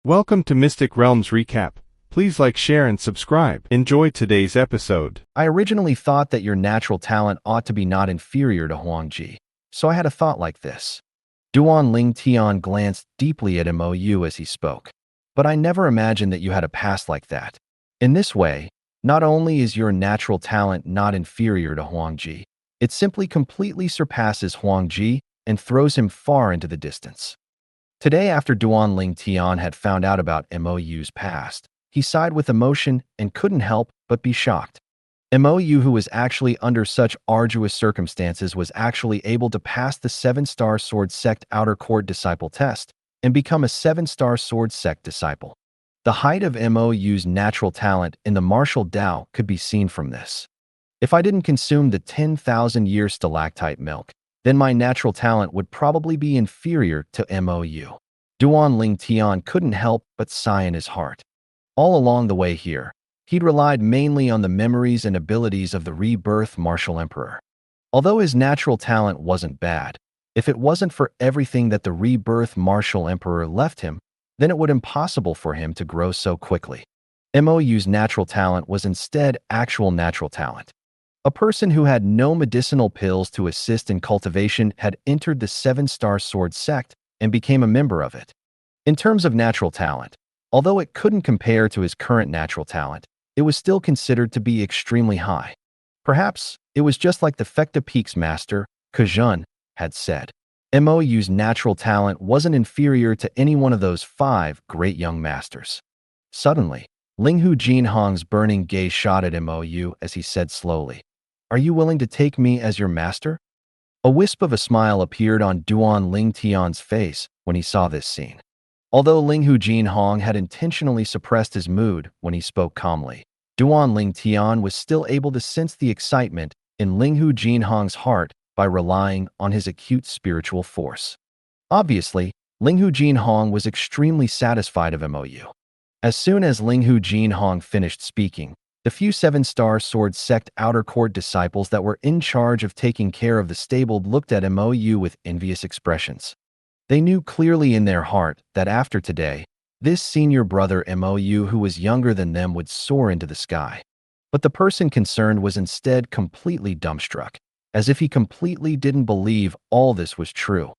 Welcome to Mystic Realms Recap. Please like, share, and subscribe. Enjoy today's episode. I originally thought that your natural talent ought to be not inferior to Huangji, so I had a thought like this. Duan Ling Tian glanced deeply at Mou as he spoke. But I never imagined that you had a past like that. In this way, not only is your natural talent not inferior to Huangji, it simply completely surpasses Huangji and throws him far into the distance. Today, after Duan Ling Tian had found out about Mou's past, he sighed with emotion and couldn't help but be shocked. Mou, who was actually under such arduous circumstances, was actually able to pass the 7-star Sword Sect Outer Court Disciple test and become a 7-star Sword Sect disciple. The height of Mou's natural talent in the martial Tao could be seen from this. If I didn't consume the 10,000-year stalactite milk, then my natural talent would probably be inferior to Mou. Duan Ling Tian couldn't help but sigh in his heart. All along the way here, he'd relied mainly on the memories and abilities of the Rebirth Martial Emperor. Although his natural talent wasn't bad, if it wasn't for everything that the Rebirth Martial Emperor left him, then it would be impossible for him to grow so quickly. Mou's natural talent was instead actual natural talent. A person who had no medicinal pills to assist in cultivation had entered the 7-star Sword Sect and became a member of it. In terms of natural talent, although it couldn't compare to his current natural talent, it was still considered to be extremely high. Perhaps it was just like the Fecta Peak's master, Kejun, had said. Mou's natural talent wasn't inferior to any one of those 5 great young masters. Suddenly, Linghu Jinhong's burning gaze shot at Mou as he said slowly, "Are you willing to take me as your master?" A wisp of a smile appeared on Duan Ling Tian's face when he saw this scene. Although Linghu Jinhong had intentionally suppressed his mood when he spoke calmly, Duan Ling Tian was still able to sense the excitement in Linghu Jinhong's heart by relying on his acute spiritual force. Obviously, Linghu Jinhong was extremely satisfied of Mou. As soon as Linghu Jinhong finished speaking, the few 7-star Sword Sect Outer Court disciples that were in charge of taking care of the stable looked at Mou with envious expressions. They knew clearly in their heart that after today, this senior brother Mou, who was younger than them, would soar into the sky. But the person concerned was instead completely dumbstruck, as if he completely didn't believe all this was true.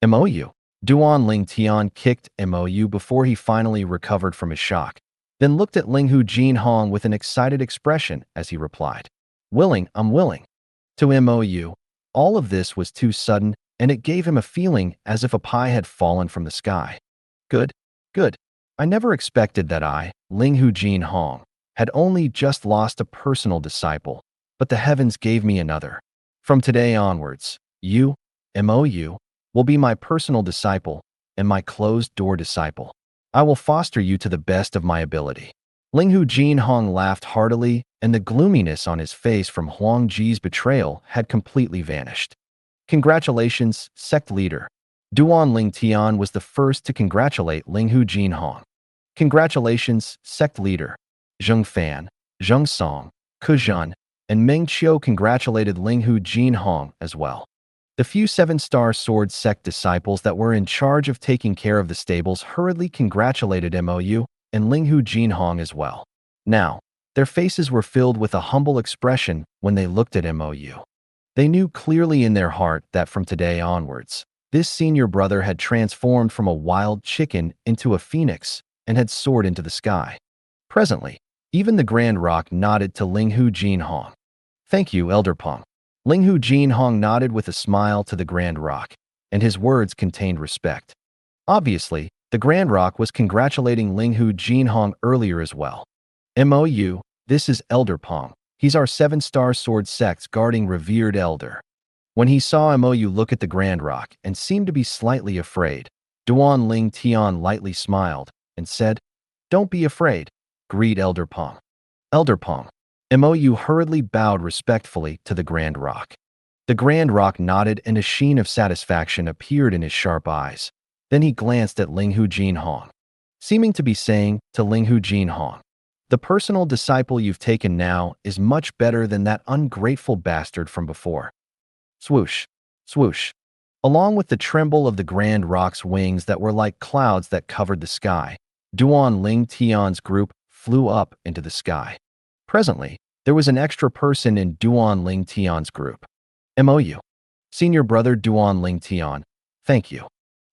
Mou. Duan Ling Tian kicked Mou before he finally recovered from his shock, then looked at Linghu Jinhong with an excited expression as he replied, I'm willing. To Mou, all of this was too sudden, and it gave him a feeling as if a pie had fallen from the sky. Good. I never expected that I, Linghu Jinhong, had only just lost a personal disciple, but the heavens gave me another. From today onwards, you, Mou, will be my personal disciple and my closed-door disciple. I will foster you to the best of my ability. Linghu Jinhong laughed heartily, and the gloominess on his face from Huangji's betrayal had completely vanished. Congratulations, sect leader. Duan Ling Tian was the first to congratulate Linghu Jinhong. Congratulations, sect leader. Zheng Fan, Zheng Song, Kejun, and Meng Qiu congratulated Linghu Jinhong as well. The few 7-star Sword Sect disciples that were in charge of taking care of the stables hurriedly congratulated Mou and Linghu Jinhong as well. Now, their faces were filled with a humble expression when they looked at Mou. They knew clearly in their heart that from today onwards, this senior brother had transformed from a wild chicken into a phoenix and had soared into the sky. Presently, even the Grand Rock nodded to Linghu Jinhong. Thank you, Elder Peng. Linghu Jinhong nodded with a smile to the Grand Rock, and his words contained respect. Obviously, the Grand Rock was congratulating Linghu Jinhong earlier as well. Mou, this is Elder Peng. He's our 7-star Sword Sect's guarding revered elder. When he saw Mou look at the Grand Rock and seemed to be slightly afraid, Duan Ling Tian lightly smiled and said, "Don't be afraid. Greet Elder Peng." Elder Peng. Mou hurriedly bowed respectfully to the Grand Rock. The Grand Rock nodded and a sheen of satisfaction appeared in his sharp eyes. Then he glanced at Linghu Jinhong, seeming to be saying to Linghu Jinhong, "The personal disciple you've taken now is much better than that ungrateful bastard from before." Swoosh, swoosh. Along with the tremble of the Grand Rock's wings that were like clouds that covered the sky, Duan Ling Tian's group flew up into the sky. Presently, there was an extra person in Duan Ling Tian's group. MOU. Senior brother Duan Ling Tian, thank you.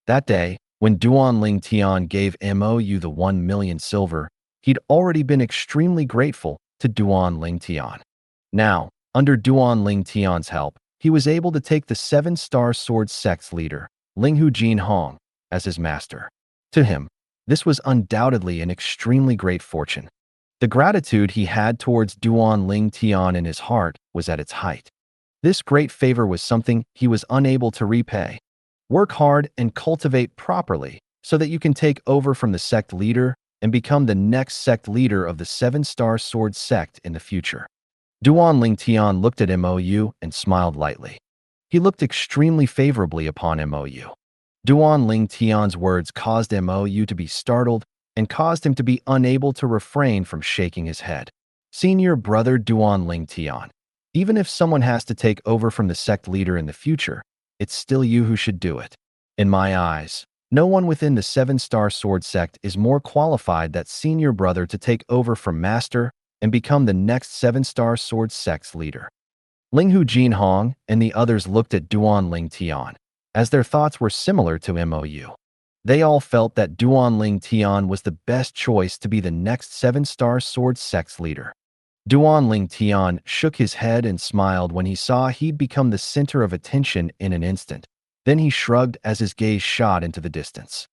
That day, when Duan Ling Tian gave MOU the 1 million silver, he'd already been extremely grateful to Duan Ling Tian. Now, under Duan Ling Tian's help, he was able to take the 7-star sword sect's leader, Linghu Jin Hong, as his master. To him, this was undoubtedly an extremely great fortune. The gratitude he had towards Duan Ling Tian in his heart was at its height. This great favor was something he was unable to repay. Work hard and cultivate properly so that you can take over from the sect leader and become the next sect leader of the 7-star sword sect in the future. Duan Ling Tian looked at MOU and smiled lightly. He looked extremely favorably upon MOU. Duan Ling Tian's words caused MOU to be startled and caused him to be unable to refrain from shaking his head. Senior brother Duan Ling Tian, even if someone has to take over from the sect leader in the future, it's still you who should do it. In my eyes, no one within the 7-star sword sect is more qualified than senior brother to take over from master and become the next 7-star sword sect's leader. Linghu Jin Hong and the others looked at Duan Ling Tian, as their thoughts were similar to MOU. They all felt that Duan Ling Tian was the best choice to be the next 7-star sword sect's leader. Duan Ling Tian shook his head and smiled when he saw he'd become the center of attention in an instant. Then he shrugged as his gaze shot into the distance.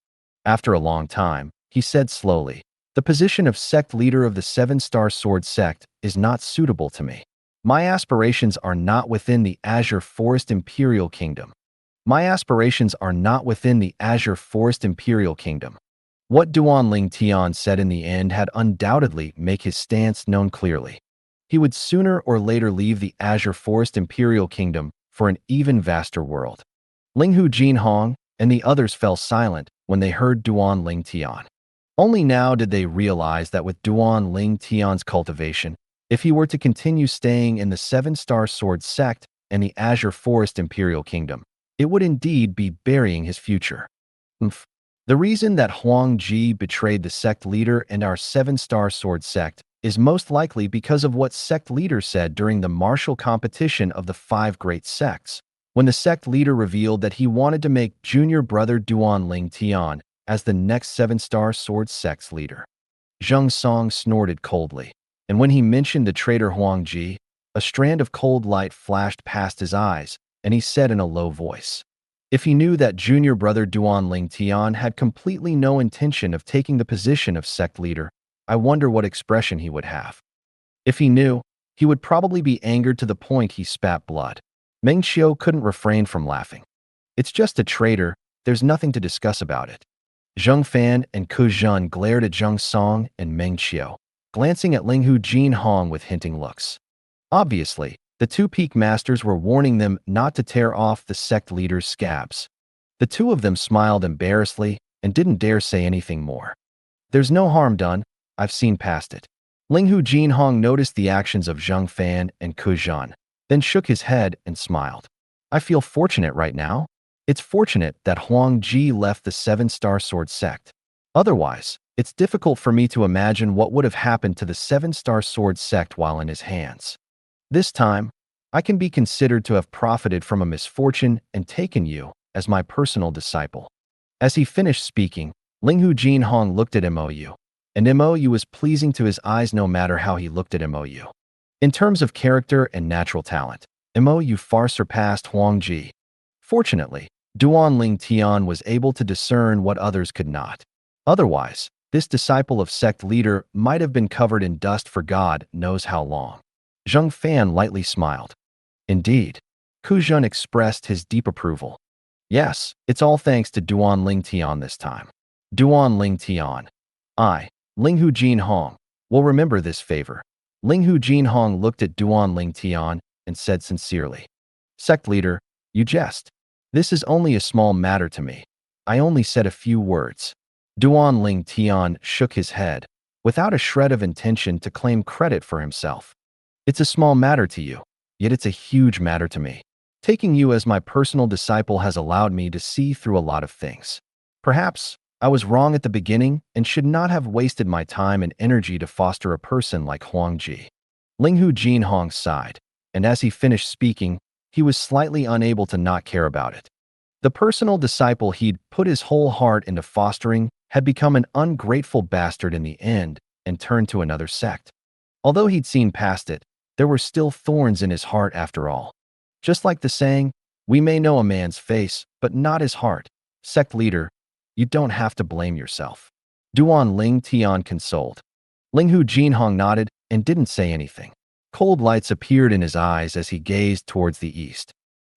After a long time, he said slowly, "The position of sect leader of the 7-star sword sect is not suitable to me. My aspirations are not within the Azure Forest Imperial Kingdom. My aspirations are not within the Azure Forest Imperial Kingdom." What Duan Ling Tian said in the end had undoubtedly make his stance known clearly. He would sooner or later leave the Azure Forest Imperial Kingdom for an even vaster world. Linghu Jin Hong and the others fell silent when they heard Duan Ling Tian. Only now did they realize that with Duan Ling Tian's cultivation, if he were to continue staying in the 7-star sword sect and the Azure Forest Imperial Kingdom, it would indeed be burying his future. The reason that Huang Ji betrayed the sect leader and our 7-star sword sect is most likely because of what sect leader said during the martial competition of the 5 great sects, when the sect leader revealed that he wanted to make junior brother Duan Ling Tian as the next 7-star sword sect's leader. Zheng Song snorted coldly, and when he mentioned the traitor Huang Ji, a strand of cold light flashed past his eyes, and he said in a low voice, if he knew that junior brother Duan Ling Tian had completely no intention of taking the position of sect leader, I wonder what expression he would have. If he knew, he would probably be angered to the point he spat blood. Meng Xiu couldn't refrain from laughing. It's just a traitor, there's nothing to discuss about it. Zheng Fan and Ku Zhen glared at Zheng Song and Meng Xiu, glancing at Linghu Jin Hong with hinting looks. Obviously, the 2 peak masters were warning them not to tear off the sect leader's scabs. The 2 of them smiled embarrassedly and didn't dare say anything more. There's no harm done, I've seen past it. Linghu Jin Hong noticed the actions of Zheng Fan and Ku Zhen, then shook his head and smiled. I feel fortunate right now. It's fortunate that Huang Ji left the 7-star sword sect. Otherwise, it's difficult for me to imagine what would have happened to the 7-star sword sect while in his hands. This time, I can be considered to have profited from a misfortune and taken you as my personal disciple. As he finished speaking, Linghu Jin Hong looked at MOU, and MOU was pleasing to his eyes no matter how he looked at MOU. In terms of character and natural talent, MOU far surpassed Huang Ji. Fortunately, Duan Ling Tian was able to discern what others could not. Otherwise, this disciple of sect leader might have been covered in dust for God knows how long. Zheng Fan lightly smiled. Indeed. Ku Zhen expressed his deep approval. Yes, it's all thanks to Duan Ling Tian this time. Duan Ling Tian. I, Linghu Jin Hong, will remember this favor. Linghu Jin Hong looked at Duan Ling Tian and said sincerely, Sect leader, you jest. This is only a small matter to me. I only said a few words. Duan Ling Tian shook his head, without a shred of intention to claim credit for himself. It's a small matter to you, yet it's a huge matter to me. Taking you as my personal disciple has allowed me to see through a lot of things. Perhaps I was wrong at the beginning and should not have wasted my time and energy to foster a person like Huang Ji. Linghu Jinhong sighed, and as he finished speaking, he was slightly unable to not care about it. The personal disciple he'd put his whole heart into fostering had become an ungrateful bastard in the end and turned to another sect. Although he'd seen past it, there were still thorns in his heart after all. Just like the saying, we may know a man's face, but not his heart. Sect leader, you don't have to blame yourself. Duan Ling Tian consoled. Linghu Jinhong nodded and didn't say anything. Cold lights appeared in his eyes as he gazed towards the east.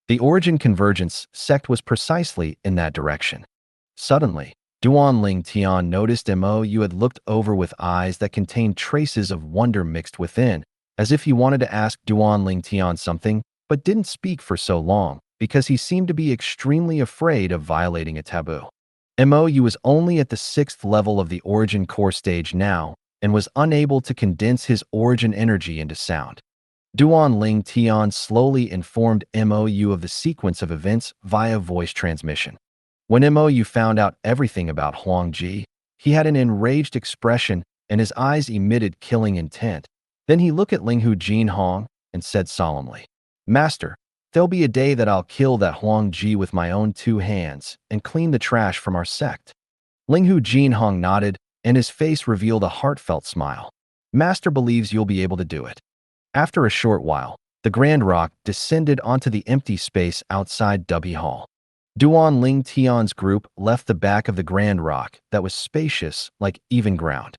The Origin Convergence sect was precisely in that direction. Suddenly, Duan Ling Tian noticed Mo Yu had looked over with eyes that contained traces of wonder mixed within, as if he wanted to ask Duan Ling Tian something, but didn't speak for so long, because he seemed to be extremely afraid of violating a taboo. Mo Yu was only at the 6th level of the Origin Core stage now, and was unable to condense his Origin energy into sound. Duan Ling Tian slowly informed Mo Yu of the sequence of events via voice transmission. When Mo Yu found out everything about Huang Ji, he had an enraged expression and his eyes emitted killing intent. Then he looked at Linghu Jinhong and said solemnly, Master, there'll be a day that I'll kill that Huang Ji with my own 2 hands and clean the trash from our sect. Linghu Jinhong nodded, and his face revealed a heartfelt smile. Master believes you'll be able to do it. After a short while, the Grand Rock descended onto the empty space outside Dubby Hall. Duan Ling Tian's group left the back of the Grand Rock that was spacious like even ground.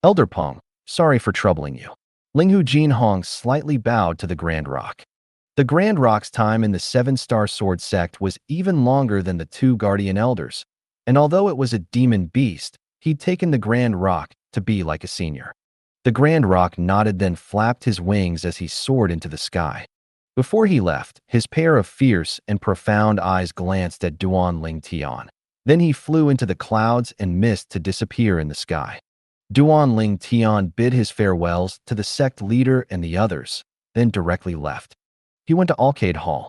Elder Peng, sorry for troubling you. Linghu Jinhong slightly bowed to the Grand Rock. The Grand Rock's time in the 7-star sword sect was even longer than the 2 guardian elders, and although it was a demon beast, he'd taken the Grand Rock to be like a senior. The Grand Rock nodded, then flapped his wings as he soared into the sky. Before he left, his pair of fierce and profound eyes glanced at Duan Ling Tian. Then he flew into the clouds and mist to disappear in the sky. Duan Ling Tian bid his farewells to the sect leader and the others, then directly left. He went to Arcade Hall.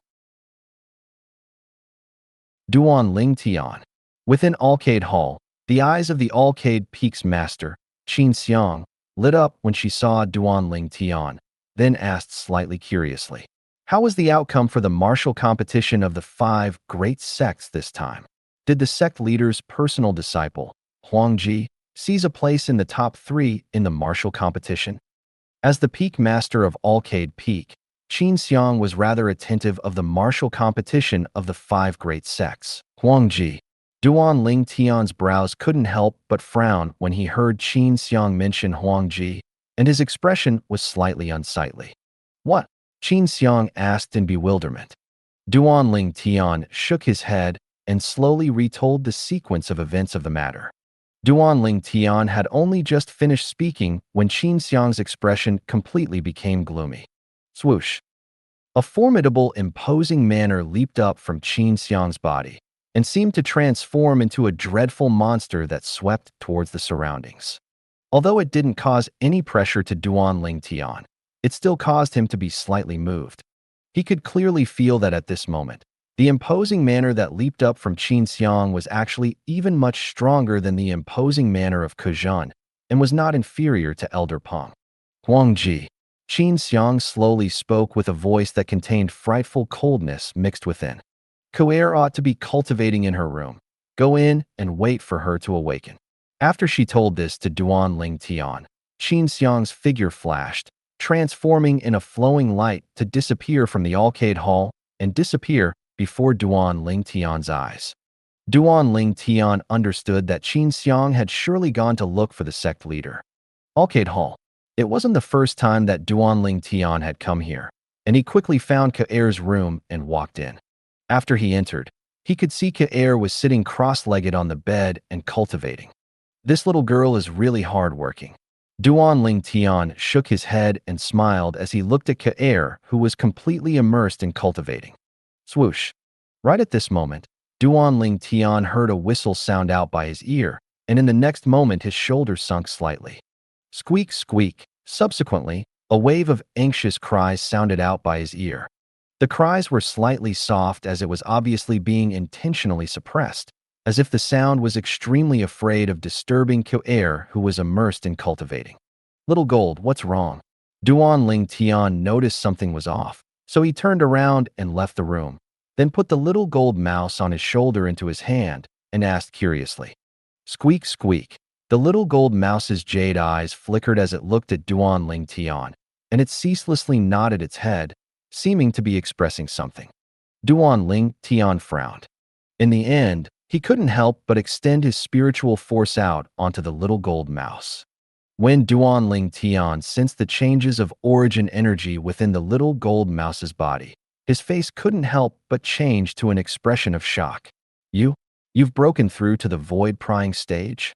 Duan Ling Tian. Within Arcade Hall, the eyes of the Arcade Peak's master, Qin Xiang, lit up when she saw Duan Ling Tian, then asked slightly curiously, how was the outcome for the martial competition of the 5 great sects this time? Did the sect leader's personal disciple, Huang Ji, seize a place in the top 3 in the martial competition? As the peak master of Arcade Peak, Qin Xiang was rather attentive of the martial competition of the 5 great sects. Huang Ji. Duan Ling Tian's brows couldn't help but frown when he heard Qin Xiang mention Huang Ji, and his expression was slightly unsightly. What? Qin Xiang asked in bewilderment. Duan Ling Tian shook his head and slowly retold the sequence of events of the matter. Duan Ling Tian had only just finished speaking when Qin Xiang's expression completely became gloomy. Swoosh! A formidable, imposing manner leaped up from Qin Xiang's body and seemed to transform into a dreadful monster that swept towards the surroundings. Although it didn't cause any pressure to Duan Ling Tian, it still caused him to be slightly moved. He could clearly feel that at this moment, the imposing manner that leaped up from Qin Xiang was actually even much stronger than the imposing manner of Kuzhan and was not inferior to Elder Peng. Huang Ji. Qin Xiang slowly spoke with a voice that contained frightful coldness mixed within. Ku'er ought to be cultivating in her room. Go in and wait for her to awaken. After she told this to Duan Ling Tian, Qin Xiang's figure flashed, transforming in a flowing light to disappear from the Arcade Hall and disappear before Duan Ling Tian's eyes. Duan Ling Tian understood that Qin Xiang had surely gone to look for the sect leader. Arcade Hall. It wasn't the first time that Duan Ling Tian had come here, and he quickly found Ku'er's room and walked in. After he entered, he could see Ku'er was sitting cross-legged on the bed and cultivating. This little girl is really hard-working. Duan Ling Tian shook his head and smiled as he looked at Ku'er, who was completely immersed in cultivating. Swoosh! Right at this moment, Duan Ling Tian heard a whistle sound out by his ear, and in the next moment his shoulders sunk slightly. Squeak, squeak. Subsequently, a wave of anxious cries sounded out by his ear. The cries were slightly soft as it was obviously being intentionally suppressed, as if the sound was extremely afraid of disturbing Kyo-air who was immersed in cultivating. Little Gold, what's wrong? Duan Ling Tian noticed something was off, so he turned around and left the room, then put the little gold mouse on his shoulder into his hand and asked curiously. Squeak, squeak. The little gold mouse's jade eyes flickered as it looked at Duan Ling Tian, and it ceaselessly nodded its head, seeming to be expressing something. Duan Ling Tian frowned. In the end, he couldn't help but extend his spiritual force out onto the little gold mouse. When Duan Ling Tian sensed the changes of origin energy within the little gold mouse's body, his face couldn't help but change to an expression of shock. You've broken through to the void prying stage?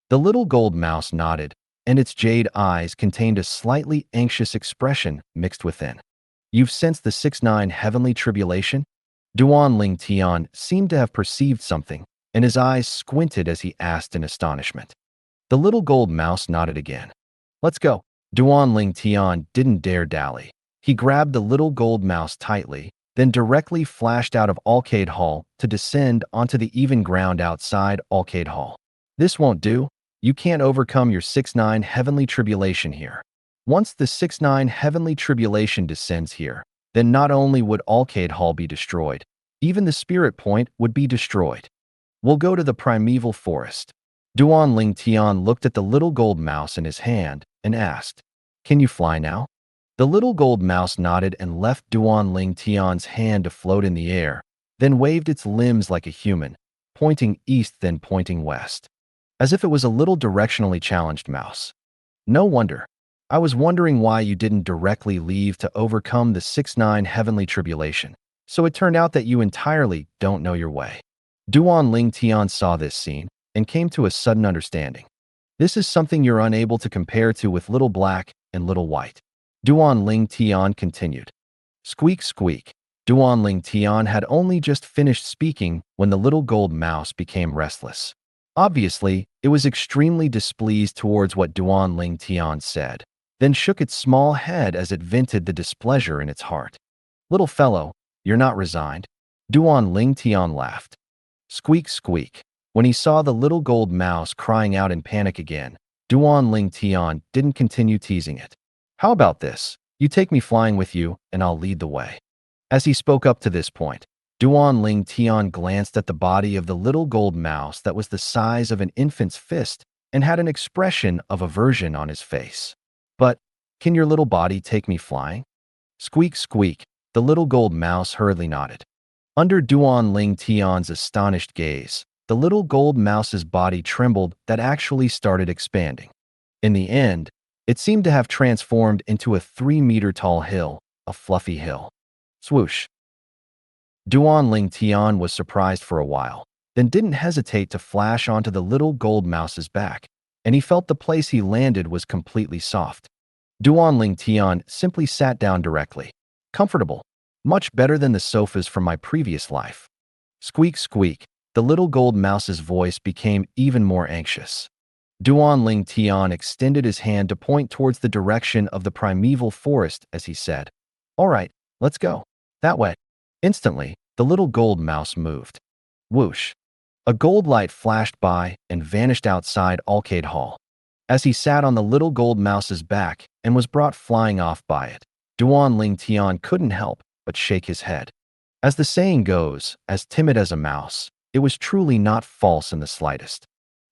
The little gold mouse nodded, and its jade eyes contained a slightly anxious expression mixed within. You've sensed the 6-9 heavenly tribulation? Duan Ling Tian seemed to have perceived something, and his eyes squinted as he asked in astonishment. The little gold mouse nodded again. Let's go. Duan Ling Tian didn't dare dally. He grabbed the little gold mouse tightly, then directly flashed out of Arcade Hall to descend onto the even ground outside Arcade Hall. This won't do. You can't overcome your 6-9 heavenly tribulation here. Once the 6-9 heavenly tribulation descends here, then not only would Arcade Hall be destroyed, even the spirit point would be destroyed. We'll go to the primeval forest. Duan Ling Tian looked at the little gold mouse in his hand and asked, Can you fly now? The little gold mouse nodded and left Duan Ling Tian's hand to float in the air, then waved its limbs like a human, pointing east then pointing west, as if it was a little directionally challenged mouse. No wonder. I was wondering why you didn't directly leave to overcome the 6-9 heavenly tribulation, so it turned out that you entirely don't know your way. Duan Ling Tian saw this scene and came to a sudden understanding. This is something you're unable to compare to with Little Black and Little White. Duan Ling Tian continued. Squeak, squeak. Duan Ling Tian had only just finished speaking when the little gold mouse became restless. Obviously, it was extremely displeased towards what Duan Ling Tian said, then shook its small head as it vented the displeasure in its heart. Little fellow, you're not resigned? Duan Ling Tian laughed. Squeak, squeak. When he saw the little gold mouse crying out in panic again, Duan Ling Tian didn't continue teasing it. How about this? You take me flying with you, and I'll lead the way. As he spoke up to this point, Duan Ling Tian glanced at the body of the little gold mouse that was the size of an infant's fist and had an expression of aversion on his face. But, can your little body take me flying? Squeak, squeak. The little gold mouse hurriedly nodded. Under Duan Ling Tian's astonished gaze, the little gold mouse's body trembled that actually started expanding. In the end, it seemed to have transformed into a 3-meter-tall hill, a fluffy hill. Swoosh. Duan Ling Tian was surprised for a while, then didn't hesitate to flash onto the little gold mouse's back, and he felt the place he landed was completely soft. Duan Ling Tian simply sat down directly. Comfortable. Much better than the sofas from my previous life. Squeak, squeak. The little gold mouse's voice became even more anxious. Duan Ling Tian extended his hand to point towards the direction of the primeval forest as he said, All right, let's go. That way. Instantly, the little gold mouse moved. Whoosh. A gold light flashed by and vanished outside Arcade Hall. As he sat on the little gold mouse's back and was brought flying off by it, Duan Ling Tian couldn't help but shake his head. As the saying goes, as timid as a mouse, it was truly not false in the slightest.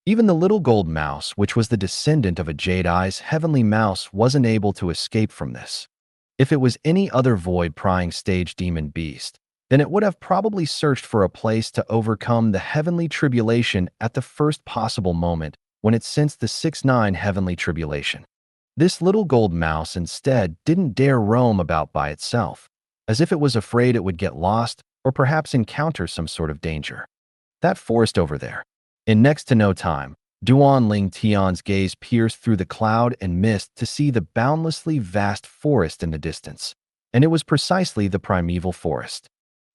Even the little gold mouse, which was the descendant of a Jade-Eye's heavenly mouse, wasn't able to escape from this. If it was any other void-prying stage demon beast, then it would have probably searched for a place to overcome the heavenly tribulation at the first possible moment when it sensed the 6-9 heavenly tribulation. This little gold mouse instead didn't dare roam about by itself, as if it was afraid it would get lost or perhaps encounter some sort of danger. That forest over there. In next to no time, Duan Ling Tian's gaze pierced through the cloud and mist to see the boundlessly vast forest in the distance, and it was precisely the primeval forest.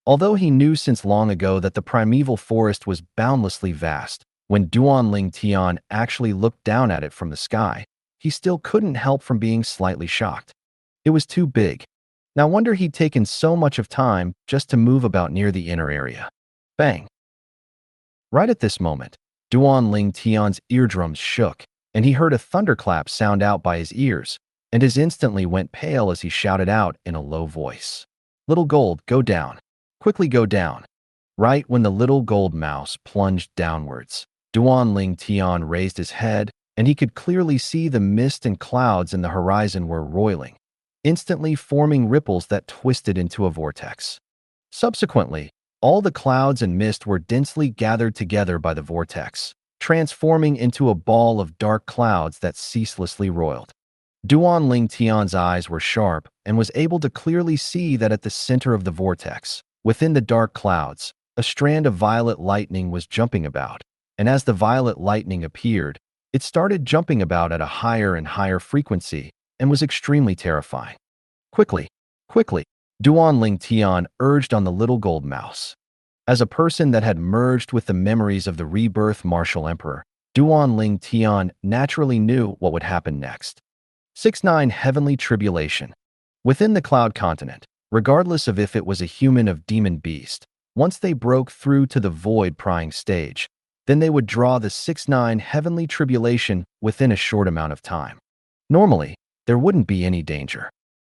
Although he knew since long ago that the primeval forest was boundlessly vast, when Duan Ling Tian actually looked down at it from the sky, he still couldn't help from being slightly shocked. It was too big. No wonder he'd taken so much of time just to move about near the inner area. Bang! Right at this moment, Duan Ling Tian's eardrums shook, and he heard a thunderclap sound out by his ears, and his instantly went pale as he shouted out in a low voice. Little gold, go down. Quickly go down. Right when the little gold mouse plunged downwards, Duan Ling Tian raised his head, and he could clearly see the mist and clouds in the horizon were roiling, instantly forming ripples that twisted into a vortex. Subsequently, all the clouds and mist were densely gathered together by the vortex, transforming into a ball of dark clouds that ceaselessly roiled. Duan Ling Tian's eyes were sharp and was able to clearly see that at the center of the vortex, within the dark clouds, a strand of violet lightning was jumping about, and as the violet lightning appeared, it started jumping about at a higher and higher frequency and was extremely terrifying. Quickly, quickly, Duan Ling Tian urged on the little gold mouse. As a person that had merged with the memories of the Rebirth Martial Emperor, Duan Ling Tian naturally knew what would happen next. 6-9 Heavenly Tribulation. Within the Cloud Continent, regardless of if it was a human or demon beast, once they broke through to the void prying stage, then they would draw the 6-9 Heavenly Tribulation within a short amount of time. Normally, there wouldn't be any danger.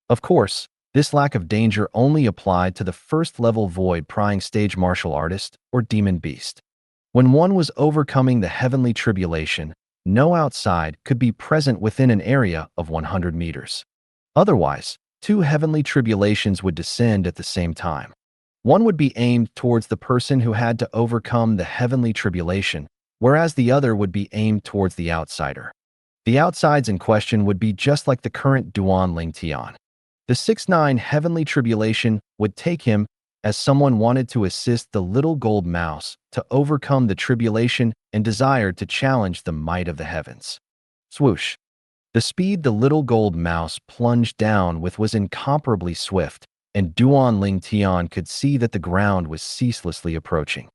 Of course, this lack of danger only applied to the first-level void prying stage martial artist or demon beast. When one was overcoming the Heavenly Tribulation, no outside could be present within an area of 100 meters. Otherwise, two Heavenly Tribulations would descend at the same time. One would be aimed towards the person who had to overcome the Heavenly Tribulation, whereas the other would be aimed towards the outsider. The outsides in question would be just like the current Duan Ling Tian. The 6-9 Heavenly Tribulation would take him as someone wanted to assist the little gold mouse to overcome the tribulation and desired to challenge the might of the heavens. Swoosh! The speed the little gold mouse plunged down with was incomparably swift, and Duan Ling Tian could see that the ground was ceaselessly approaching.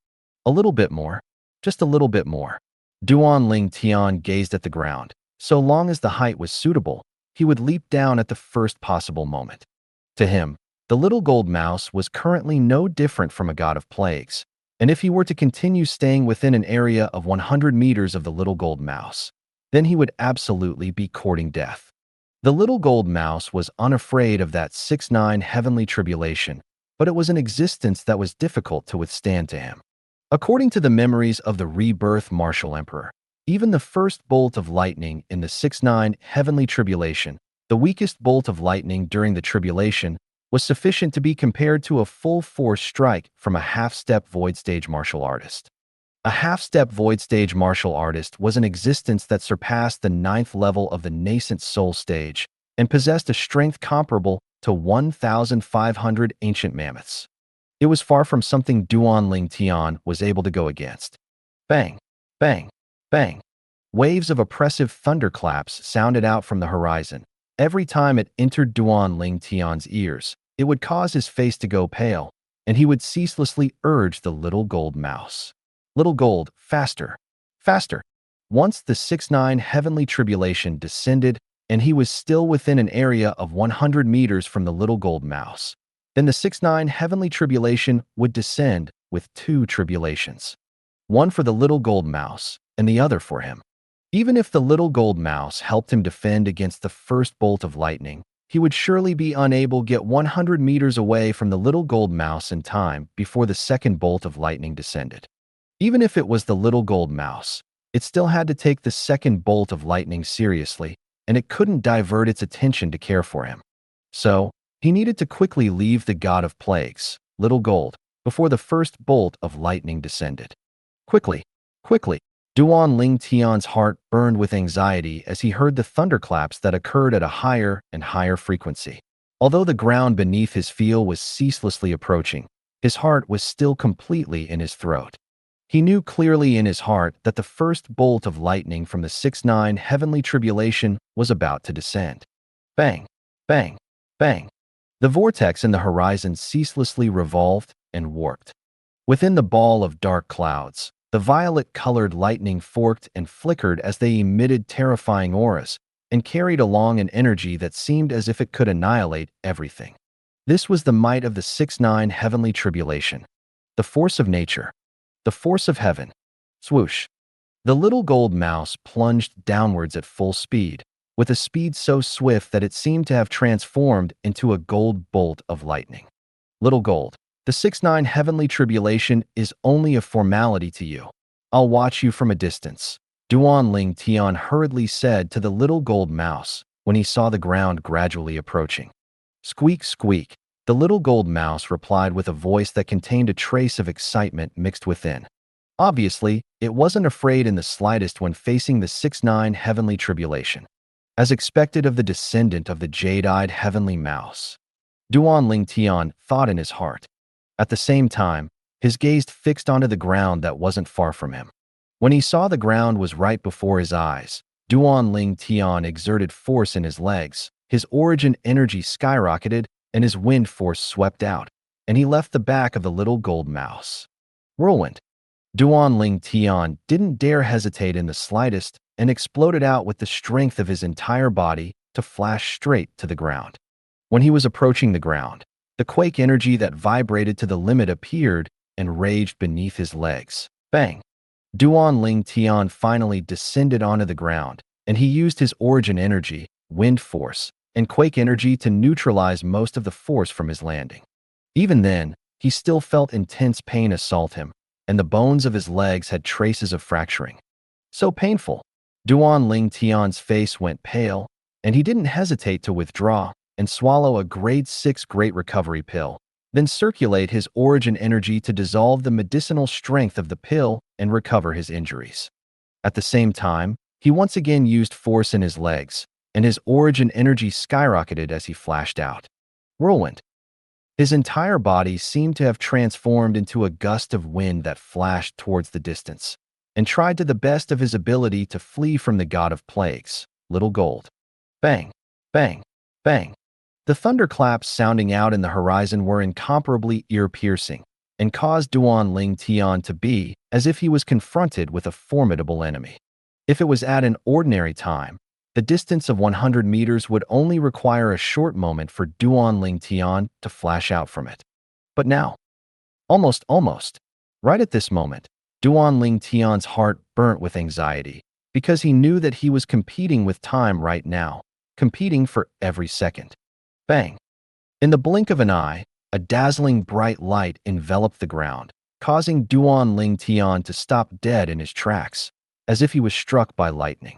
A little bit more, just a little bit more. Duan Ling Tian gazed at the ground. So long as the height was suitable, he would leap down at the first possible moment. To him, the little gold mouse was currently no different from a god of plagues, and if he were to continue staying within an area of 100 meters of the little gold mouse, then he would absolutely be courting death. The little gold mouse was unafraid of that 6-9 Heavenly Tribulation, but it was an existence that was difficult to withstand to him. According to the memories of the Rebirth Martial Emperor, even the first bolt of lightning in the 6-9 Heavenly Tribulation, the weakest bolt of lightning during the tribulation, was sufficient to be compared to a full-force strike from a half-step void stage martial artist. A half-step void stage martial artist was an existence that surpassed the 9th level of the nascent soul stage and possessed a strength comparable to 1,500 ancient mammoths. It was far from something Duan Ling Tian was able to go against. Bang! Bang! Bang! Waves of oppressive thunderclaps sounded out from the horizon. Every time it entered Duan Ling Tian's ears, it would cause his face to go pale, and he would ceaselessly urge the little gold mouse. Little gold, faster, faster. Once the 6-9 Heavenly Tribulation descended, and he was still within an area of 100 meters from the little gold mouse, then the 6-9 Heavenly Tribulation would descend with two tribulations. One for the little gold mouse, and the other for him. Even if the little gold mouse helped him defend against the first bolt of lightning, he would surely be unable to get 100 meters away from the little gold mouse in time before the second bolt of lightning descended. Even if it was the little gold mouse, it still had to take the second bolt of lightning seriously, and it couldn't divert its attention to care for him. So, he needed to quickly leave the god of plagues, little gold, before the first bolt of lightning descended. Quickly, quickly! Duan Ling Tian's heart burned with anxiety as he heard the thunderclaps that occurred at a higher and higher frequency. Although the ground beneath his feet was ceaselessly approaching, his heart was still completely in his throat. He knew clearly in his heart that the first bolt of lightning from the 6-9 Heavenly Tribulation was about to descend. Bang! Bang! Bang! The vortex in the horizon ceaselessly revolved and warped. Within the ball of dark clouds, the violet-colored lightning forked and flickered as they emitted terrifying auras and carried along an energy that seemed as if it could annihilate everything. This was the might of the 6-9 Heavenly Tribulation, the force of nature, the force of heaven, Swoosh. The little gold mouse plunged downwards at full speed, with a speed so swift that it seemed to have transformed into a gold bolt of lightning. Little gold, the 6-9 heavenly tribulation is only a formality to you. I'll watch you from a distance, Duan Ling Tian hurriedly said to the little gold mouse when he saw the ground gradually approaching. Squeak, squeak. The little gold mouse replied with a voice that contained a trace of excitement mixed within. Obviously, it wasn't afraid in the slightest when facing the 6-9 heavenly tribulation, as expected of the descendant of the jade-eyed heavenly mouse. Duan Ling Tian thought in his heart. At the same time, his gaze fixed onto the ground that wasn't far from him. When he saw the ground was right before his eyes, Duan Ling Tian exerted force in his legs, his origin energy skyrocketed, and his wind force swept out, and he left the back of the little gold mouse. Whirlwind. Duan Ling Tian didn't dare hesitate in the slightest and exploded out with the strength of his entire body to flash straight to the ground. When he was approaching the ground, the quake energy that vibrated to the limit appeared and raged beneath his legs. Bang! Duan Ling Tian finally descended onto the ground, and he used his origin energy, wind force, and quake energy to neutralize most of the force from his landing. Even then, he still felt intense pain assault him, and the bones of his legs had traces of fracturing. So painful. Duan Ling Tian's face went pale, and he didn't hesitate to withdraw and swallow a grade 6 great recovery pill, then circulate his origin energy to dissolve the medicinal strength of the pill and recover his injuries. At the same time, he once again used force in his legs, and his origin energy skyrocketed as he flashed out. Whirlwind. His entire body seemed to have transformed into a gust of wind that flashed towards the distance, and tried to the best of his ability to flee from the god of plagues, Little Gold. Bang, bang, bang. The thunderclaps sounding out in the horizon were incomparably ear-piercing, and caused Duan Ling Tian to be as if he was confronted with a formidable enemy. If it was at an ordinary time, the distance of 100 meters would only require a short moment for Duan Ling Tian to flash out from it. But now, almost, right at this moment, Duan Ling Tian's heart burnt with anxiety, because he knew that he was competing with time right now, competing for every second. Bang! In the blink of an eye, a dazzling bright light enveloped the ground, causing Duan Ling Tian to stop dead in his tracks, as if he was struck by lightning.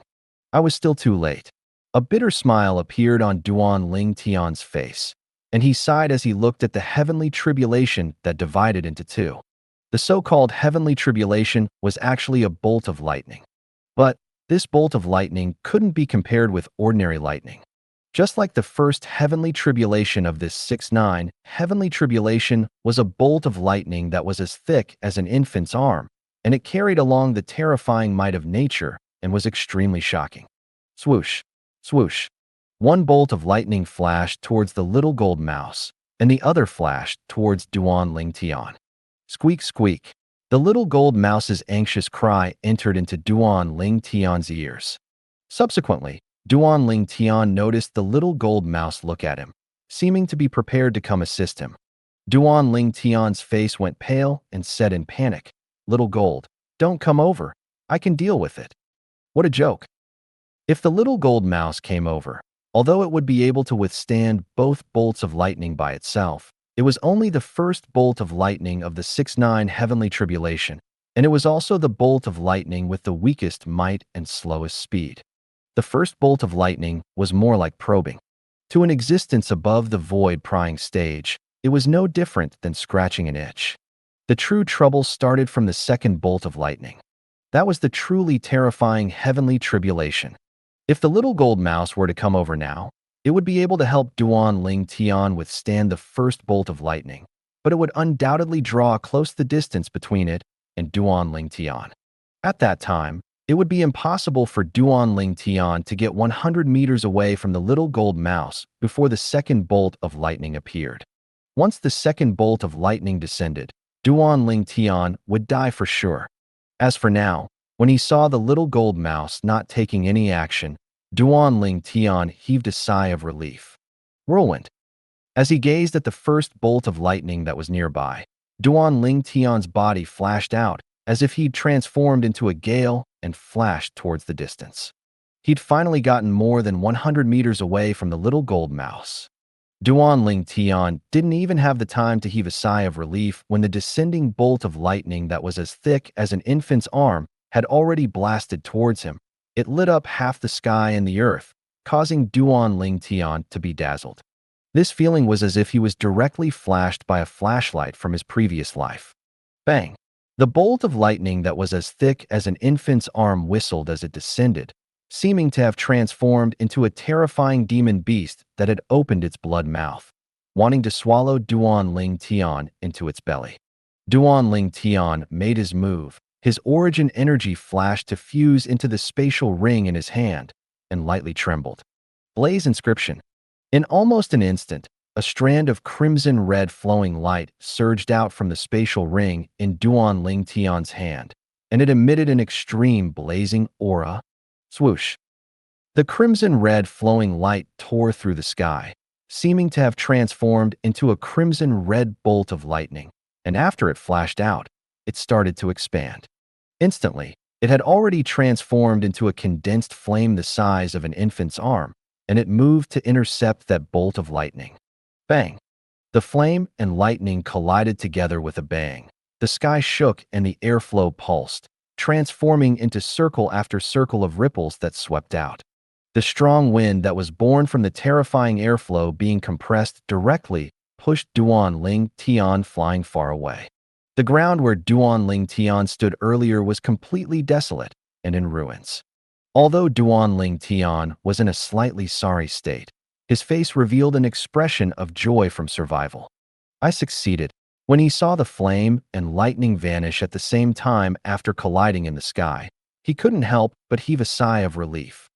I was still too late. A bitter smile appeared on Duan Ling Tian's face, and he sighed as he looked at the heavenly tribulation that divided into two. The so-called heavenly tribulation was actually a bolt of lightning. But this bolt of lightning couldn't be compared with ordinary lightning. Just like the first heavenly tribulation of this 6-9, heavenly tribulation was a bolt of lightning that was as thick as an infant's arm, and it carried along the terrifying might of nature and was extremely shocking. Swoosh, swoosh. One bolt of lightning flashed towards the little gold mouse, and the other flashed towards Duan Ling Tian. Squeak, squeak. The little gold mouse's anxious cry entered into Duan Ling Tian's ears. Subsequently, Duan Ling Tian noticed the little gold mouse look at him, seeming to be prepared to come assist him. Duan Ling Tian's face went pale and said in panic, "Little gold, don't come over. I can deal with it." What a joke. If the little gold mouse came over, although it would be able to withstand both bolts of lightning by itself, it was only the first bolt of lightning of the 6-9 heavenly tribulation, and it was also the bolt of lightning with the weakest might and slowest speed. The first bolt of lightning was more like probing. To an existence above the void prying stage, it was no different than scratching an itch. The true trouble started from the second bolt of lightning. That was the truly terrifying heavenly tribulation. If the little gold mouse were to come over now, it would be able to help Duan Ling Tian withstand the first bolt of lightning, but it would undoubtedly draw close the distance between it and Duan Ling Tian. At that time, it would be impossible for Duan Ling Tian to get 100 meters away from the little gold mouse before the second bolt of lightning appeared. Once the second bolt of lightning descended, Duan Ling Tian would die for sure. As for now, when he saw the little gold mouse not taking any action, Duan Ling Tian heaved a sigh of relief. Whirlwind. As he gazed at the first bolt of lightning that was nearby, Duan Ling Tian's body flashed out, as if he'd transformed into a gale and flashed towards the distance. He'd finally gotten more than 100 meters away from the little gold mouse. Duan Ling Tian didn't even have the time to heave a sigh of relief when the descending bolt of lightning that was as thick as an infant's arm had already blasted towards him. It lit up half the sky and the earth, causing Duan Ling Tian to be dazzled. This feeling was as if he was directly flashed by a flashlight from his previous life. Bang! The bolt of lightning that was as thick as an infant's arm whistled as it descended, seeming to have transformed into a terrifying demon beast that had opened its blood mouth, wanting to swallow Duan Ling Tian into its belly. Duan Ling Tian made his move. His origin energy flashed to fuse into the spatial ring in his hand and lightly trembled. Blaze inscription. In almost an instant, a strand of crimson-red flowing light surged out from the spatial ring in Duan Ling Tian's hand, and it emitted an extreme blazing aura. Swoosh. The crimson-red flowing light tore through the sky, seeming to have transformed into a crimson-red bolt of lightning, and after it flashed out, it started to expand. Instantly, it had already transformed into a condensed flame the size of an infant's arm, and it moved to intercept that bolt of lightning. Bang! The flame and lightning collided together with a bang. The sky shook and the airflow pulsed, transforming into circle after circle of ripples that swept out. The strong wind that was born from the terrifying airflow being compressed directly pushed Duan Ling Tian flying far away. The ground where Duan Ling Tian stood earlier was completely desolate and in ruins. Although Duan Ling Tian was in a slightly sorry state, his face revealed an expression of joy from survival. I succeeded. When he saw the flame and lightning vanish at the same time after colliding in the sky, he couldn't help but heave a sigh of relief.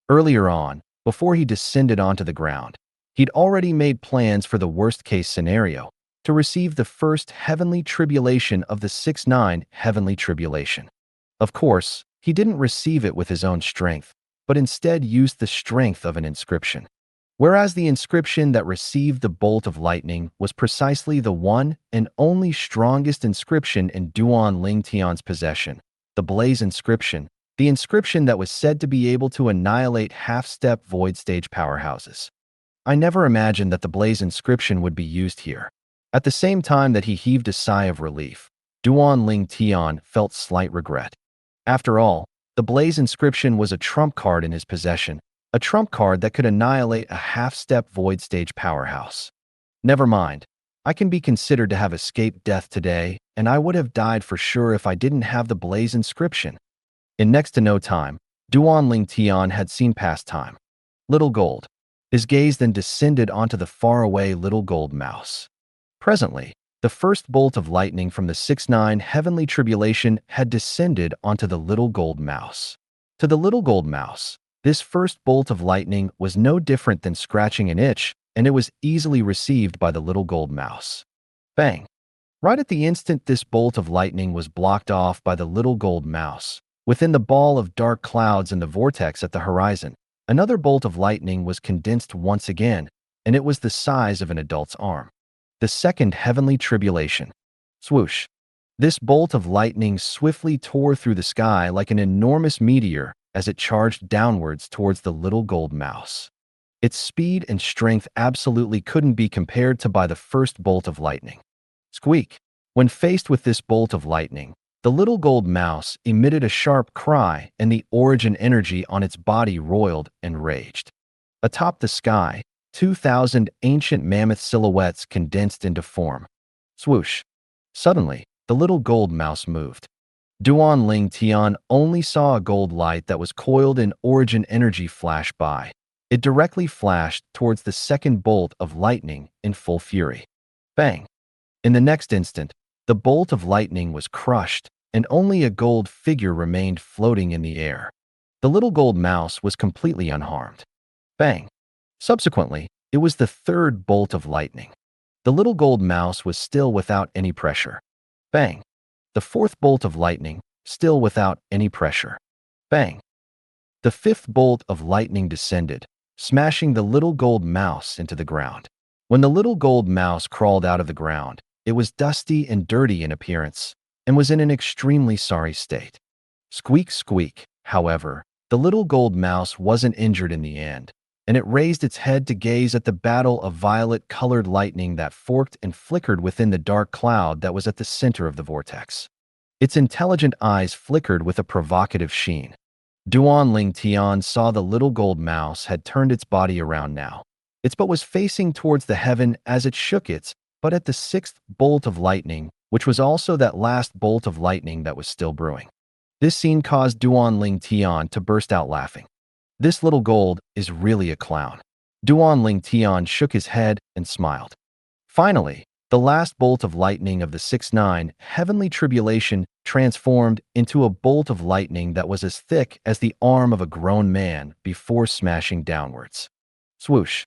Earlier on, before he descended onto the ground, he'd already made plans for the worst-case scenario, to receive the first heavenly tribulation of the 6-9 heavenly tribulation. Of course, he didn't receive it with his own strength, but instead used the strength of an inscription. Whereas the inscription that received the bolt of lightning was precisely the one and only strongest inscription in Duan Ling Tian's possession, the Blaze inscription, the inscription that was said to be able to annihilate half-step void stage powerhouses. I never imagined that the Blaze inscription would be used here. At the same time that he heaved a sigh of relief, Duan Ling Tian felt slight regret. After all, the Blaze inscription was a trump card in his possession, a trump card that could annihilate a half-step void stage powerhouse. Never mind. I can be considered to have escaped death today, and I would have died for sure if I didn't have the Blaze inscription. In next to no time, Duan Ling Tian had seen past time. Little Gold. His gaze then descended onto the faraway little gold mouse. Presently, the first bolt of lightning from the 6-9 heavenly tribulation had descended onto the little gold mouse. To the little gold mouse, this first bolt of lightning was no different than scratching an itch, and it was easily received by the little gold mouse. Bang! Right at the instant this bolt of lightning was blocked off by the little gold mouse, within the ball of dark clouds and the vortex at the horizon, another bolt of lightning was condensed once again, and it was the size of an adult's arm. The second heavenly tribulation. Swoosh! This bolt of lightning swiftly tore through the sky like an enormous meteor as it charged downwards towards the little gold mouse. Its speed and strength absolutely couldn't be compared to by the first bolt of lightning. Squeak! When faced with this bolt of lightning, the little gold mouse emitted a sharp cry and the origin energy on its body roiled and raged. Atop the sky, 2,000 ancient mammoth silhouettes condensed into form. Swoosh! Suddenly, the little gold mouse moved. Duan Ling Tian only saw a gold light that was coiled in origin energy flash by. It directly flashed towards the second bolt of lightning in full fury. Bang! In the next instant, the bolt of lightning was crushed, and only a gold figure remained floating in the air. The little gold mouse was completely unharmed. Bang! Subsequently, it was the third bolt of lightning. The little gold mouse was still without any pressure. Bang! The fourth bolt of lightning, still without any pressure. Bang! The fifth bolt of lightning descended, smashing the little gold mouse into the ground. When the little gold mouse crawled out of the ground, it was dusty and dirty in appearance, and was in an extremely sorry state. Squeak, squeak. However, the little gold mouse wasn't injured in the end, and it raised its head to gaze at the battle of violet-colored lightning that forked and flickered within the dark cloud that was at the center of the vortex. Its intelligent eyes flickered with a provocative sheen. Duan Ling Tian saw the little gold mouse had turned its body around now. Its butt was facing towards the heaven as it shook its butt at the sixth bolt of lightning, which was also that last bolt of lightning that was still brewing. This scene caused Duan Ling Tian to burst out laughing. This little gold is really a clown. Duan Ling Tian shook his head and smiled. Finally, the last bolt of lightning of the 6-9 heavenly tribulation transformed into a bolt of lightning that was as thick as the arm of a grown man before smashing downwards. Swoosh!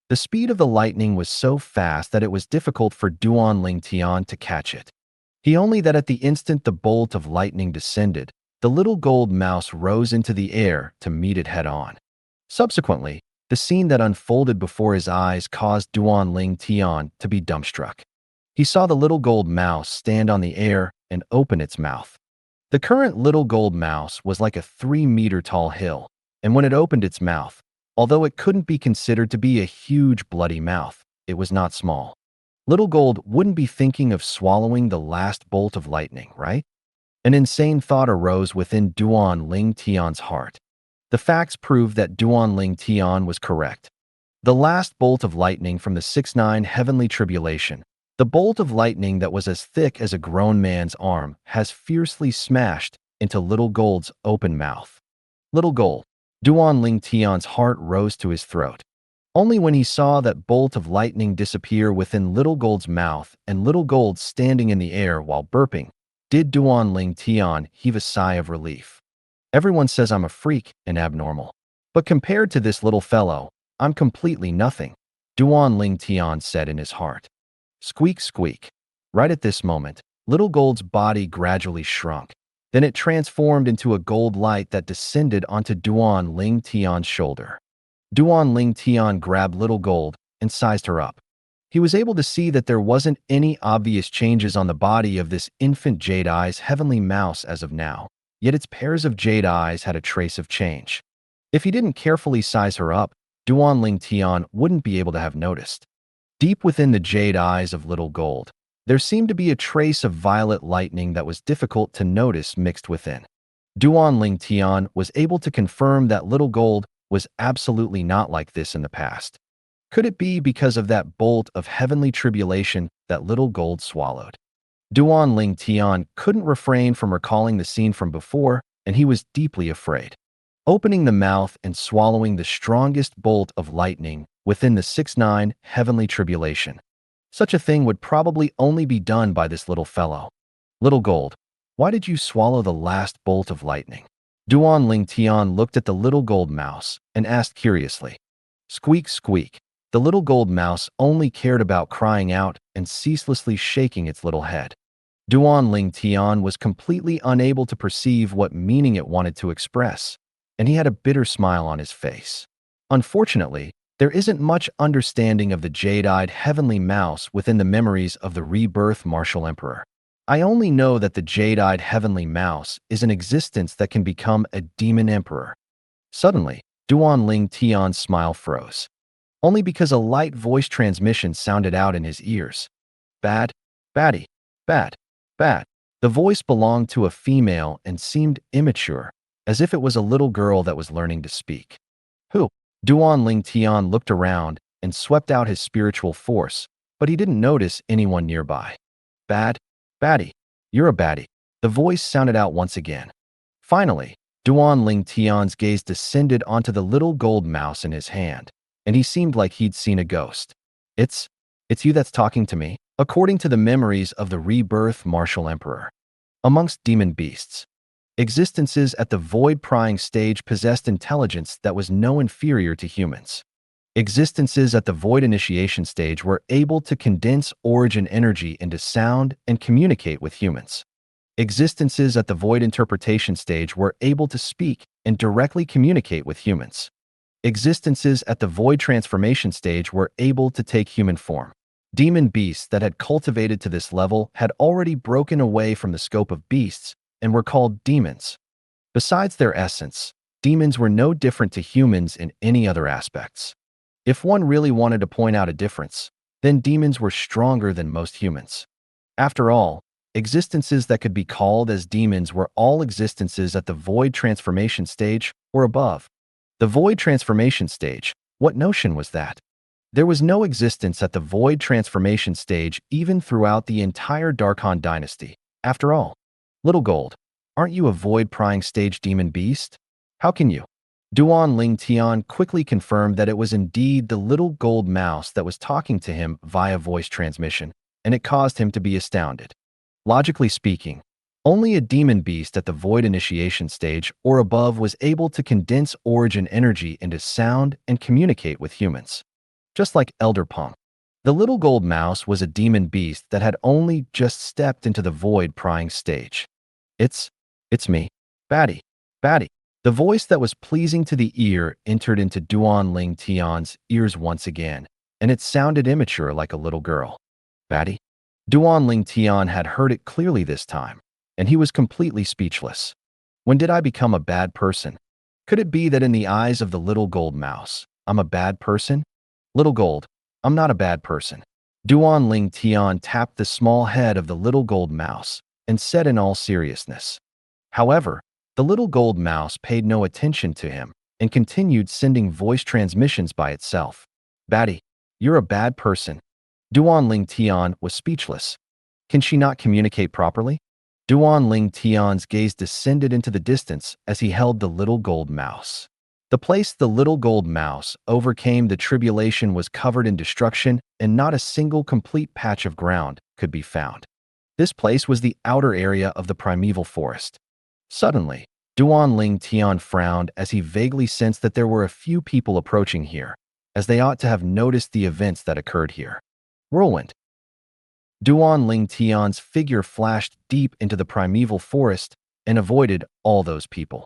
The speed of the lightning was so fast that it was difficult for Duan Ling Tian to catch it. He only that at the instant the bolt of lightning descended, the little gold mouse rose into the air to meet it head-on. Subsequently, the scene that unfolded before his eyes caused Duan Ling Tian to be dumbstruck. He saw the little gold mouse stand on the air and open its mouth. The current little gold mouse was like a 3-meter-tall hill, and when it opened its mouth, although it couldn't be considered to be a huge bloody mouth, it was not small. Little Gold wouldn't be thinking of swallowing the last bolt of lightning, right? An insane thought arose within Duan Ling Tian's heart. The facts proved that Duan Ling Tian was correct. The last bolt of lightning from the 6-9 heavenly tribulation, the bolt of lightning that was as thick as a grown man's arm, has fiercely smashed into Little Gold's open mouth. Little Gold. Duan Ling Tian's heart rose to his throat. Only when he saw that bolt of lightning disappear within Little Gold's mouth and Little Gold standing in the air while burping, did Duan Ling Tian heave a sigh of relief. Everyone says I'm a freak and abnormal. But compared to this little fellow, I'm completely nothing, Duan Ling Tian said in his heart. Squeak, squeak. Right at this moment, Little Gold's body gradually shrunk. Then it transformed into a gold light that descended onto Duan Ling Tian's shoulder. Duan Ling Tian grabbed Little Gold and sized her up. He was able to see that there wasn't any obvious changes on the body of this infant Jade Eye's heavenly mouse as of now, yet its pairs of Jade Eyes had a trace of change. If he didn't carefully size her up, Duan Ling Tian wouldn't be able to have noticed. Deep within the Jade Eyes of Little Gold, there seemed to be a trace of violet lightning that was difficult to notice mixed within. Duan Ling Tian was able to confirm that Little Gold was absolutely not like this in the past. Could it be because of that bolt of heavenly tribulation that Little Gold swallowed? Duan Ling Tian couldn't refrain from recalling the scene from before, and he was deeply afraid. Opening the mouth and swallowing the strongest bolt of lightning within the 6-9 heavenly tribulation. Such a thing would probably only be done by this little fellow. Little Gold, why did you swallow the last bolt of lightning? Duan Ling Tian looked at the little gold mouse and asked curiously. Squeak, squeak. The little gold mouse only cared about crying out and ceaselessly shaking its little head. Duan Ling Tian was completely unable to perceive what meaning it wanted to express, and he had a bitter smile on his face. Unfortunately, there isn't much understanding of the jade-eyed heavenly mouse within the memories of the Rebirth Martial Emperor. I only know that the jade-eyed heavenly mouse is an existence that can become a demon emperor. Suddenly, Duan Ling Tian's smile froze. Only because a light voice transmission sounded out in his ears. Bad, baddie, bad, bad. The voice belonged to a female and seemed immature, as if it was a little girl that was learning to speak. Who? Duan Ling Tian looked around and swept out his spiritual force, but he didn't notice anyone nearby. Bad, baddie, you're a baddie. The voice sounded out once again. Finally, Duan Ling Tian's gaze descended onto the little gold mouse in his hand, and he seemed like he'd seen a ghost. It's you that's talking to me, according to the memories of the Rebirth Martial Emperor. Amongst demon beasts, existences at the void-prying stage possessed intelligence that was no inferior to humans. Existences at the void initiation stage were able to condense origin energy into sound and communicate with humans. Existences at the void interpretation stage were able to speak and directly communicate with humans. Existences at the void transformation stage were able to take human form. Demon beasts that had cultivated to this level had already broken away from the scope of beasts and were called demons. Besides their essence, demons were no different to humans in any other aspects. If one really wanted to point out a difference, then demons were stronger than most humans. After all, existences that could be called as demons were all existences at the void transformation stage or above. The void transformation stage, what notion was that? There was no existence at the void transformation stage even throughout the entire Darkhan dynasty. After all, Little Gold, aren't you a void prying stage demon beast? How can you? Duan Ling Tian quickly confirmed that it was indeed the little gold mouse that was talking to him via voice transmission, and it caused him to be astounded. Logically speaking, only a demon beast at the void initiation stage or above was able to condense origin energy into sound and communicate with humans. Just like Elder Punk, the little gold mouse was a demon beast that had only just stepped into the void prying stage. It's me, Batty, Batty. The voice that was pleasing to the ear entered into Duan Ling Tian's ears once again, and it sounded immature like a little girl. Batty? Duan Ling Tian had heard it clearly this time, and he was completely speechless. When did I become a bad person? Could it be that in the eyes of the little gold mouse, I'm a bad person? Little Gold, I'm not a bad person. Duan Ling Tian tapped the small head of the little gold mouse and said in all seriousness. However, the little gold mouse paid no attention to him and continued sending voice transmissions by itself. Batty, you're a bad person. Duan Ling Tian was speechless. Can she not communicate properly? Duan Ling Tian's gaze descended into the distance as he held the little gold mouse. The place the little gold mouse overcame the tribulation was covered in destruction, and not a single complete patch of ground could be found. This place was the outer area of the primeval forest. Suddenly, Duan Ling Tian frowned as he vaguely sensed that there were a few people approaching here, as they ought to have noticed the events that occurred here. Whirlwind. Duan Ling Tian's figure flashed deep into the primeval forest and avoided all those people.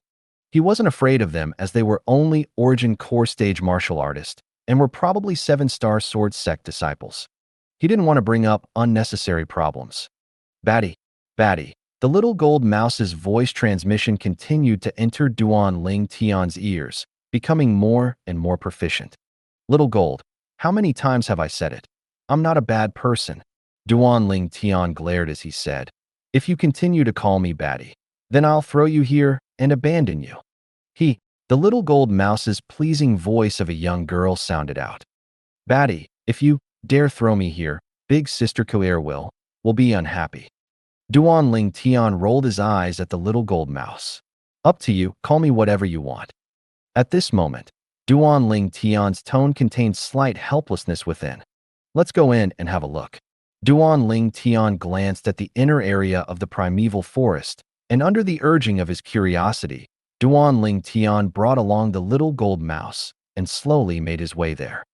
He wasn't afraid of them as they were only Origin Core Stage martial artists and were probably 7-star Sword Sect disciples. He didn't want to bring up unnecessary problems. Batty, Batty. The little gold mouse's voice transmission continued to enter Duan Ling Tian's ears, becoming more and more proficient. Little Gold, how many times have I said it? I'm not a bad person. Duan Ling Tian glared as he said, if you continue to call me Batty, then I'll throw you here and abandon you. The little gold mouse's pleasing voice of a young girl sounded out. Batty, if you dare throw me here, big sister Koer will be unhappy. Duan Ling Tian rolled his eyes at the little gold mouse. Up to you, call me whatever you want. At this moment, Duan Ling Tian's tone contained slight helplessness within. Let's go in and have a look. Duan Ling Tian glanced at the inner area of the primeval forest, and under the urging of his curiosity, Duan Ling Tian brought along the little gold mouse and slowly made his way there.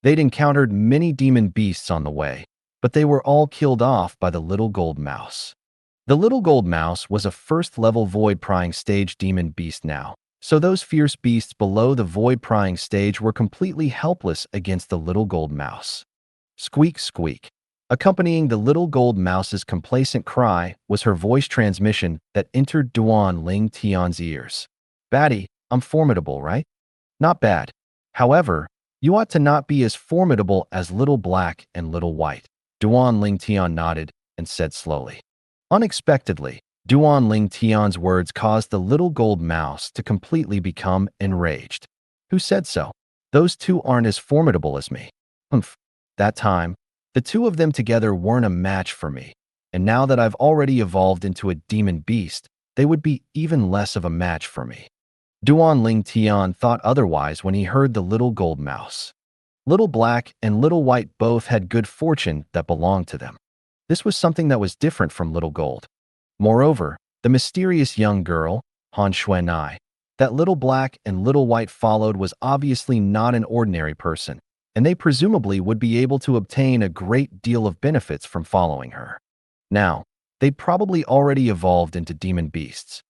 They'd encountered many demon beasts on the way, but they were all killed off by the little gold mouse. The little gold mouse was a first-level void-prying stage demon beast now, so those fierce beasts below the void-prying stage were completely helpless against the little gold mouse. Squeak, squeak. Accompanying the little gold mouse's complacent cry was her voice transmission that entered Duan Ling Tian's ears. Batty, I'm formidable, right? Not bad. However, you ought to not be as formidable as Little Black and Little White. Duan Ling Tian nodded and said slowly. Unexpectedly, Duan Ling Tian's words caused the little gold mouse to completely become enraged. Who said so? Those two aren't as formidable as me. Humph. That time, the two of them together weren't a match for me, and now that I've already evolved into a demon beast, they would be even less of a match for me. Duan Ling Tian thought otherwise when he heard the little gold mouse. Little Black and Little White both had good fortune that belonged to them. This was something that was different from Little Gold. Moreover, the mysterious young girl, Han Xuanai, that Little Black and Little White followed was obviously not an ordinary person, and they presumably would be able to obtain a great deal of benefits from following her. Now, they'd probably already evolved into demon beasts.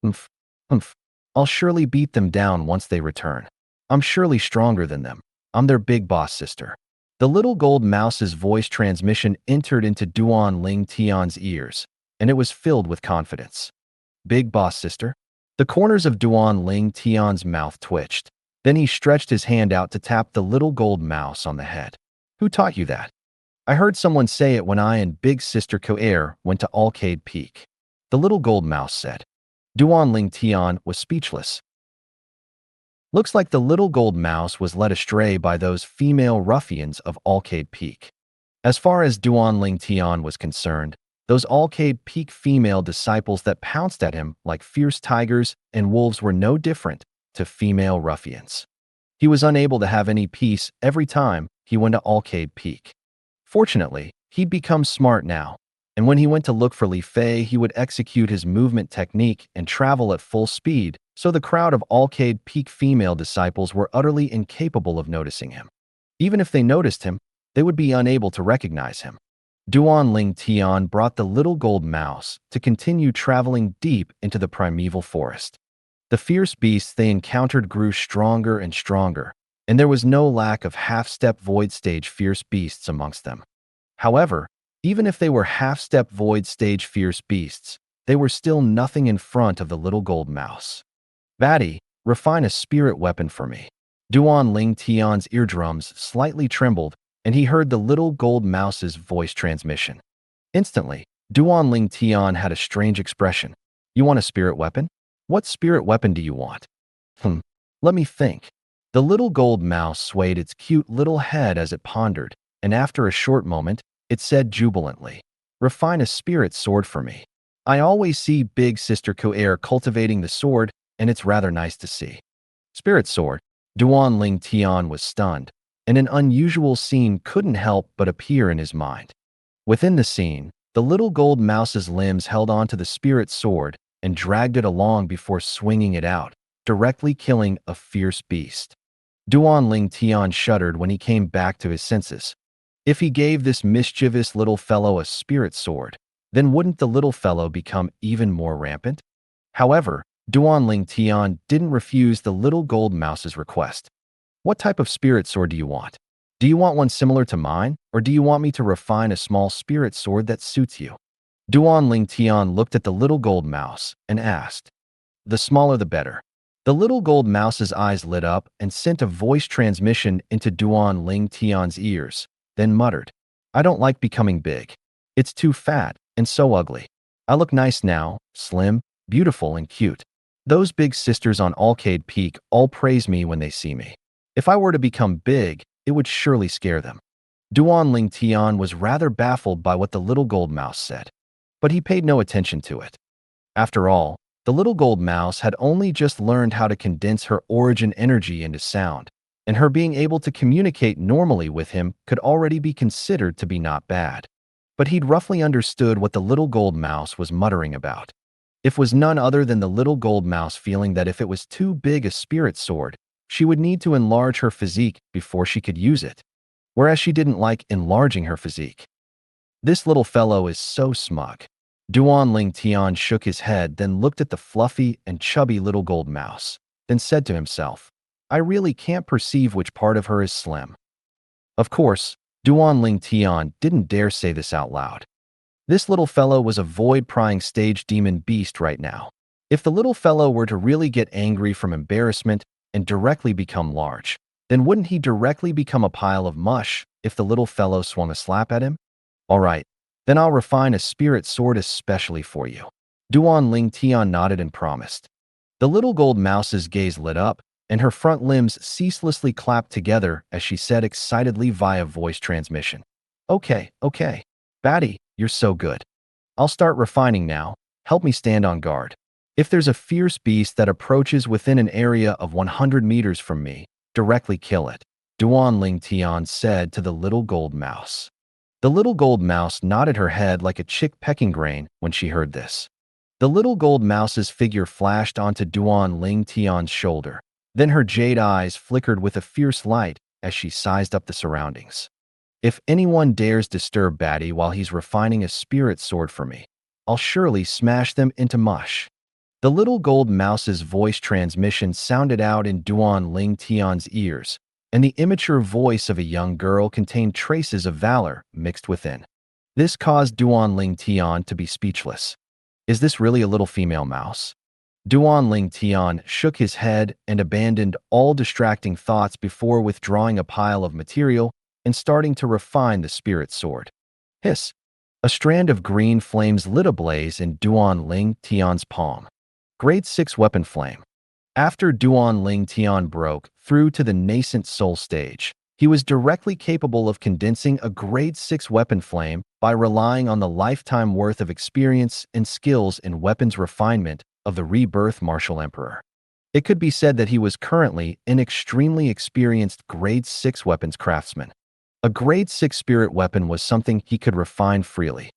Humph, humph. I'll surely beat them down once they return. I'm surely stronger than them. I'm their big boss sister. The little gold mouse's voice transmission entered into Duan Ling Tian's ears, and it was filled with confidence. Big boss sister? The corners of Duan Ling Tian's mouth twitched. Then he stretched his hand out to tap the little gold mouse on the head. Who taught you that? I heard someone say it when I and big sister Ko'er went to Alcade Peak. The little gold mouse said. Duan Ling Tian was speechless. Looks like the little gold mouse was led astray by those female ruffians of Alcade Peak. As far as Duan Ling Tian was concerned, those Alcade Peak female disciples that pounced at him like fierce tigers and wolves were no different to female ruffians. He was unable to have any peace every time he went to Alcade Peak. Fortunately, he'd become smart now, and when he went to look for Li Fei, he would execute his movement technique and travel at full speed, so the crowd of Alcade Peak female disciples were utterly incapable of noticing him. Even if they noticed him, they would be unable to recognize him. Duan Ling Tian brought the little gold mouse to continue traveling deep into the primeval forest. The fierce beasts they encountered grew stronger and stronger, and there was no lack of half-step void stage fierce beasts amongst them. However, even if they were half-step void stage fierce beasts, they were still nothing in front of the little gold mouse. Batty, refine a spirit weapon for me. Duan Ling Tian's eardrums slightly trembled, and he heard the little gold mouse's voice transmission. Instantly, Duan Ling Tian had a strange expression. You want a spirit weapon? What spirit weapon do you want? Let me think. The little gold mouse swayed its cute little head as it pondered, and after a short moment, it said jubilantly, refine a spirit sword for me. I always see big sister Ko'er cultivating the sword, and it's rather nice to see. Spirit sword. Duan Ling Tian was stunned, and an unusual scene couldn't help but appear in his mind. Within the scene, the little gold mouse's limbs held onto the spirit sword and dragged it along before swinging it out, directly killing a fierce beast. Duan Ling Tian shuddered when he came back to his senses. If he gave this mischievous little fellow a spirit sword, then wouldn't the little fellow become even more rampant? However, Duan Ling Tian didn't refuse the little gold mouse's request. What type of spirit sword do you want? Do you want one similar to mine, or do you want me to refine a small spirit sword that suits you? Duan Ling Tian looked at the little gold mouse and asked. The smaller the better. The little gold mouse's eyes lit up and sent a voice transmission into Duan Ling Tian's ears, then muttered, I don't like becoming big. It's too fat and so ugly. I look nice now, slim, beautiful, and cute. Those big sisters on Alcade Peak all praise me when they see me. If I were to become big, it would surely scare them. Duan Ling Tian was rather baffled by what the little gold mouse said, but he paid no attention to it. After all, the little gold mouse had only just learned how to condense her origin energy into sound, and her being able to communicate normally with him could already be considered to be not bad. But he'd roughly understood what the little gold mouse was muttering about. It was none other than the little gold mouse feeling that if it was too big a spirit sword, she would need to enlarge her physique before she could use it, whereas she didn't like enlarging her physique. This little fellow is so smug. Duan Ling Tian shook his head, then looked at the fluffy and chubby little gold mouse, then said to himself, I really can't perceive which part of her is slim. Of course, Duan Ling Tian didn't dare say this out loud. This little fellow was a void-prying stage demon beast right now. If the little fellow were to really get angry from embarrassment and directly become large, then wouldn't he directly become a pile of mush if the little fellow swung a slap at him? All right, then I'll refine a spirit sword especially for you. Duan Ling Tian nodded and promised. The little gold mouse's gaze lit up, and her front limbs ceaselessly clapped together as she said excitedly via voice transmission. Okay. Batty, you're so good. I'll start refining now. Help me stand on guard. If there's a fierce beast that approaches within an area of 100 meters from me, directly kill it, Duan Ling Tian said to the little gold mouse. The little gold mouse nodded her head like a chick pecking grain when she heard this. The little gold mouse's figure flashed onto Duan Ling Tian's shoulder. Then her jade eyes flickered with a fierce light as she sized up the surroundings. If anyone dares disturb Batty while he's refining a spirit sword for me, I'll surely smash them into mush. The little gold mouse's voice transmission sounded out in Duan Ling Tian's ears, and the immature voice of a young girl contained traces of valor mixed within. This caused Duan Ling Tian to be speechless. Is this really a little female mouse? Duan Ling Tian shook his head and abandoned all distracting thoughts before withdrawing a pile of material and starting to refine the spirit sword. Hiss! A strand of green flames lit ablaze in Duan Ling Tian's palm. Grade 6 weapon flame. After Duan Ling Tian broke through to the nascent soul stage, he was directly capable of condensing a grade 6 weapon flame by relying on the lifetime worth of experience and skills in weapons refinement of the Rebirth Martial Emperor. It could be said that he was currently an extremely experienced grade 6 weapons craftsman. A grade 6 spirit weapon was something he could refine freely.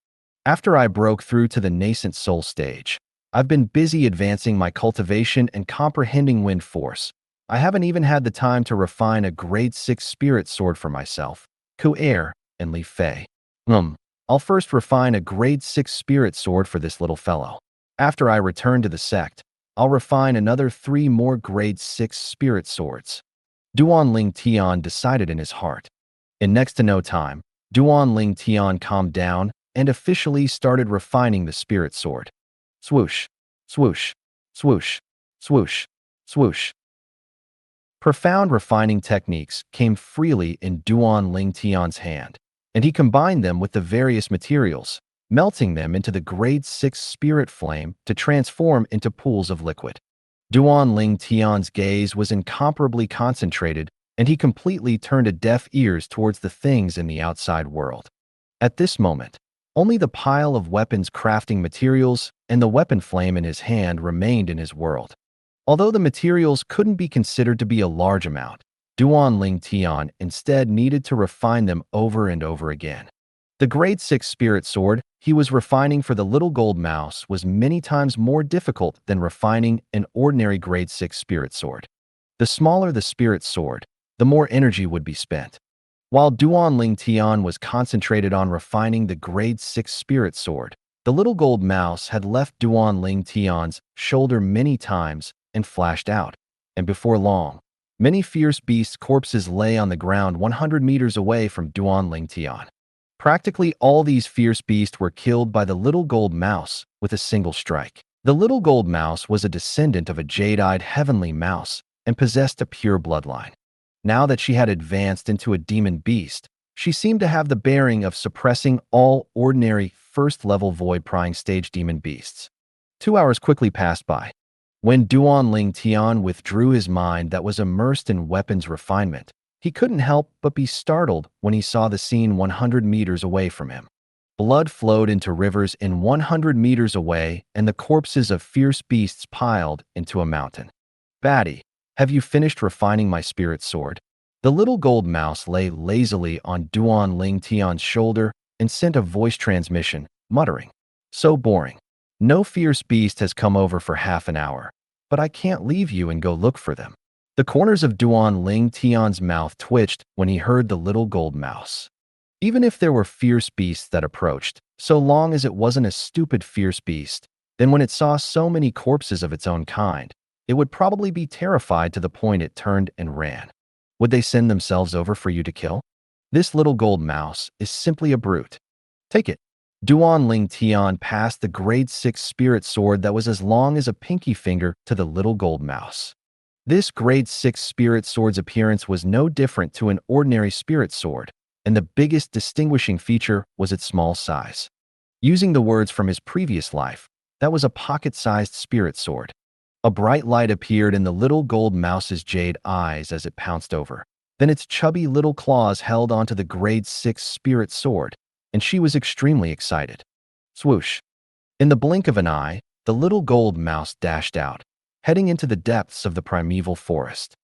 After I broke through to the nascent soul stage, I've been busy advancing my cultivation and comprehending wind force. I haven't even had the time to refine a grade 6 spirit sword for myself, Ku Air and Li Fei. I'll first refine a grade 6 spirit sword for this little fellow. After I return to the sect, I'll refine another 3 more grade 6 spirit swords. Duan Ling Tian decided in his heart. In next to no time, Duan Ling Tian calmed down and officially started refining the spirit sword. Swoosh, swoosh, swoosh, swoosh, swoosh. Profound refining techniques came freely in Duan Ling Tian's hand, and he combined them with the various materials, melting them into the grade 6 spirit flame to transform into pools of liquid. Duan Ling Tian's gaze was incomparably concentrated, and he completely turned a deaf ears towards the things in the outside world. At this moment, only the pile of weapons crafting materials and the weapon flame in his hand remained in his world. Although the materials couldn't be considered to be a large amount, Duan Ling Tian instead needed to refine them over and over again. The grade 6 spirit sword he was refining for the little gold mouse was many times more difficult than refining an ordinary grade 6 spirit sword. The smaller the spirit sword, the more energy would be spent. While Duan Ling Tian was concentrated on refining the grade 6 spirit sword, the little gold mouse had left Duan Ling Tian's shoulder many times and flashed out, and before long, many fierce beasts' corpses lay on the ground 100 meters away from Duan Ling Tian. Practically all these fierce beasts were killed by the little gold mouse with a single strike. The little gold mouse was a descendant of a jade-eyed heavenly mouse and possessed a pure bloodline. Now that she had advanced into a demon beast, she seemed to have the bearing of suppressing all ordinary first-level void-prying stage demon beasts. 2 hours quickly passed by. When Duan Ling Tian withdrew his mind that was immersed in weapons refinement, he couldn't help but be startled when he saw the scene 100 meters away from him. Blood flowed into rivers in 100 meters away, and the corpses of fierce beasts piled into a mountain. Batty, have you finished refining my spirit sword? The little gold mouse lay lazily on Duan Ling Tian's shoulder and sent a voice transmission, muttering, "So boring. No fierce beast has come over for half an hour, but I can't leave you and go look for them." The corners of Duan Ling Tian's mouth twitched when he heard the little gold mouse. Even if there were fierce beasts that approached, so long as it wasn't a stupid fierce beast, then when it saw so many corpses of its own kind, it would probably be terrified to the point it turned and ran. Would they send themselves over for you to kill? This little gold mouse is simply a brute. Take it. Duan Ling Tian passed the grade 6 spirit sword that was as long as a pinky finger to the little gold mouse. This grade 6 spirit sword's appearance was no different to an ordinary spirit sword, and the biggest distinguishing feature was its small size. Using the words from his previous life, that was a pocket-sized spirit sword. A bright light appeared in the little gold mouse's jade eyes as it pounced over. Then its chubby little claws held onto the grade 6 spirit sword, and she was extremely excited. Swoosh! In the blink of an eye, the little gold mouse dashed out, heading into the depths of the primeval forest.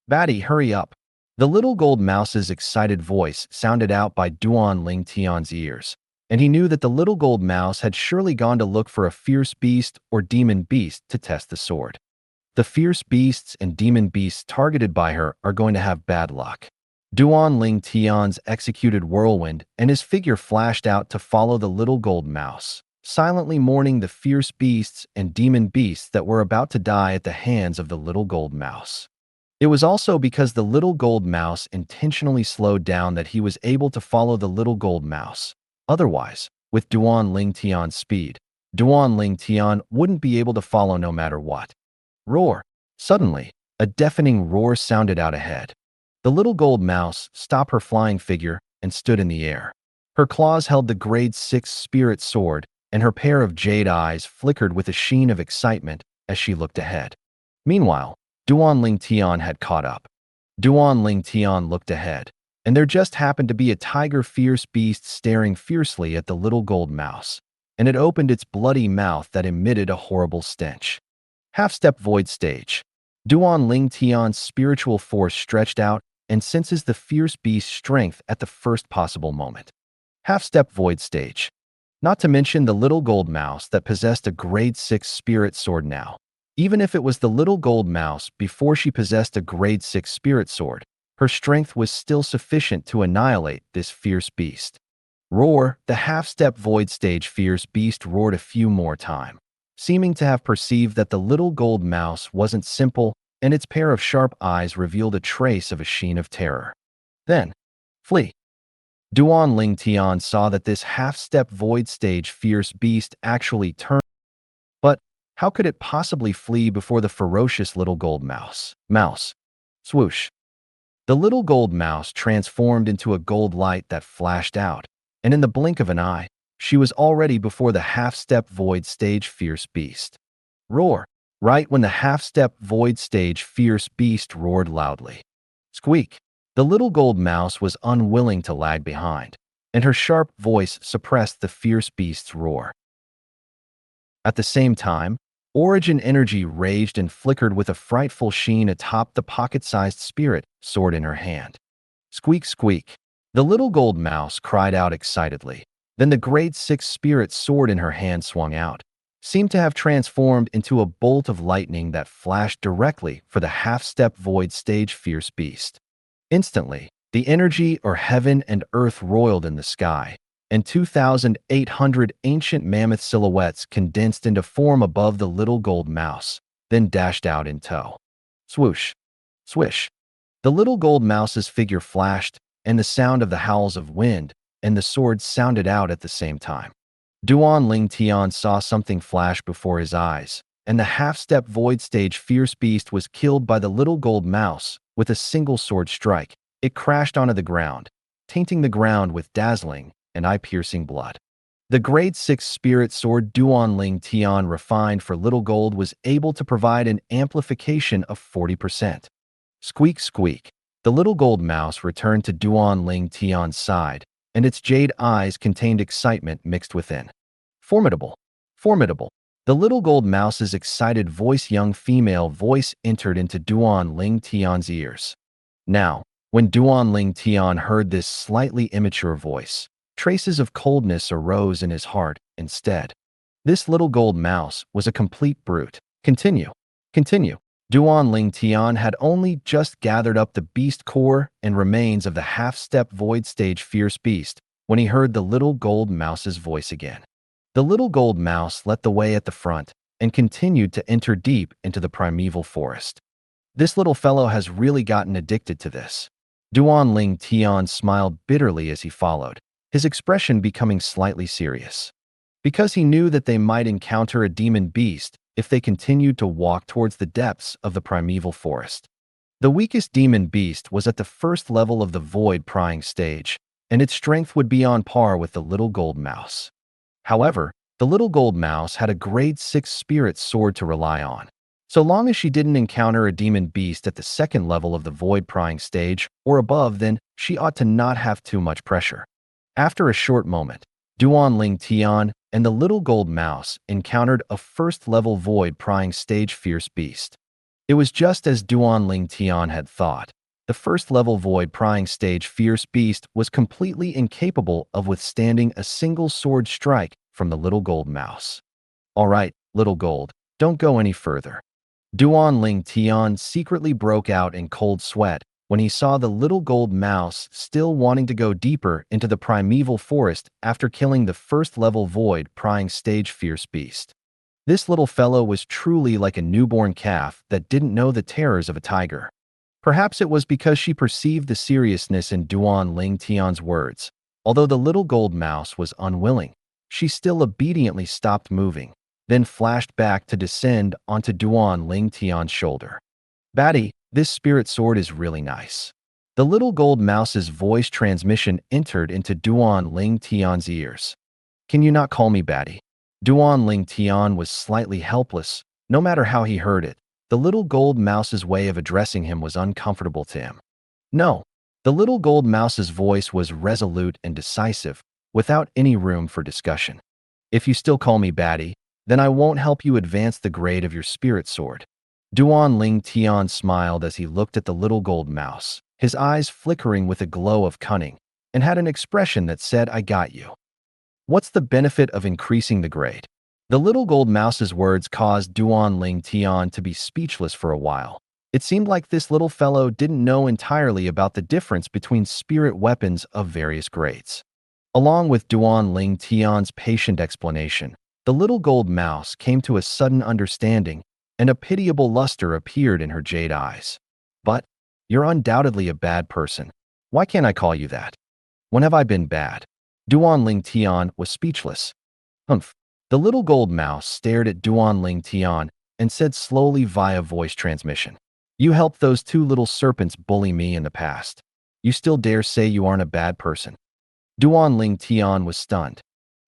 Batty, hurry up! The little gold mouse's excited voice sounded out by Duan Ling Tian's ears, and he knew that the little gold mouse had surely gone to look for a fierce beast or demon beast to test the sword. The fierce beasts and demon beasts targeted by her are going to have bad luck. Duan Ling Tian's executed whirlwind and his figure flashed out to follow the little gold mouse, silently mourning the fierce beasts and demon beasts that were about to die at the hands of the little gold mouse. It was also because the little gold mouse intentionally slowed down that he was able to follow the little gold mouse. Otherwise, with Duan Ling Tian's speed, Duan Ling Tian wouldn't be able to follow no matter what. Roar! Suddenly, a deafening roar sounded out ahead. The little gold mouse stopped her flying figure and stood in the air. Her claws held the grade 6 spirit sword, and her pair of jade eyes flickered with a sheen of excitement as she looked ahead. Meanwhile, Duan Ling Tian had caught up. Duan Ling Tian looked ahead, and there just happened to be a tiger-fierce beast staring fiercely at the little gold mouse, and it opened its bloody mouth that emitted a horrible stench. Half-step void stage. Duan Ling Tian's spiritual force stretched out and senses the fierce beast's strength at the first possible moment. Half-step void stage. Not to mention the little gold mouse that possessed a grade 6 spirit sword now. Even if it was the little gold mouse before she possessed a grade 6 spirit sword, her strength was still sufficient to annihilate this fierce beast. Roar! The half-step void stage fierce beast roared a few more times, seeming to have perceived that the little gold mouse wasn't simple, and its pair of sharp eyes revealed a trace of a sheen of terror. Then, flee! Duan Ling Tian saw that this half-step void stage fierce beast actually turned. But how could it possibly flee before the ferocious little gold mouse? Swoosh! The little gold mouse transformed into a gold light that flashed out, and in the blink of an eye, she was already before the half-step void stage fierce beast. Roar! Right when the half-step void stage fierce beast roared loudly. Squeak! The little gold mouse was unwilling to lag behind, and her sharp voice suppressed the fierce beast's roar. At the same time, origin energy raged and flickered with a frightful sheen atop the pocket-sized spirit sword in her hand. Squeak, squeak! The little gold mouse cried out excitedly. Then the grade 6 spirit sword in her hand swung out, seemed to have transformed into a bolt of lightning that flashed directly for the half-step void stage fierce beast. Instantly, the energy or heaven and earth roiled in the sky, and 2,800 ancient mammoth silhouettes condensed into form above the little gold mouse, then dashed out in tow. Swoosh! Swish! The little gold mouse's figure flashed, and the sound of the howls of wind and the sword sounded out at the same time. Duan Ling Tian saw something flash before his eyes, and the half-step void stage fierce beast was killed by the little gold mouse with a single sword strike. It crashed onto the ground, tainting the ground with dazzling and eye-piercing blood. The grade 6 spirit sword Duan Ling Tian refined for little gold was able to provide an amplification of 40%. Squeak, squeak! The little gold mouse returned to Duan Ling Tian's side, and its jade eyes contained excitement mixed within. Formidable! Formidable! The little gold mouse's excited voice, young female voice, entered into Duan Ling Tian's ears. Now, when Duan Ling Tian heard this slightly immature voice, traces of coldness arose in his heart instead. This little gold mouse was a complete brute. Continue. Duan Ling Tian had only just gathered up the beast core and remains of the half-step void stage fierce beast when he heard the little gold mouse's voice again. The little gold mouse led the way at the front and continued to enter deep into the primeval forest. This little fellow has really gotten addicted to this. Duan Ling Tian smiled bitterly as he followed, his expression becoming slightly serious. Because he knew that they might encounter a demon beast if they continued to walk towards the depths of the primeval forest. The weakest demon beast was at the first level of the void prying stage, and its strength would be on par with the little gold mouse. However, the little gold mouse had a grade 6 spirit sword to rely on. So long as she didn't encounter a demon beast at the second level of the void prying stage or above, then she ought to not have too much pressure. After a short moment, Duan Ling Tian and the little gold mouse encountered a first-level void prying stage fierce beast. It was just as Duan Ling Tian had thought. The first-level void prying stage fierce beast was completely incapable of withstanding a single sword strike from the little gold mouse. All right, little gold, don't go any further. Duan Ling Tian secretly broke out in cold sweat when he saw the little gold mouse still wanting to go deeper into the primeval forest after killing the first-level void prying stage fierce beast. This little fellow was truly like a newborn calf that didn't know the terrors of a tiger. Perhaps it was because she perceived the seriousness in Duan Ling Tian's words. Although the little gold mouse was unwilling, she still obediently stopped moving, then flashed back to descend onto Duan Ling Tian's shoulder. "Batty, this spirit sword is really nice." The little gold mouse's voice transmission entered into Duan Ling Tian's ears. "Can you not call me Batty?" Duan Ling Tian was slightly helpless. No matter how he heard it, the little gold mouse's way of addressing him was uncomfortable to him. "No." The little gold mouse's voice was resolute and decisive, without any room for discussion. "If you still call me Batty, then I won't help you advance the grade of your spirit sword." Duan Ling Tian smiled as he looked at the little gold mouse, his eyes flickering with a glow of cunning, and had an expression that said, "I got you." "What's the benefit of increasing the grade?" The little gold mouse's words caused Duan Ling Tian to be speechless for a while. It seemed like this little fellow didn't know entirely about the difference between spirit weapons of various grades. Along with Duan Ling Tian's patient explanation, the little gold mouse came to a sudden understanding, and a pitiable luster appeared in her jade eyes. "But you're undoubtedly a bad person. Why can't I call you that?" "When have I been bad?" Duan Ling Tian was speechless. "Humph." The little gold mouse stared at Duan Ling Tian and said slowly via voice transmission, "You helped those two little serpents bully me in the past. You still dare say you aren't a bad person?" Duan Ling Tian was stunned.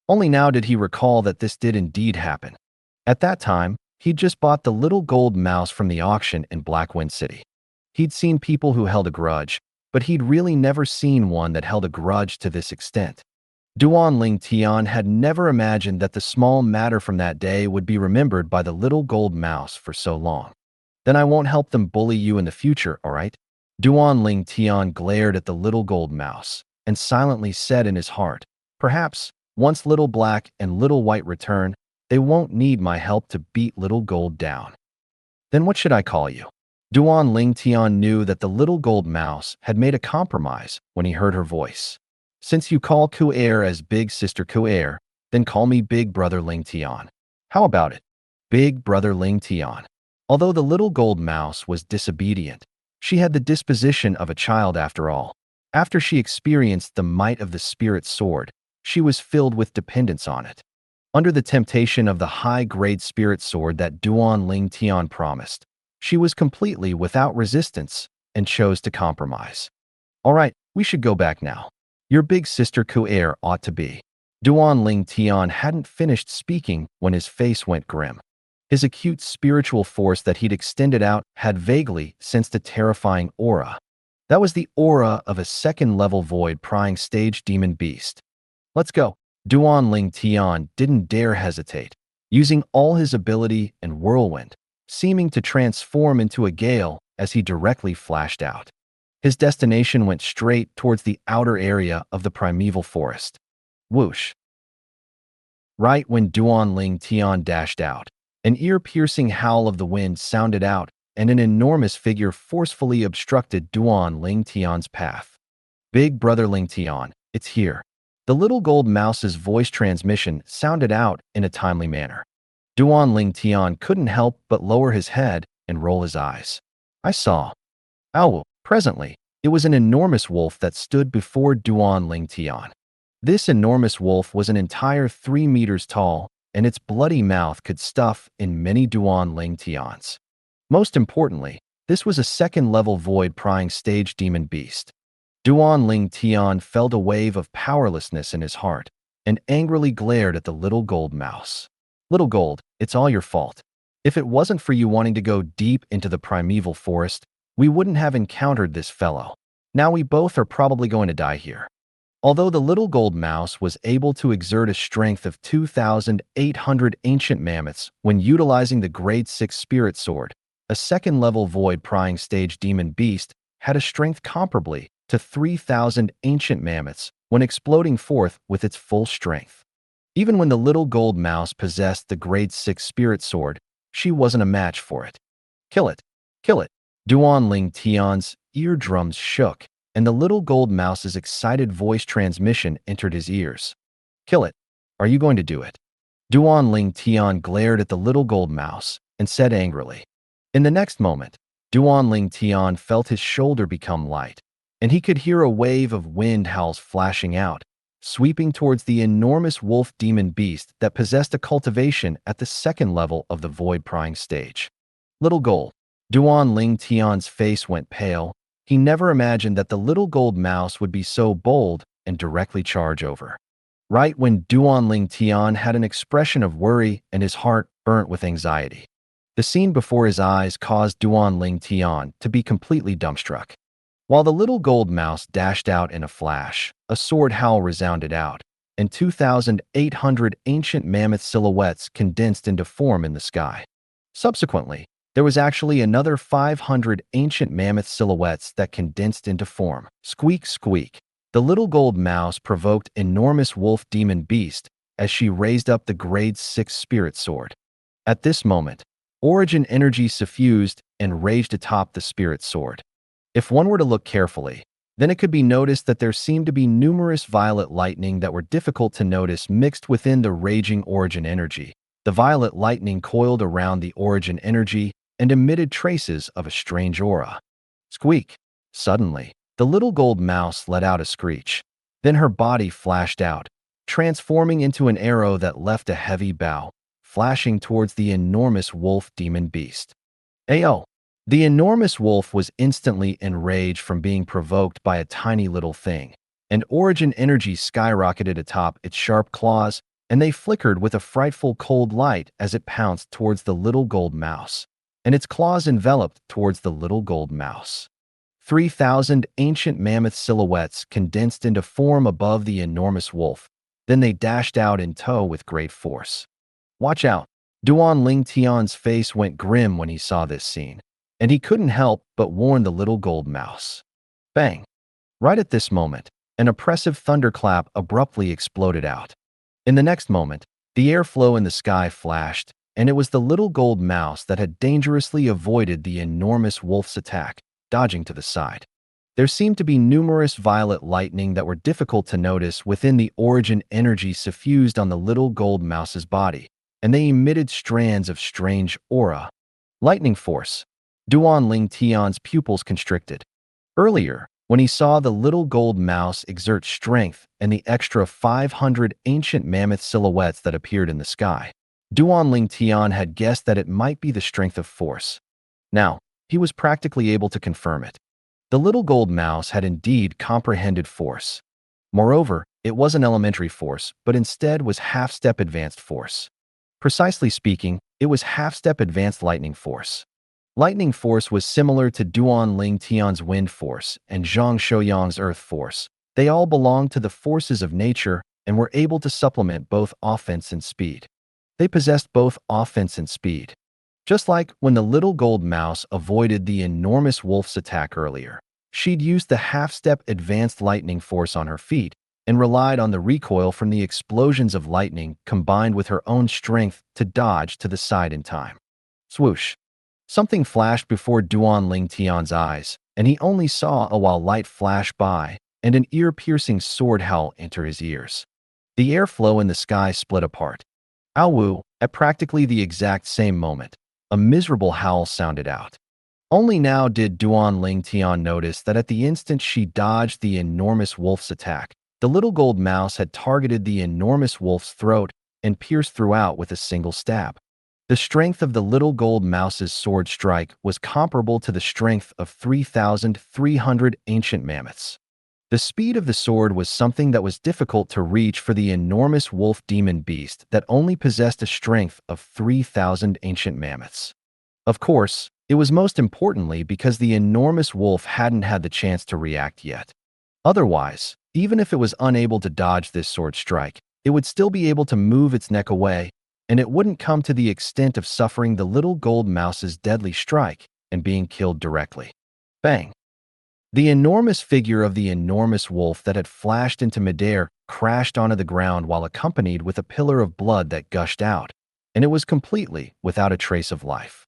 Only now did he recall that this did indeed happen. At that time, he'd just bought the little gold mouse from the auction in Blackwind City. He'd seen people who held a grudge, but he'd really never seen one that held a grudge to this extent. Duan Ling Tian had never imagined that the small matter from that day would be remembered by the little gold mouse for so long. "Then I won't help them bully you in the future, all right?" Duan Ling Tian glared at the little gold mouse and silently said in his heart, "Perhaps, once Little Black and Little White return, they won't need my help to beat Little Gold down." "Then what should I call you?" Duan Ling Tian knew that the little gold mouse had made a compromise when he heard her voice. "Since you call Ku'er as Big Sister Ku'er, then call me Big Brother Ling Tian. How about it?" Big Brother Ling Tian. Although the little gold mouse was disobedient, she had the disposition of a child after all. After she experienced the might of the spirit sword, she was filled with dependence on it. Under the temptation of the high-grade spirit sword that Duan Ling Tian promised, she was completely without resistance and chose to compromise. "All right, we should go back now. Your big sister Ku'er ought to be." Duan Ling Tian hadn't finished speaking when his face went grim. His acute spiritual force that he'd extended out had vaguely sensed a terrifying aura. That was the aura of a second-level void-prying stage demon beast. "Let's go." Duan Ling Tian didn't dare hesitate, using all his ability and whirlwind, seeming to transform into a gale as he directly flashed out. His destination went straight towards the outer area of the primeval forest. Whoosh! Right when Duan Ling Tian dashed out, an ear-piercing howl of the wind sounded out, and an enormous figure forcefully obstructed Duan Ling Tian's path. "Big Brother Ling Tian, it's here." The little gold mouse's voice transmission sounded out in a timely manner. Duan Ling Tian couldn't help but lower his head and roll his eyes. "I saw." Owl. Presently, it was an enormous wolf that stood before Duan Ling Tian. This enormous wolf was an entire 3 meters tall, and its bloody mouth could stuff in many Duan Ling Tians. Most importantly, this was a second-level void-prying stage demon beast. Duan Ling Tian felt a wave of powerlessness in his heart and angrily glared at the little gold mouse. "Little Gold, it's all your fault. If it wasn't for you wanting to go deep into the primeval forest, we wouldn't have encountered this fellow. Now we both are probably going to die here." Although the little gold mouse was able to exert a strength of 2,800 ancient mammoths when utilizing the Grade 6 Spirit Sword, a second-level void-prying stage demon beast had a strength comparably to 3,000 ancient mammoths when exploding forth with its full strength. Even when the little gold mouse possessed the Grade 6 Spirit Sword, she wasn't a match for it. "Kill it! Kill it!" Duan Ling Tian's eardrums shook, and the little gold mouse's excited voice transmission entered his ears. "Kill it! Are you going to do it?" Duan Ling Tian glared at the little gold mouse and said angrily. In the next moment, Duan Ling Tian felt his shoulder become light, and he could hear a wave of wind howls flashing out, sweeping towards the enormous wolf demon beast that possessed a cultivation at the second level of the void prying stage. Little gold. Duan Ling Tian's face went pale. He never imagined that the little gold mouse would be so bold and directly charge over. Right when Duan Ling Tian had an expression of worry and his heart burnt with anxiety. The scene before his eyes caused Duan Ling Tian to be completely dumbstruck. While the little gold mouse dashed out in a flash, a sword howl resounded out, and 2,800 ancient mammoth silhouettes condensed into form in the sky. Subsequently, there was actually another 500 ancient mammoth silhouettes that condensed into form. Squeak, squeak. The little gold mouse provoked enormous wolf demon beast as she raised up the grade 6 spirit sword. At this moment, origin energy suffused and raged atop the spirit sword. If one were to look carefully, then it could be noticed that there seemed to be numerous violet lightning that were difficult to notice mixed within the raging origin energy. The violet lightning coiled around the origin energy and emitted traces of a strange aura. Squeak! Suddenly, the little gold mouse let out a screech. Then her body flashed out, transforming into an arrow that left a heavy bow, flashing towards the enormous wolf demon beast. Ayo! The enormous wolf was instantly enraged from being provoked by a tiny little thing, and origin energy skyrocketed atop its sharp claws, and they flickered with a frightful cold light as it pounced towards the little gold mouse, and its claws enveloped towards the little gold mouse. 3,000 ancient mammoth silhouettes condensed into form above the enormous wolf. Then they dashed out in tow with great force. Watch out! Duan Ling Tian's face went grim when he saw this scene, and he couldn't help but warn the little gold mouse. Bang! Right at this moment, an oppressive thunderclap abruptly exploded out. In the next moment, the airflow in the sky flashed, and it was the little gold mouse that had dangerously avoided the enormous wolf's attack, dodging to the side. There seemed to be numerous violet lightning that were difficult to notice within the origin energy suffused on the little gold mouse's body, and they emitted strands of strange aura. Lightning force. Duan Ling Tian's pupils constricted. Earlier, when he saw the little gold mouse exert strength and the extra 500 ancient mammoth silhouettes that appeared in the sky, Duan Ling Tian had guessed that it might be the strength of force. Now, he was practically able to confirm it. The little gold mouse had indeed comprehended force. Moreover, it wasn't elementary force, but instead was half-step advanced force. Precisely speaking, it was half-step advanced lightning force. Lightning force was similar to Duan Ling Tian's wind force and Zhang Shouyang's earth force. They all belonged to the forces of nature and were able to supplement both offense and speed. They possessed both offense and speed. Just like when the little gold mouse avoided the enormous wolf's attack earlier, she'd used the half-step advanced lightning force on her feet and relied on the recoil from the explosions of lightning combined with her own strength to dodge to the side in time. Swoosh! Something flashed before Duan Ling Tian's eyes, and he only saw a while light flash by and an ear-piercing sword howl enter his ears. The airflow in the sky split apart. Ow! At practically the exact same moment, a miserable howl sounded out. Only now did Duan Ling Tian notice that at the instant she dodged the enormous wolf's attack, the little gold mouse had targeted the enormous wolf's throat and pierced throughout with a single stab. The strength of the little gold mouse's sword strike was comparable to the strength of 3,300 ancient mammoths. The speed of the sword was something that was difficult to reach for the enormous wolf demon beast that only possessed a strength of 3,000 ancient mammoths. Of course, it was most importantly because the enormous wolf hadn't had the chance to react yet. Otherwise, even if it was unable to dodge this sword strike, it would still be able to move its neck away, and it wouldn't come to the extent of suffering the little gold mouse's deadly strike and being killed directly. Bang! The enormous figure of the enormous wolf that had flashed into midair crashed onto the ground while accompanied with a pillar of blood that gushed out, and it was completely without a trace of life.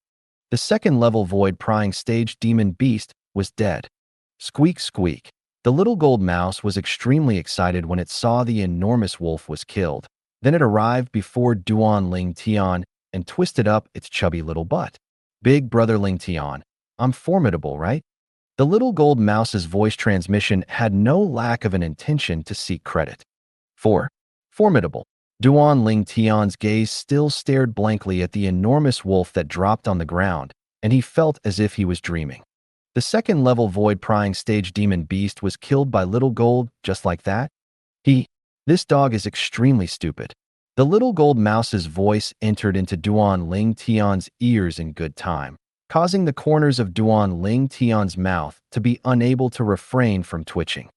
The second-level void prying stage demon beast was dead. Squeak, squeak. The little gold mouse was extremely excited when it saw the enormous wolf was killed. Then it arrived before Duan Ling Tian and twisted up its chubby little butt. Big brother Ling Tian, I'm formidable, right? The little gold mouse's voice transmission had no lack of an intention to seek credit. 4. Formidable. Duan Ling Tian's gaze still stared blankly at the enormous wolf that dropped on the ground, and he felt as if he was dreaming. The second-level void-prying stage demon beast was killed by Little Gold just like that? This dog is extremely stupid. The little gold mouse's voice entered into Duan Ling Tian's ears in good time, causing the corners of Duan Ling Tian's mouth to be unable to refrain from twitching.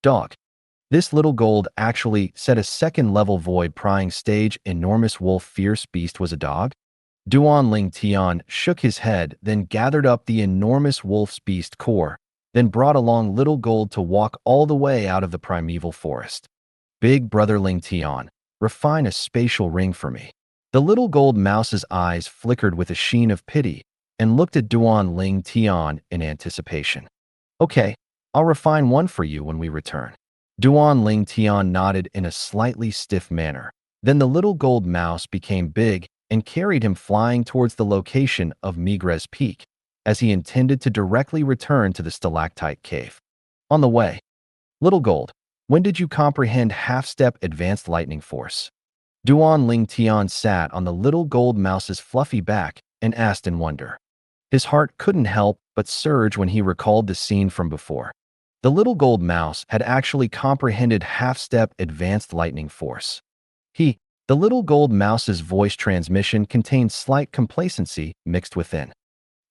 Dog. This little gold actually said a second-level void-prying stage enormous wolf fierce beast was a dog? Duan Ling Tian shook his head, then gathered up the enormous wolf's beast core, then brought along Little Gold to walk all the way out of the primeval forest. Big brother Ling Tian, refine a spatial ring for me. The little gold mouse's eyes flickered with a sheen of pity and looked at Duan Ling Tian in anticipation. Okay, I'll refine one for you when we return. Duan Ling Tian nodded in a slightly stiff manner. Then the little gold mouse became big and carried him flying towards the location of Migres Peak, as he intended to directly return to the stalactite cave. On the way, Little Gold, when did you comprehend half-step advanced lightning force? Duan Ling Tian sat on the little gold mouse's fluffy back and asked in wonder. His heart couldn't help but surge when he recalled the scene from before. The little gold mouse had actually comprehended half-step advanced lightning force. The little gold mouse's voice transmission contained slight complacency mixed within.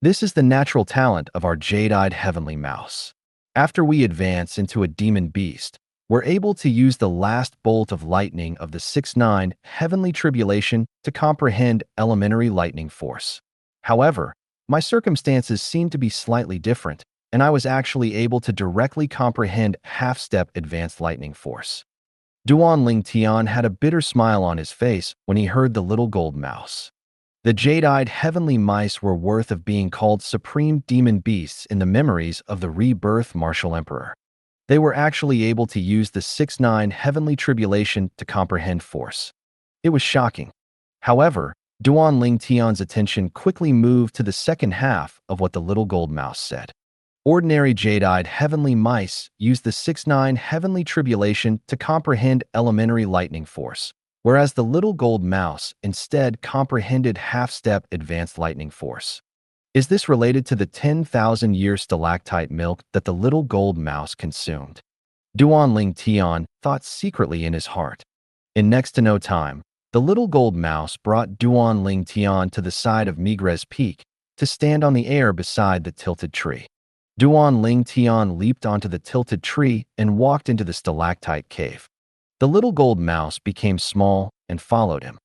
This is the natural talent of our jade-eyed heavenly mouse. After we advance into a demon beast, we're able to use the last bolt of lightning of the 6-9 heavenly tribulation to comprehend elementary lightning force. However, my circumstances seem to be slightly different, and I was actually able to directly comprehend half-step advanced lightning force. Duan Ling Tian had a bitter smile on his face when he heard the little gold mouse. The jade-eyed heavenly mice were worth of being called supreme demon beasts in the memories of the Rebirth Martial Emperor. They were actually able to use the 6-9 heavenly tribulation to comprehend force. It was shocking. However, Duan Ling Tian's attention quickly moved to the second half of what the little gold mouse said. Ordinary jade-eyed heavenly mice use the 6-9 heavenly tribulation to comprehend elementary lightning force, whereas the little gold mouse instead comprehended half-step advanced lightning force. Is this related to the 10,000-year stalactite milk that the little gold mouse consumed? Duan Ling Tian thought secretly in his heart. In next to no time, the little gold mouse brought Duan Ling Tian to the side of Migres Peak to stand on the air beside the tilted tree. Duan Ling Tian leaped onto the tilted tree and walked into the stalactite cave. The little gold mouse became small and followed him.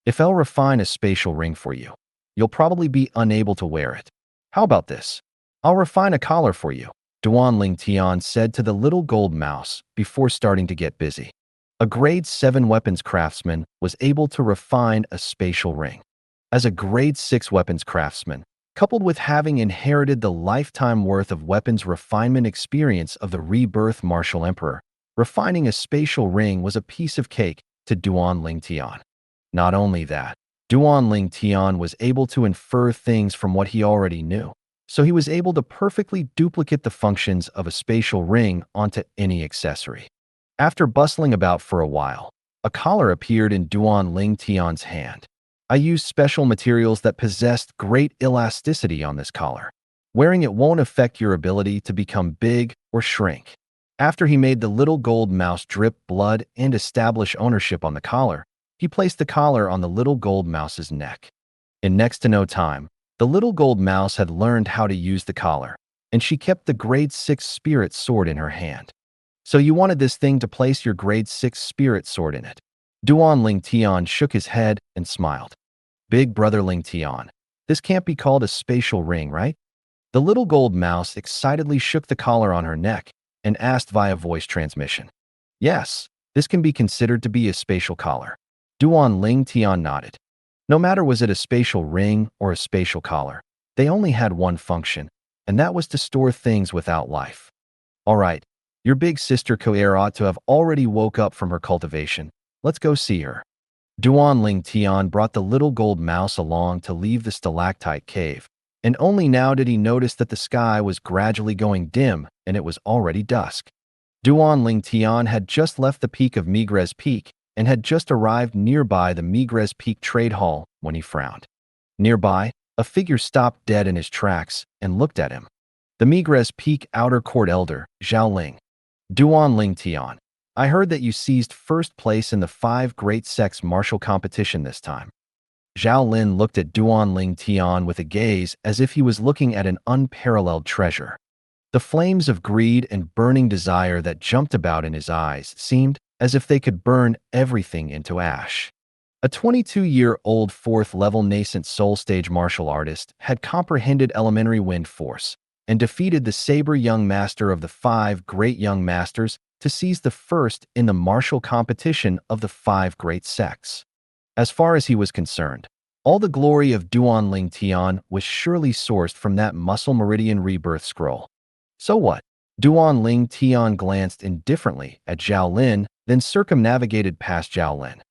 If I'll refine a spatial ring for you, you'll probably be unable to wear it. How about this? I'll refine a collar for you, Duan Ling Tian said to the little gold mouse before starting to get busy. A grade 7 weapons craftsman was able to refine a spatial ring. As a grade 6 weapons craftsman, coupled with having inherited the lifetime worth of weapons refinement experience of the Rebirth Martial Emperor, refining a spatial ring was a piece of cake to Duan Ling Tian. Not only that, Duan Ling Tian was able to infer things from what he already knew, so he was able to perfectly duplicate the functions of a spatial ring onto any accessory. After bustling about for a while, a collar appeared in Duan Ling Tian's hand. I used special materials that possessed great elasticity on this collar. Wearing it won't affect your ability to become big or shrink. After he made the little gold mouse drip blood and establish ownership on the collar, he placed the collar on the little gold mouse's neck. In next to no time, the little gold mouse had learned how to use the collar, and she kept the grade 6 spirit sword in her hand. So you wanted this thing to place your grade 6 spirit sword in it. Duan Ling Tian shook his head and smiled. Big brother Ling Tian, this can't be called a spatial ring, right? The little gold mouse excitedly shook the collar on her neck and asked via voice transmission. Yes, this can be considered to be a spatial collar. Duan Ling Tian nodded. No matter was it a spatial ring or a spatial collar, they only had one function, and that was to store things without life. All right, your big sister Ko'er ought to have already woke up from her cultivation. Let's go see her. Duan Ling Tian brought the little gold mouse along to leave the stalactite cave, And only now did he notice that the sky was gradually going dim and it was already dusk. Duan Ling Tian had just left the peak of Migres Peak and had just arrived nearby the Migres Peak Trade Hall when he frowned. Nearby, a figure stopped dead in his tracks and looked at him. The Migres Peak Outer Court Elder, Zhao Ling. Duan Ling Tian, I heard that you seized first place in the 5 Great Sects martial competition this time. Zhao Lin looked at Duan Ling Tian with a gaze as if he was looking at an unparalleled treasure. The flames of greed and burning desire that jumped about in his eyes seemed as if they could burn everything into ash. A 22-year-old 4th-level nascent soul stage martial artist had comprehended elementary wind force and defeated the saber young master of the 5 great young masters to seize the first in the martial competition of the 5 great sects. As far as he was concerned, all the glory of Duan Ling Tian was surely sourced from that muscle meridian rebirth scroll. So what? Duan Ling Tian glanced indifferently at Zhao Lin, then circumnavigated past Zhao Lin.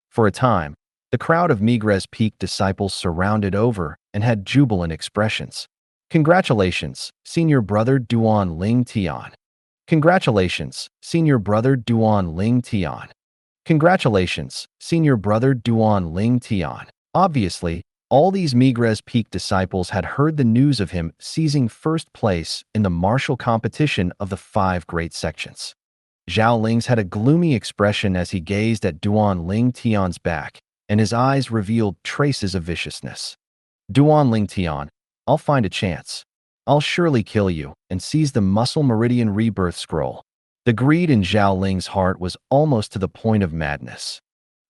For a time, the crowd of Migres Peak disciples surrounded over and had jubilant expressions. Congratulations, senior brother Duan Ling Tian. Congratulations, senior brother Duan Ling Tian. Congratulations, senior brother Duan Ling Tian. Obviously, all these Migres Peak disciples had heard the news of him seizing first place in the martial competition of the 5 great sections. Zhao Ling's had a gloomy expression as he gazed at Duan Ling Tian's back, and his eyes revealed traces of viciousness. Duan Ling Tian, I'll find a chance. I'll surely kill you and seize the muscle meridian rebirth scroll. The greed in Zhao Ling's heart was almost to the point of madness.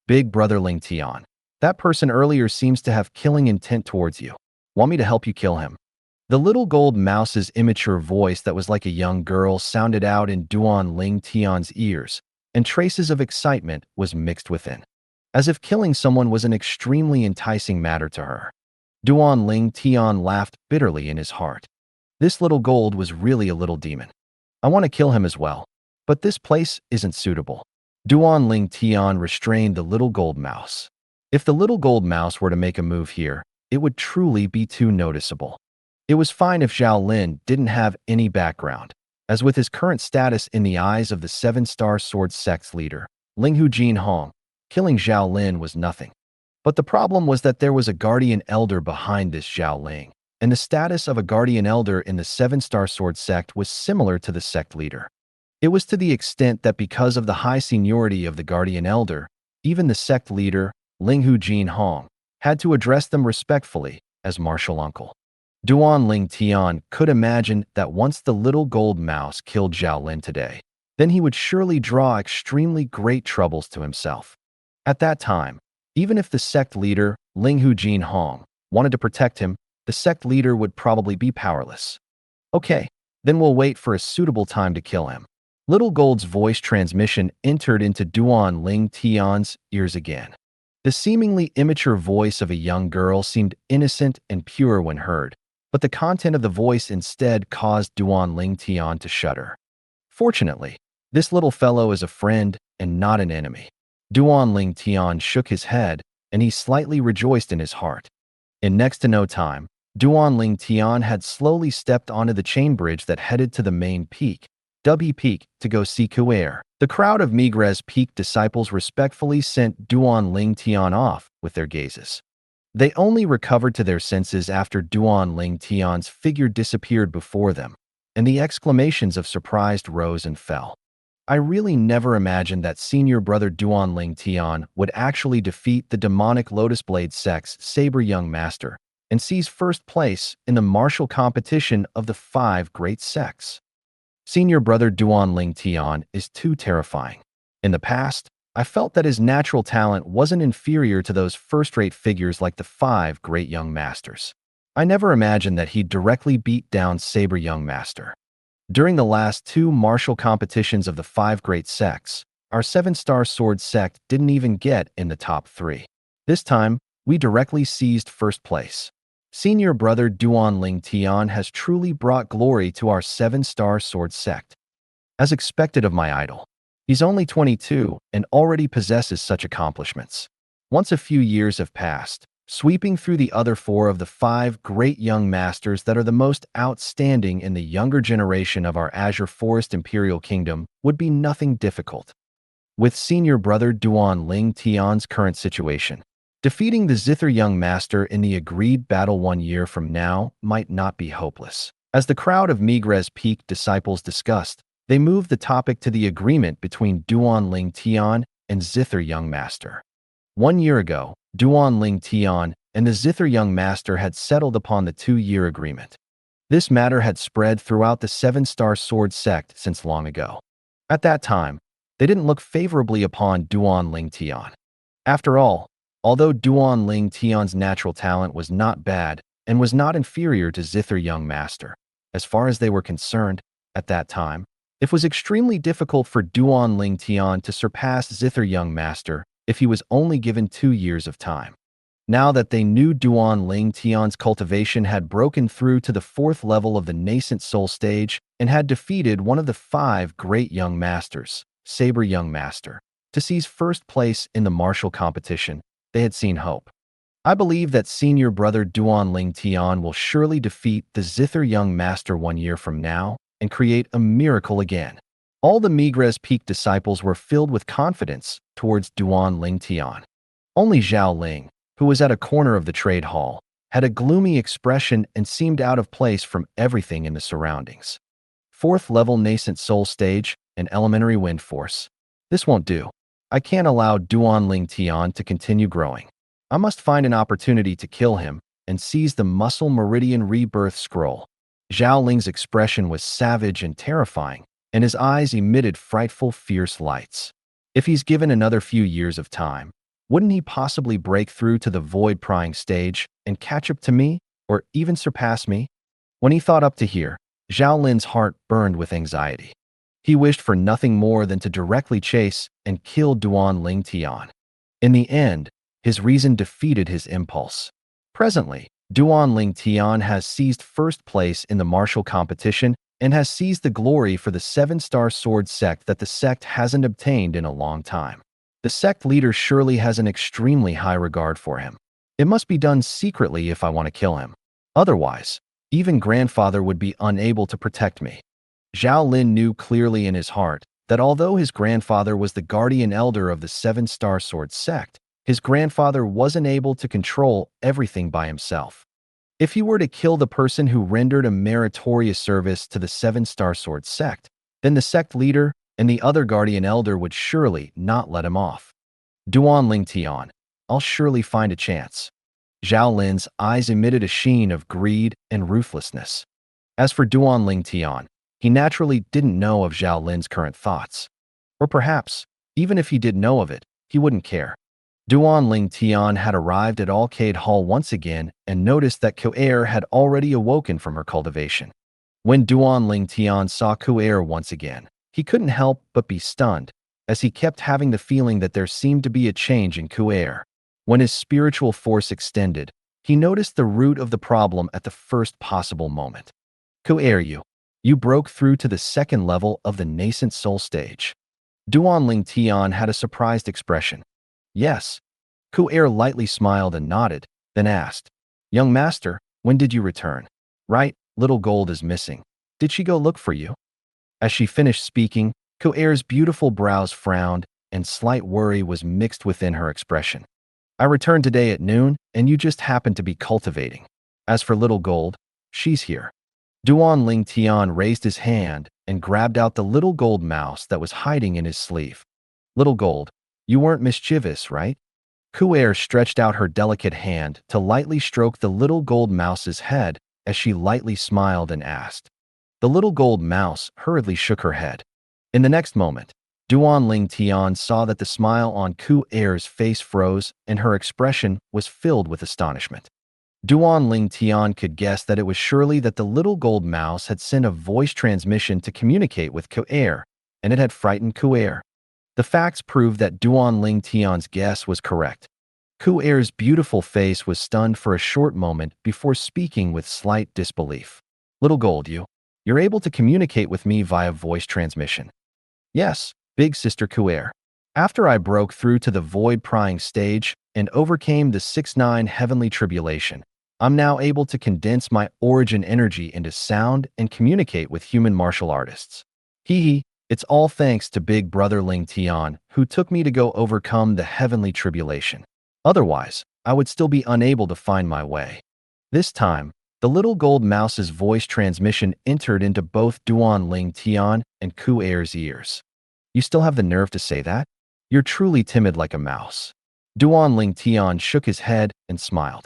Big brother Ling Tian, that person earlier seems to have killing intent towards you. Want me to help you kill him? The little gold mouse's immature voice that was like a young girl sounded out in Duan Ling Tian's ears, and traces of excitement was mixed within, as if killing someone was an extremely enticing matter to her. Duan Ling Tian laughed bitterly in his heart. This little gold was really a little demon. I want to kill him as well. But this place isn't suitable. Duan Ling Tian restrained the little gold mouse. If the little gold mouse were to make a move here, it would truly be too noticeable. It was fine if Zhao Lin didn't have any background, as with his current status in the eyes of the 7-star sword sect's leader, Linghu Jin Hong, killing Zhao Lin was nothing. But the problem was that there was a guardian elder behind this Zhao Ling, and the status of a guardian elder in the 7-star sword sect was similar to the sect leader. It was to the extent that because of the high seniority of the guardian elder, even the sect leader, Linghu Jin Hong, had to address them respectfully as martial uncle. Duan Ling Tian could imagine that once the little gold mouse killed Zhao Lin today, then he would surely draw extremely great troubles to himself. At that time, even if the sect leader, Linghu Jin Hong, wanted to protect him, the sect leader would probably be powerless. Okay, then we'll wait for a suitable time to kill him. Little Gold's voice transmission entered into Duan Ling Tian's ears again. The seemingly immature voice of a young girl seemed innocent and pure when heard, but the content of the voice instead caused Duan Ling Tian to shudder. Fortunately, this little fellow is a friend and not an enemy. Duan Ling Tian shook his head, and he slightly rejoiced in his heart. In next to no time, Duan Ling Tian had slowly stepped onto the chain bridge that headed to the main peak, W Peak, to go see Kuer. The crowd of Migres Peak disciples respectfully sent Duan Ling Tian off with their gazes. They only recovered to their senses after Duan Ling Tian's figure disappeared before them, and the exclamations of surprise rose and fell. I really never imagined that senior brother Duan Ling Tian would actually defeat the demonic Lotus Blade sect's saber young master and seize first place in the martial competition of the 5 great sects. Senior brother Duan Ling Tian is too terrifying. In the past, I felt that his natural talent wasn't inferior to those first-rate figures like the 5 great young masters. I never imagined that he'd directly beat down Saber Young Master. During the last 2 martial competitions of the 5 great sects, our 7-star sword sect didn't even get in the top 3. This time, we directly seized first place. Senior brother Duan Ling Tian has truly brought glory to our 7-star sword sect. As expected of my idol, he's only 22 and already possesses such accomplishments. Once a few years have passed, Sweeping through the other four of the 5 great young masters that are the most outstanding in the younger generation of our Azure Forest Imperial Kingdom would be nothing difficult. With senior brother Duan Ling Tian's current situation, defeating the Zither young master in the agreed battle 1 year from now might not be hopeless. As the crowd of Migres Peak disciples discussed, they moved the topic to the agreement between Duan Ling Tian and Zither young master. 1 year ago, Duan Ling Tian and the Zither young master had settled upon the 2-year agreement. This matter had spread throughout the 7-star sword sect since long ago. At that time, they didn't look favorably upon Duan Ling Tian. After all, although Duan Ling Tian's natural talent was not bad and was not inferior to Zither young master, as far as they were concerned, at that time, it was extremely difficult for Duan Ling Tian to surpass Zither young master if he was only given 2 years of time. Now that they knew Duan Ling Tian's cultivation had broken through to the 4th level of the nascent soul stage and had defeated one of the 5 great young masters, Saber young master, to seize first place in the martial competition, they had seen hope. I believe that senior brother Duan Ling Tian will surely defeat the Zither young master 1 year from now and create a miracle again. All the Migres Peak disciples were filled with confidence towards Duan Ling Tian. Only Zhao Ling, who was at a corner of the trade hall, had a gloomy expression and seemed out of place from everything in the surroundings. 4th level nascent soul stage, an elementary wind force. This won't do. I can't allow Duan Ling Tian to continue growing. I must find an opportunity to kill him and seize the muscle meridian rebirth scroll. Zhao Ling's expression was savage and terrifying, and his eyes emitted frightful, fierce lights. If he's given another few years of time, wouldn't he possibly break through to the void prying stage and catch up to me, or even surpass me? When he thought up to here, Zhao Lin's heart burned with anxiety. He wished for nothing more than to directly chase and kill Duan Ling Tian. In the end, his reason defeated his impulse. Presently, Duan Ling Tian has seized first place in the martial competition and has seized the glory for the 7-star sword sect that the sect hasn't obtained in a long time. The sect leader surely has an extremely high regard for him. It must be done secretly if I want to kill him. Otherwise, even grandfather would be unable to protect me. Zhao Lin knew clearly in his heart that although his grandfather was the guardian elder of the 7-star sword sect, his grandfather wasn't able to control everything by himself. If he were to kill the person who rendered a meritorious service to the 7-star sword sect, then the sect leader and the other guardian elder would surely not let him off. Duan Ling Tian, I'll surely find a chance. Zhao Lin's eyes emitted a sheen of greed and ruthlessness. As for Duan Ling Tian, he naturally didn't know of Zhao Lin's current thoughts. Or perhaps, even if he did know of it, he wouldn't care. Duan Ling Tian had arrived at Alcade Hall once again and noticed that Ku'er had already awoken from her cultivation. When Duan Ling Tian saw Ku'er once again, he couldn't help but be stunned, as he kept having the feeling that there seemed to be a change in Ku'er. When his spiritual force extended, he noticed the root of the problem at the first possible moment. Ku'er, you broke through to the 2nd level of the nascent soul stage. Duan Ling Tian had a surprised expression. Yes. Ku'er lightly smiled and nodded, then asked, Young master, when did you return? Right, little gold is missing. Did she go look for you? As she finished speaking, Ku'er's beautiful brows frowned, and slight worry was mixed within her expression. I returned today at noon, and you just happened to be cultivating. As for little gold, she's here. Duan Ling Tian raised his hand and grabbed out the little gold mouse that was hiding in his sleeve. Little gold, you weren't mischievous, right? Ku'er stretched out her delicate hand to lightly stroke the little gold mouse's head as she lightly smiled and asked. The little gold mouse hurriedly shook her head. In the next moment, Duan Ling Tian saw that the smile on Ku'er's face froze and her expression was filled with astonishment. Duan Ling Tian could guess that it was surely that the little gold mouse had sent a voice transmission to communicate with Ku'er, and it had frightened Ku'er. The facts proved that Duan Ling Tian's guess was correct. Ku'er's beautiful face was stunned for a short moment before speaking with slight disbelief. Little gold, you're able to communicate with me via voice transmission. Yes, big sister Ku'er. After I broke through to the void prying stage and overcame the 6-9 heavenly tribulation. I'm now able to condense my origin energy into sound and communicate with human martial artists. Hee hee, it's all thanks to Big Brother Ling Tian, who took me to go overcome the heavenly tribulation. Otherwise, I would still be unable to find my way. This time, the little gold mouse's voice transmission entered into both Duan Ling Tian and Ku Er's ears. You still have the nerve to say that? You're truly timid like a mouse. Duan Ling Tian shook his head and smiled.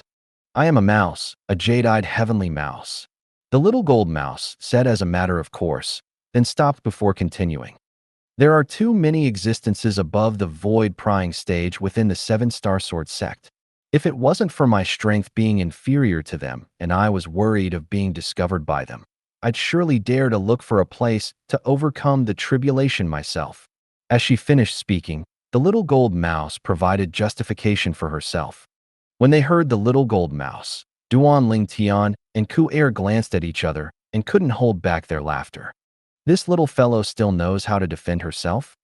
I am a mouse, a jade-eyed heavenly mouse. The little gold mouse said as a matter of course, then stopped before continuing. There are too many existences above the void-prying stage within the seven-star sword sect. If it wasn't for my strength being inferior to them and I was worried of being discovered by them, I'd surely dare to look for a place to overcome the tribulation myself. As she finished speaking, the little gold mouse provided justification for herself. When they heard the little gold mouse, Duan Ling Tian and Ku Er glanced at each other and couldn't hold back their laughter. This little fellow still knows how to defend herself?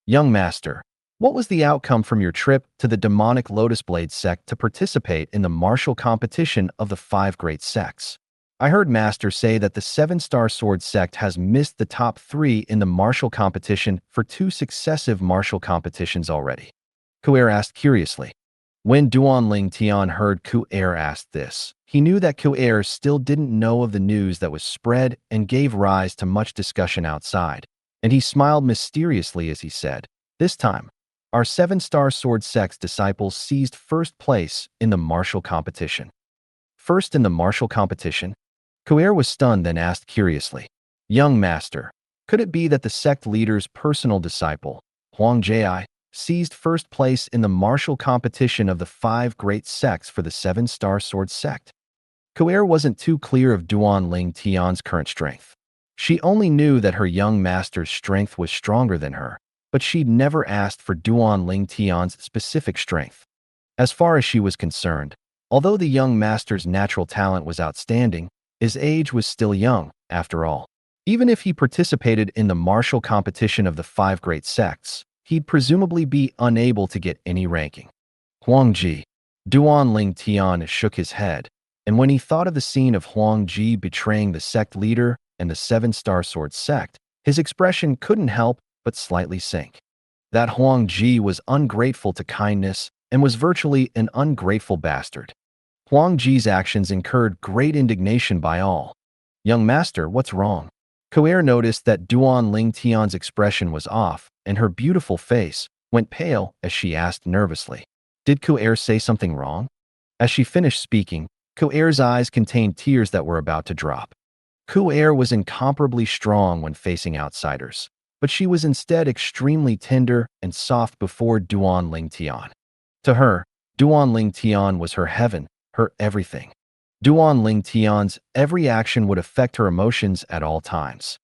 Young master, what was the outcome from your trip to the demonic Lotus Blade sect to participate in the martial competition of the 5 great sects? I heard Master say that the 7-star sword sect has missed the top 3 in the martial competition for 2 successive martial competitions already. Ku Er asked curiously. When Duan Ling Tian heard Ku Er ask this, he knew that Ku Er still didn't know of the news that was spread and gave rise to much discussion outside, and he smiled mysteriously as he said, this time, our 7-star sword sect's disciples seized first place in the martial competition. First in the martial competition? Ku Er was stunned, then asked curiously, Young master, could it be that the sect leader's personal disciple, Huang Jie, seized first place in the martial competition of the 5 great sects for the 7-star sword sect? Ku Er wasn't too clear of Duan Ling Tian's current strength. She only knew that her young master's strength was stronger than her, but she'd never asked for Duan Ling Tian's specific strength. As far as she was concerned, although the young master's natural talent was outstanding, his age was still young, after all. Even if he participated in the martial competition of the 5 great sects, he'd presumably be unable to get any ranking. Huang Ji. Duan Ling Tian shook his head, and when he thought of the scene of Huang Ji betraying the sect leader and the 7-star sword sect, his expression couldn't help but slightly sink. That Huang Ji was ungrateful to kindness and was virtually an ungrateful bastard. Huang Ji's actions incurred great indignation by all. Young master, what's wrong? Ku Er noticed that Duan Ling Tian's expression was off, and her beautiful face went pale as she asked nervously, Did Ku Er say something wrong? As she finished speaking, Ku Er's eyes contained tears that were about to drop. Ku Er was incomparably strong when facing outsiders, but she was instead extremely tender and soft before Duan Ling Tian. To her, Duan Ling Tian was her heaven, her everything. Duan Ling Tian's every action would affect her emotions at all times.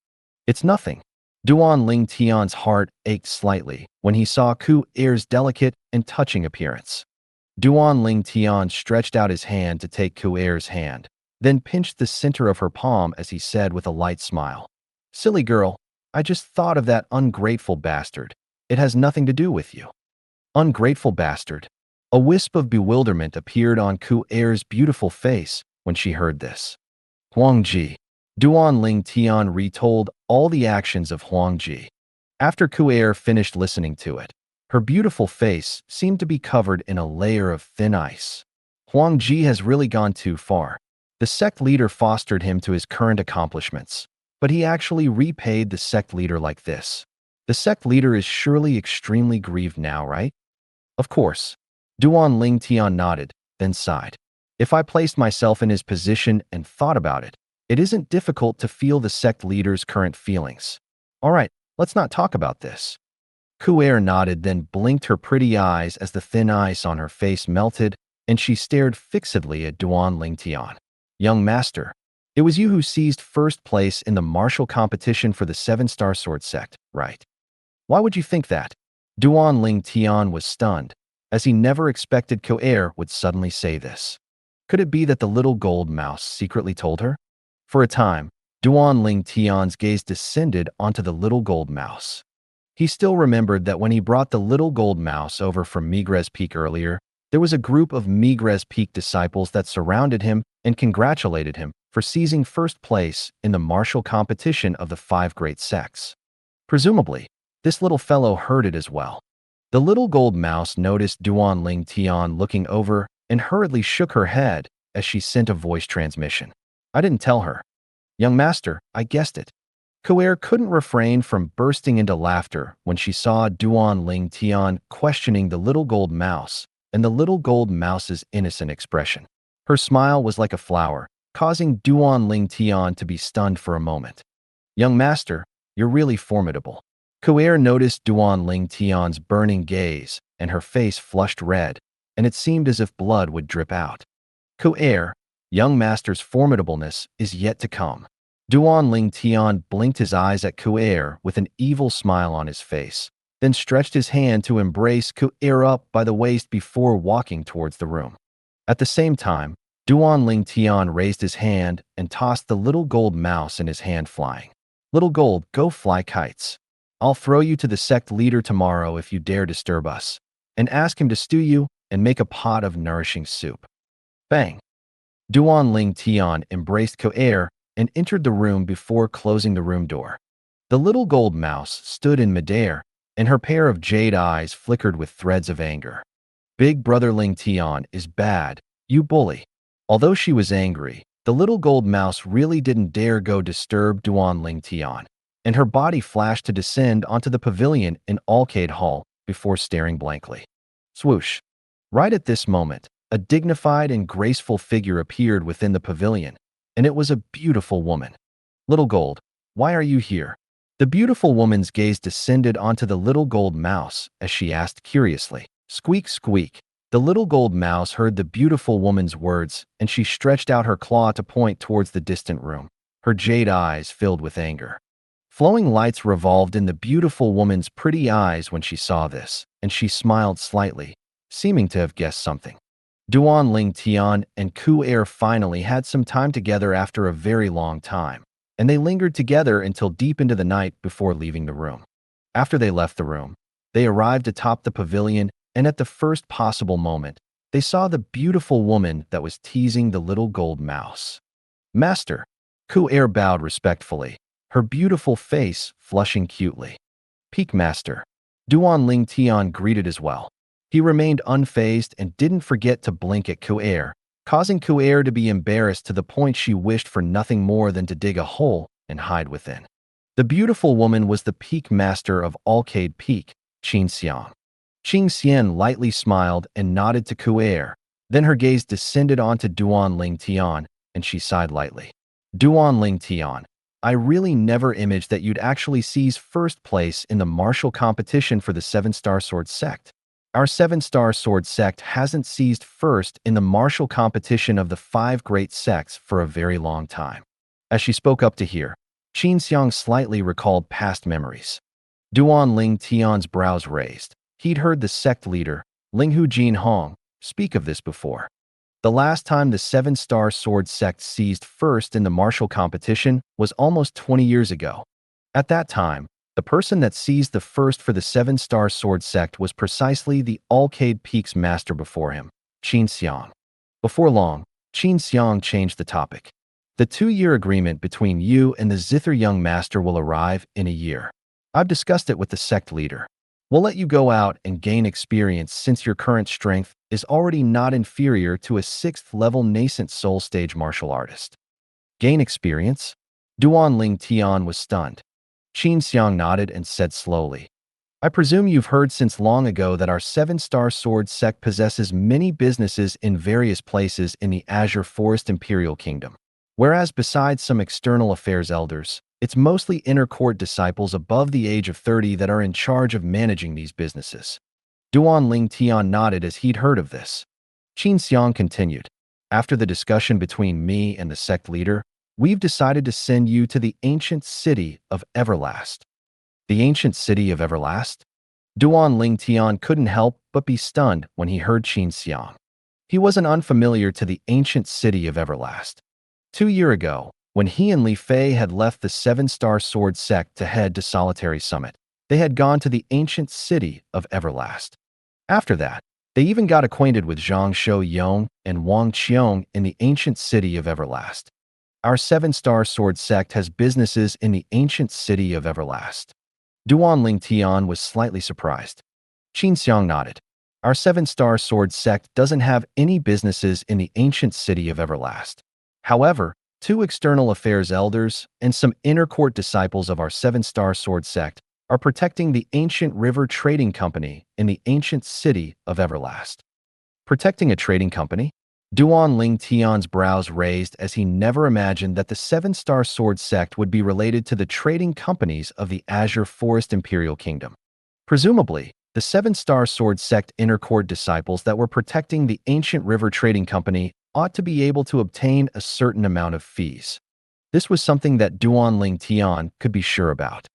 It's nothing. Duan Ling Tian's heart ached slightly when he saw Ku Er's delicate and touching appearance. Duan Ling Tian stretched out his hand to take Ku Er's hand, then pinched the center of her palm as he said with a light smile, Silly girl, I just thought of that ungrateful bastard. It has nothing to do with you. Ungrateful bastard. A wisp of bewilderment appeared on Ku Er's beautiful face when she heard this. Huang Ji. Duan Ling Tian retold all the actions of Huang Ji. After Ku Er finished listening to it, her beautiful face seemed to be covered in a layer of thin ice. Huang Ji has really gone too far. The sect leader fostered him to his current accomplishments, but he actually repaid the sect leader like this. The sect leader is surely extremely grieved now, right? Of course. Duan Ling Tian nodded, then sighed. If I placed myself in his position and thought about it, it isn't difficult to feel the sect leader's current feelings. All right, let's not talk about this. Ku Er nodded, then blinked her pretty eyes as the thin ice on her face melted, and she stared fixedly at Duan Ling Tian. Young master, it was you who seized first place in the martial competition for the 7-star sword sect, right? Why would you think that? Duan Ling Tian was stunned, as he never expected Ku Er would suddenly say this. Could it be that the little gold mouse secretly told her? For a time, Duan Ling Tian's gaze descended onto the little gold mouse. He still remembered that when he brought the little gold mouse over from Migres Peak earlier, There was a group of Migres Peak disciples that surrounded him and congratulated him for seizing first place in the martial competition of the 5 great sects. Presumably, this little fellow heard it as well. The little gold mouse noticed Duan Ling Tian looking over and hurriedly shook her head as she sent a voice transmission. I didn't tell her. Young master, I guessed it. Kuer couldn't refrain from bursting into laughter when she saw Duan Ling Tian questioning the little gold mouse and the little gold mouse's innocent expression. Her smile was like a flower, causing Duan Ling Tian to be stunned for a moment. Young master, you're really formidable. Kuer noticed Duan Ling Tian's burning gaze, and her face flushed red, and it seemed as if blood would drip out. Kuer, young master's formidableness is yet to come. Duan Ling Tian blinked his eyes at Kuer with an evil smile on his face, then stretched his hand to embrace Kuer up by the waist before walking towards the room. At the same time, Duan Ling Tian raised his hand and tossed the little gold mouse in his hand flying. Little gold, go fly kites. I'll throw you to the sect leader tomorrow if you dare disturb us, and ask him to stew you and make a pot of nourishing soup. Bang! Duan Ling Tian embraced Kuer and entered the room before closing the room door. The little gold mouse stood in midair, and her pair of jade eyes flickered with threads of anger. Big brother Ling Tian is bad, you bully. Although she was angry, the little gold mouse really didn't dare go disturb Duan Ling Tian, and her body flashed to descend onto the pavilion in Arcade Hall before staring blankly. Swoosh! Right at this moment, a dignified and graceful figure appeared within the pavilion, and it was a beautiful woman. Little gold, why are you here? The beautiful woman's gaze descended onto the little gold mouse as she asked curiously. Squeak, squeak. The little gold mouse heard the beautiful woman's words, and she stretched out her claw to point towards the distant room, her jade eyes filled with anger. Flowing lights revolved in the beautiful woman's pretty eyes when she saw this, and she smiled slightly, seeming to have guessed something. Duan Ling Tian and Kuer finally had some time together after a very long time, and they lingered together until deep into the night before leaving the room. After they left the room, they arrived atop the pavilion, and at the first possible moment, they saw the beautiful woman that was teasing the little gold mouse. Master, Kuer bowed respectfully, her beautiful face flushing cutely. Peak Master, Duan Ling Tian greeted as well. He remained unfazed and didn't forget to blink at Kuer, causing Kuer to be embarrassed to the point she wished for nothing more than to dig a hole and hide within. The beautiful woman was the Peak Master of Arcade Peak, Qin Xiang. Qing Xian lightly smiled and nodded to Kuer. Then her gaze descended onto Duan Ling Tian, and she sighed lightly. Duan Ling Tian, I really never imagined that you'd actually seize first place in the martial competition for the 7-Star Sword Sect. Our 7-Star Sword Sect hasn't seized first in the martial competition of the 5 great sects for a very long time. As she spoke up to hear, Qin Xiang slightly recalled past memories. Duan Ling Tian's brows raised. He'd heard the sect leader, Linghu Jin Hong, speak of this before. The last time the 7-Star Sword Sect seized first in the martial competition was almost 20 years ago. At that time, the person that seized the first for the 7-Star Sword Sect was precisely the Arcade Peak's master before him, Qin Xiang. Before long, Qin Xiang changed the topic. The 2-year agreement between you and the Zither young master will arrive in a year. I've discussed it with the sect leader. We'll let you go out and gain experience since your current strength is already not inferior to a 6th-level nascent soul stage martial artist. Gain experience? Duan Ling Tian was stunned. Qin Xiang nodded and said slowly, I presume you've heard since long ago that our 7-Star Sword Sect possesses many businesses in various places in the Azure Forest Imperial Kingdom. Whereas besides some external affairs elders, it's mostly inner court disciples above the age of 30 that are in charge of managing these businesses. Duan Ling Tian nodded as he'd heard of this. Qin Xiang continued, after the discussion between me and the sect leader, we've decided to send you to the ancient city of Everlast. The ancient city of Everlast? Duan Ling Tian couldn't help but be stunned when he heard Qin Xiang. He wasn't unfamiliar to the ancient city of Everlast. 2 years ago, when he and Li Fei had left the 7-Star Sword Sect to head to Solitary Summit, they had gone to the ancient city of Everlast. After that, They even got acquainted with Zhang Shou-yong and Wang Qiong in the ancient city of Everlast. Our seven-star sword sect has businesses in the ancient city of Everlast. Duan Ling Tian was slightly surprised. Qin Xiang nodded. Our seven-star sword sect doesn't have any businesses in the ancient city of Everlast. However, two external affairs elders and some inner court disciples of our seven-star sword sect are protecting the ancient river trading company in the ancient city of Everlast. Protecting a trading company? Duan Ling Tian's brows raised as he never imagined that the seven-star sword sect would be related to the trading companies of the Azure Forest Imperial Kingdom. Presumably, the seven-star sword sect inner court disciples that were protecting the ancient river trading company ought to be able to obtain a certain amount of fees. This was something that Duan Ling Tian could be sure about.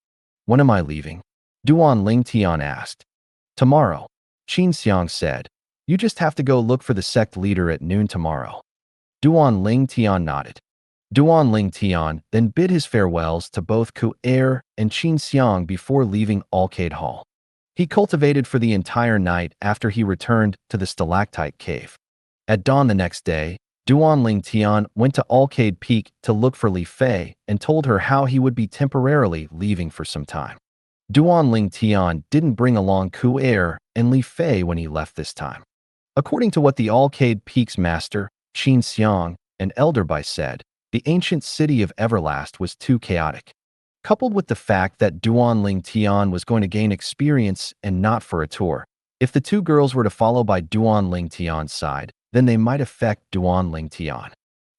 When am I leaving? Duan Ling Tian asked. Tomorrow, Qin Xiang said. You just have to go look for the sect leader at noon tomorrow. Duan Ling Tian nodded. Duan Ling Tian then bid his farewells to both Ku Er and Qin Xiang before leaving Alcade Hall. He cultivated for the entire night after he returned to the stalactite cave. At dawn the next day, Duan Ling Tian went to Alcade Peak to look for Li Fei and told her how he would be temporarily leaving for some time. Duan Ling Tian didn't bring along Ku Er and Li Fei when he left this time. According to what the Alcade Peak's master, Qin Xiang, and Elderby said, the ancient city of Everlast was too chaotic. Coupled with the fact that Duan Ling Tian was going to gain experience and not for a tour, if the two girls were to follow by Duan Ling Tian's side, then they might affect Duan Ling Tian.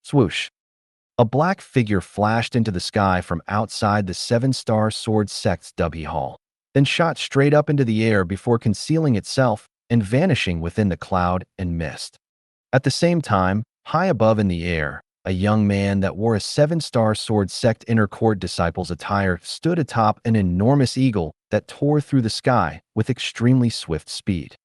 Swoosh. A black figure flashed into the sky from outside the seven-star sword sect's Dubhe Hall, then shot straight up into the air before concealing itself and vanishing within the cloud and mist. At the same time, high above in the air, a young man that wore a seven-star sword sect inner court disciple's attire stood atop an enormous eagle that tore through the sky with extremely swift speed.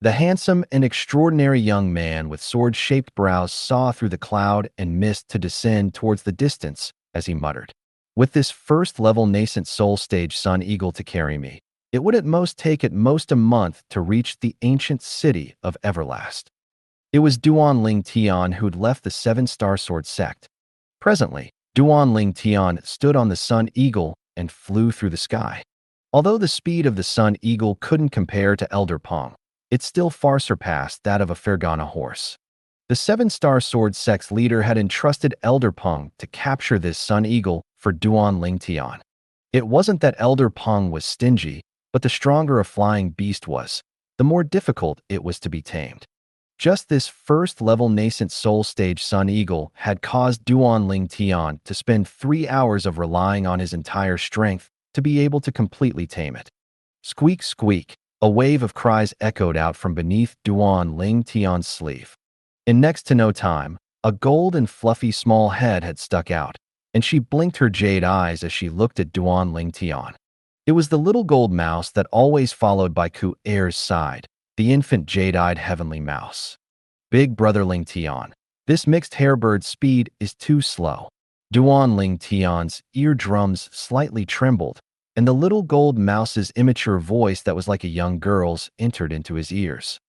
The handsome and extraordinary young man with sword-shaped brows saw through the cloud and mist to descend towards the distance as he muttered, "With this first-level nascent soul stage sun eagle to carry me, it would at most take a month to reach the ancient city of Everlast." It was Duan Ling Tian who'd left the seven-star sword sect. Presently, Duan Ling Tian stood on the sun eagle and flew through the sky. Although the speed of the sun eagle couldn't compare to Elder Pong, it still far surpassed that of a Fergana horse. The seven-star sword sect's leader had entrusted Elder Pong to capture this sun eagle for Duan Ling Tian. It wasn't that Elder Pong was stingy, but the stronger a flying beast was, the more difficult it was to be tamed. Just this first-level nascent soul stage sun eagle had caused Duan Ling Tian to spend 3 hours of relying on his entire strength to be able to completely tame it. Squeak, squeak, a wave of cries echoed out from beneath Duan Ling Tian's sleeve. In next to no time, a gold and fluffy small head had stuck out, and she blinked her jade eyes as she looked at Duan Ling Tian. It was the little gold mouse that always followed by Ku Er's side, the infant jade-eyed heavenly mouse. Big brother Ling Tian, this mixed hairbird speed is too slow. Duan Ling Tian's eardrums slightly trembled, and the little gold mouse's immature voice that was like a young girl's entered into his ears.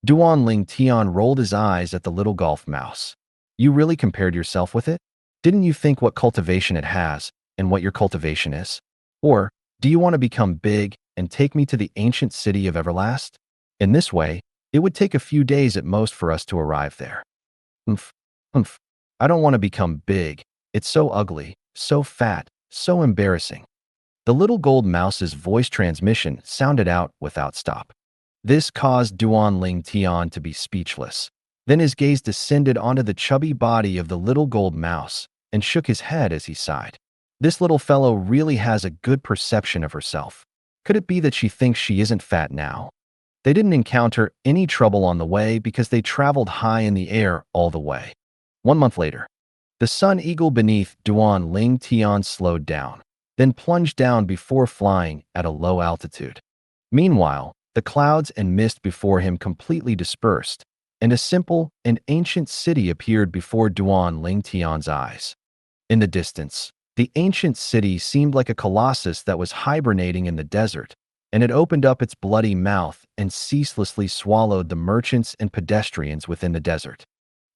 Duan Ling Tian rolled his eyes at the little golf mouse. You really compared yourself with it? Didn't you think what cultivation it has and what your cultivation is? Or do you want to become big and take me to the ancient city of Everlast? In this way, it would take a few days at most for us to arrive there. Humph, humph. I don't want to become big. It's so ugly, so fat, so embarrassing. The little gold mouse's voice transmission sounded out without stop. This caused Duan Ling Tian to be speechless. Then his gaze descended onto the chubby body of the little gold mouse and shook his head as he sighed. This little fellow really has a good perception of herself. Could it be that she thinks she isn't fat now? They didn't encounter any trouble on the way because they traveled high in the air all the way. 1 month later, the sun eagle beneath Duan Ling Tian slowed down, then plunged down before flying at a low altitude. Meanwhile, the clouds and mist before him completely dispersed, and a simple and ancient city appeared before Duan Ling Tian's eyes. In the distance, the ancient city seemed like a colossus that was hibernating in the desert, and it opened up its bloody mouth and ceaselessly swallowed the merchants and pedestrians within the desert.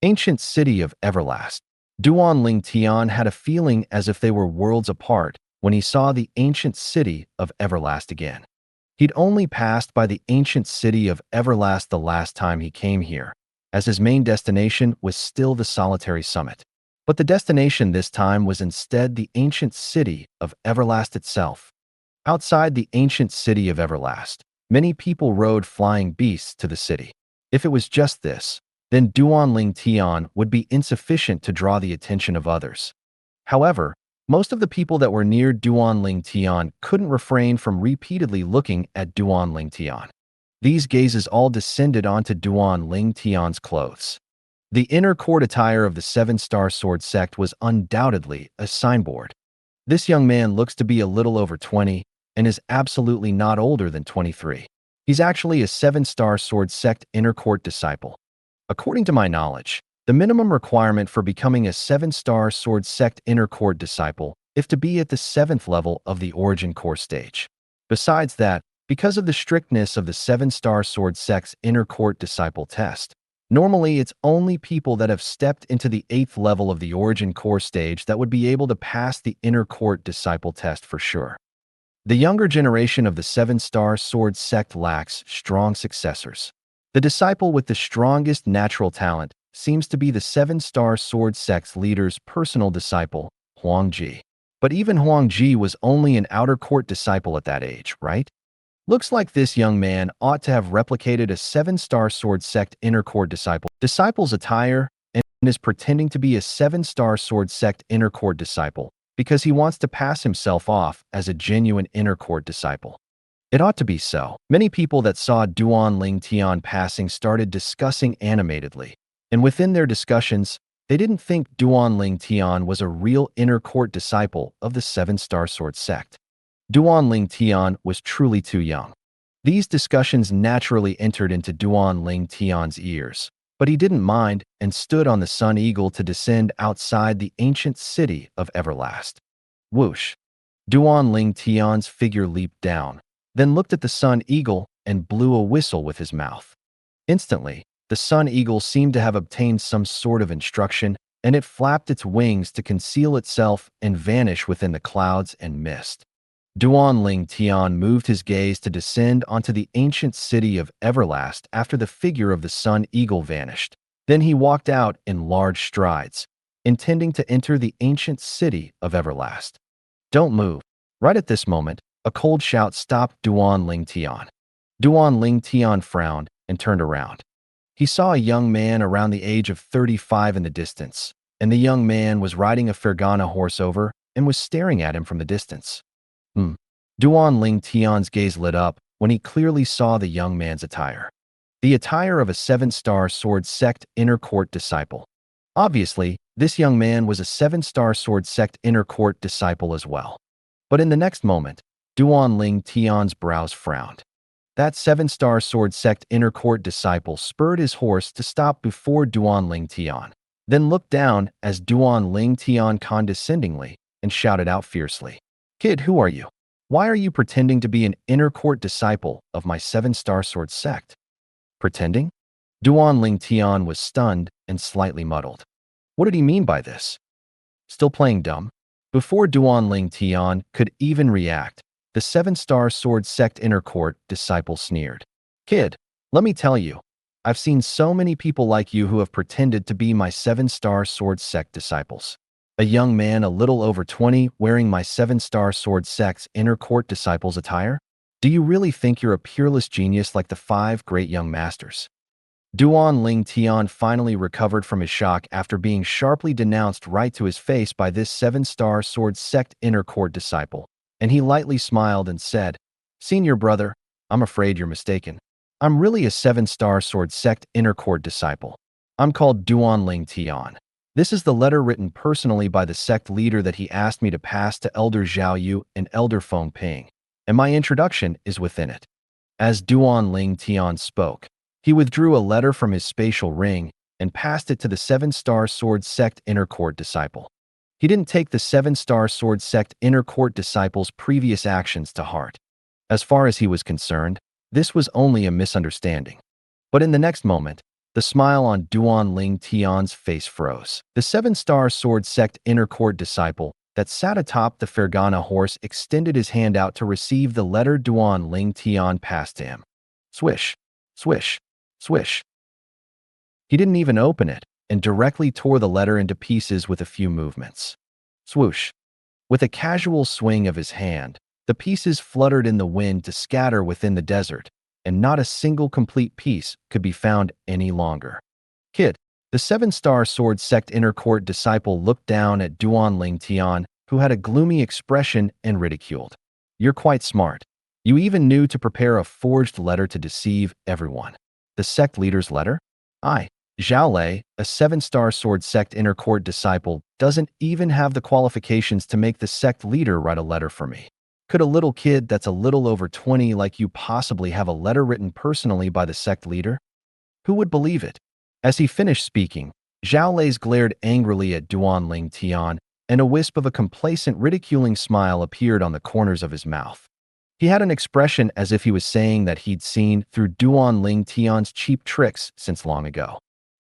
Ancient city of Everlast. Duan Ling Tian had a feeling as if they were worlds apart when he saw the ancient city of Everlast again. He'd only passed by the ancient city of Everlast the last time he came here, as his main destination was still the solitary summit. But the destination this time was instead the ancient city of Everlast itself. Outside the ancient city of Everlast, many people rode flying beasts to the city. If it was just this, then Duan Ling Tian would be insufficient to draw the attention of others. However, most of the people that were near Duan Ling Tian couldn't refrain from repeatedly looking at Duan Ling Tian. These gazes all descended onto Duan Ling Tian's clothes. The inner court attire of the Seven-Star Sword sect was undoubtedly a signboard. This young man looks to be a little over 20 and is absolutely not older than 23. He's actually a Seven-Star Sword sect inner court disciple. According to my knowledge, the minimum requirement for becoming a Seven-Star Sword sect inner court disciple is to be at the 7th level of the origin core stage. Besides that, because of the strictness of the Seven-Star Sword sect's inner court disciple test, normally it's only people that have stepped into the 8th level of the origin core stage that would be able to pass the inner court disciple test for sure. The younger generation of the Seven-Star Sword sect lacks strong successors. The disciple with the strongest natural talent seems to be the Seven-Star Sword sect's leader's personal disciple, Huang Ji. But even Huang Ji was only an outer court disciple at that age, right? Looks like this young man ought to have replicated a Seven-Star Sword sect inner court disciple's attire and is pretending to be a Seven-Star Sword sect inner court disciple because he wants to pass himself off as a genuine inner court disciple. It ought to be so. Many people that saw Duan Ling Tian passing started discussing animatedly, and within their discussions, they didn't think Duan Ling Tian was a real inner court disciple of the Seven-Star Sword sect. Duan Ling Tian was truly too young. These discussions naturally entered into Duan Ling Tian's ears, but he didn't mind and stood on the Sun Eagle to descend outside the ancient city of Everlast. Whoosh! Duan Ling Tian's figure leaped down, then looked at the Sun Eagle and blew a whistle with his mouth. Instantly, the Sun Eagle seemed to have obtained some sort of instruction, and it flapped its wings to conceal itself and vanish within the clouds and mist. Duan Ling Tian moved his gaze to descend onto the ancient city of Everlast after the figure of the Sun Eagle vanished. Then he walked out in large strides, intending to enter the ancient city of Everlast. Don't move. Right at this moment, a cold shout stopped Duan Ling Tian. Duan Ling Tian frowned and turned around. He saw a young man around the age of 35 in the distance, and the young man was riding a Fergana horse over and was staring at him from the distance. Duan Ling Tian's gaze lit up when he clearly saw the young man's attire. The attire of a Seven-Star Sword sect inner court disciple. Obviously, this young man was a Seven-Star Sword sect inner court disciple as well. But in the next moment, Duan Ling Tian's brows frowned. That Seven-Star Sword sect inner court disciple spurred his horse to stop before Duan Ling Tian, then looked down as Duan Ling Tian condescendingly and shouted out fiercely, "Kid, who are you? Why are you pretending to be an inner court disciple of my Seven-Star Sword sect?" Pretending? Duan Ling Tian was stunned and slightly muddled. What did he mean by this? Still playing dumb? Before Duan Ling Tian could even react, the Seven-Star Sword sect inner court disciple sneered. "Kid, let me tell you, I've seen so many people like you who have pretended to be my Seven-Star Sword sect disciples. A young man a little over 20 wearing my Seven-Star Sword sect's inner court disciples attire? Do you really think you're a peerless genius like the 5 great young masters?" Duan Ling Tian finally recovered from his shock after being sharply denounced right to his face by this Seven-Star Sword sect inner court disciple, and he lightly smiled and said, "Senior brother, I'm afraid you're mistaken. I'm really a Seven-Star Sword sect inner court disciple. I'm called Duan Ling Tian. This is the letter written personally by the sect leader that he asked me to pass to Elder Zhao Yu and Elder Feng Ping, and my introduction is within it." As Duan Ling Tian spoke, he withdrew a letter from his spatial ring and passed it to the Seven-Star Sword sect inner court disciple. He didn't take the Seven-Star Sword sect inner court disciple's previous actions to heart. As far as he was concerned, this was only a misunderstanding. But in the next moment, the smile on Duan Ling Tian's face froze. The seven-star sword sect inner court disciple that sat atop the Fergana horse extended his hand out to receive the letter Duan Ling Tian passed to him. Swish, swish, swish. He didn't even open it and directly tore the letter into pieces with a few movements. Swoosh. With a casual swing of his hand, the pieces fluttered in the wind to scatter within the desert, and not a single complete piece could be found any longer. Kid, the seven-star sword sect inner court disciple looked down at Duan Ling Tian, who had a gloomy expression and ridiculed. You're quite smart. You even knew to prepare a forged letter to deceive everyone. The sect leader's letter? Zhao Lei, a seven-star sword sect inner court disciple, doesn't even have the qualifications to make the sect leader write a letter for me. Could a little kid that's a little over 20 like you possibly have a letter written personally by the sect leader? Who would believe it? As he finished speaking, Zhao Lei glared angrily at Duan Ling Tian, and a wisp of a complacent, ridiculing smile appeared on the corners of his mouth. He had an expression as if he was saying that he'd seen through Duan Ling Tian's cheap tricks since long ago.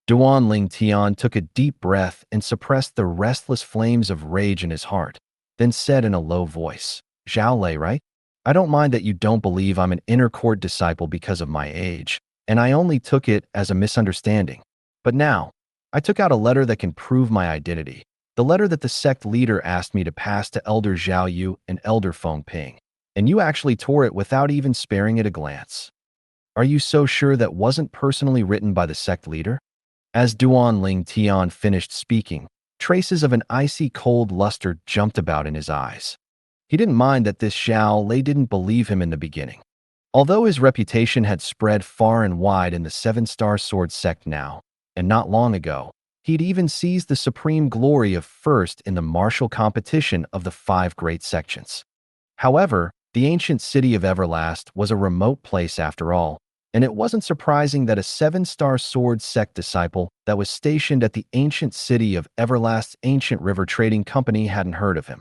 Duan Ling Tian took a deep breath and suppressed the restless flames of rage in his heart, then said in a low voice, Zhao Lei, right? I don't mind that you don't believe I'm an inner court disciple because of my age, and I only took it as a misunderstanding. But now, I took out a letter that can prove my identity, the letter that the sect leader asked me to pass to Elder Zhao Yu and Elder Feng Ping, and you actually tore it without even sparing it a glance. Are you so sure that wasn't personally written by the sect leader? As Duan Ling Tian finished speaking, traces of an icy cold luster jumped about in his eyes. He didn't mind that this Zhao Lei didn't believe him in the beginning. Although his reputation had spread far and wide in the seven-star sword sect now, and not long ago, he'd even seized the supreme glory of first in the martial competition of the 5 great sections. However, the ancient city of Everlast was a remote place after all, and it wasn't surprising that a 7-star sword sect disciple that was stationed at the ancient city of Everlast's ancient river trading company hadn't heard of him.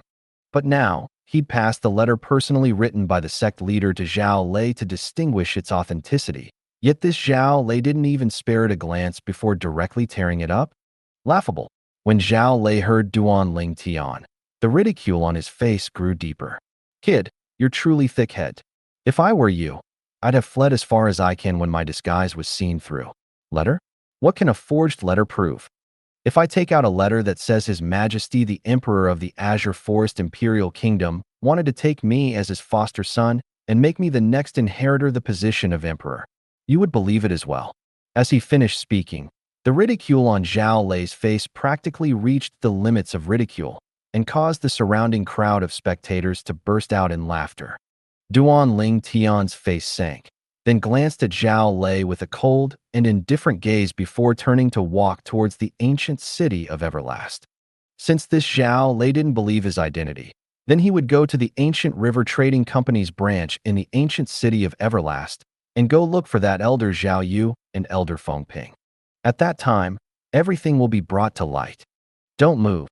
But now, he'd passed the letter personally written by the sect leader to Zhao Lei to distinguish its authenticity, yet this Zhao Lei didn't even spare it a glance before directly tearing it up? Laughable. When Zhao Lei heard Duan Ling Tian, the ridicule on his face grew deeper. Kid, you're truly thick-headed. If I were you, I'd have fled as far as I can when my disguise was seen through. Letter? What can a forged letter prove? If I take out a letter that says His Majesty the Emperor of the Azure Forest Imperial Kingdom wanted to take me as his foster son and make me the next inheritor the position of emperor, you would believe it as well. As he finished speaking, the ridicule on Zhao Lei's face practically reached the limits of ridicule and caused the surrounding crowd of spectators to burst out in laughter. Duan Ling Tian's face sank, then glanced at Zhao Lei with a cold and indifferent gaze before turning to walk towards the ancient city of Everlast. Since this Zhao Lei didn't believe his identity, then he would go to the ancient river trading company's branch in the ancient city of Everlast and go look for that Elder Zhao Yu and Elder Feng Ping. At that time, everything will be brought to light. Don't move.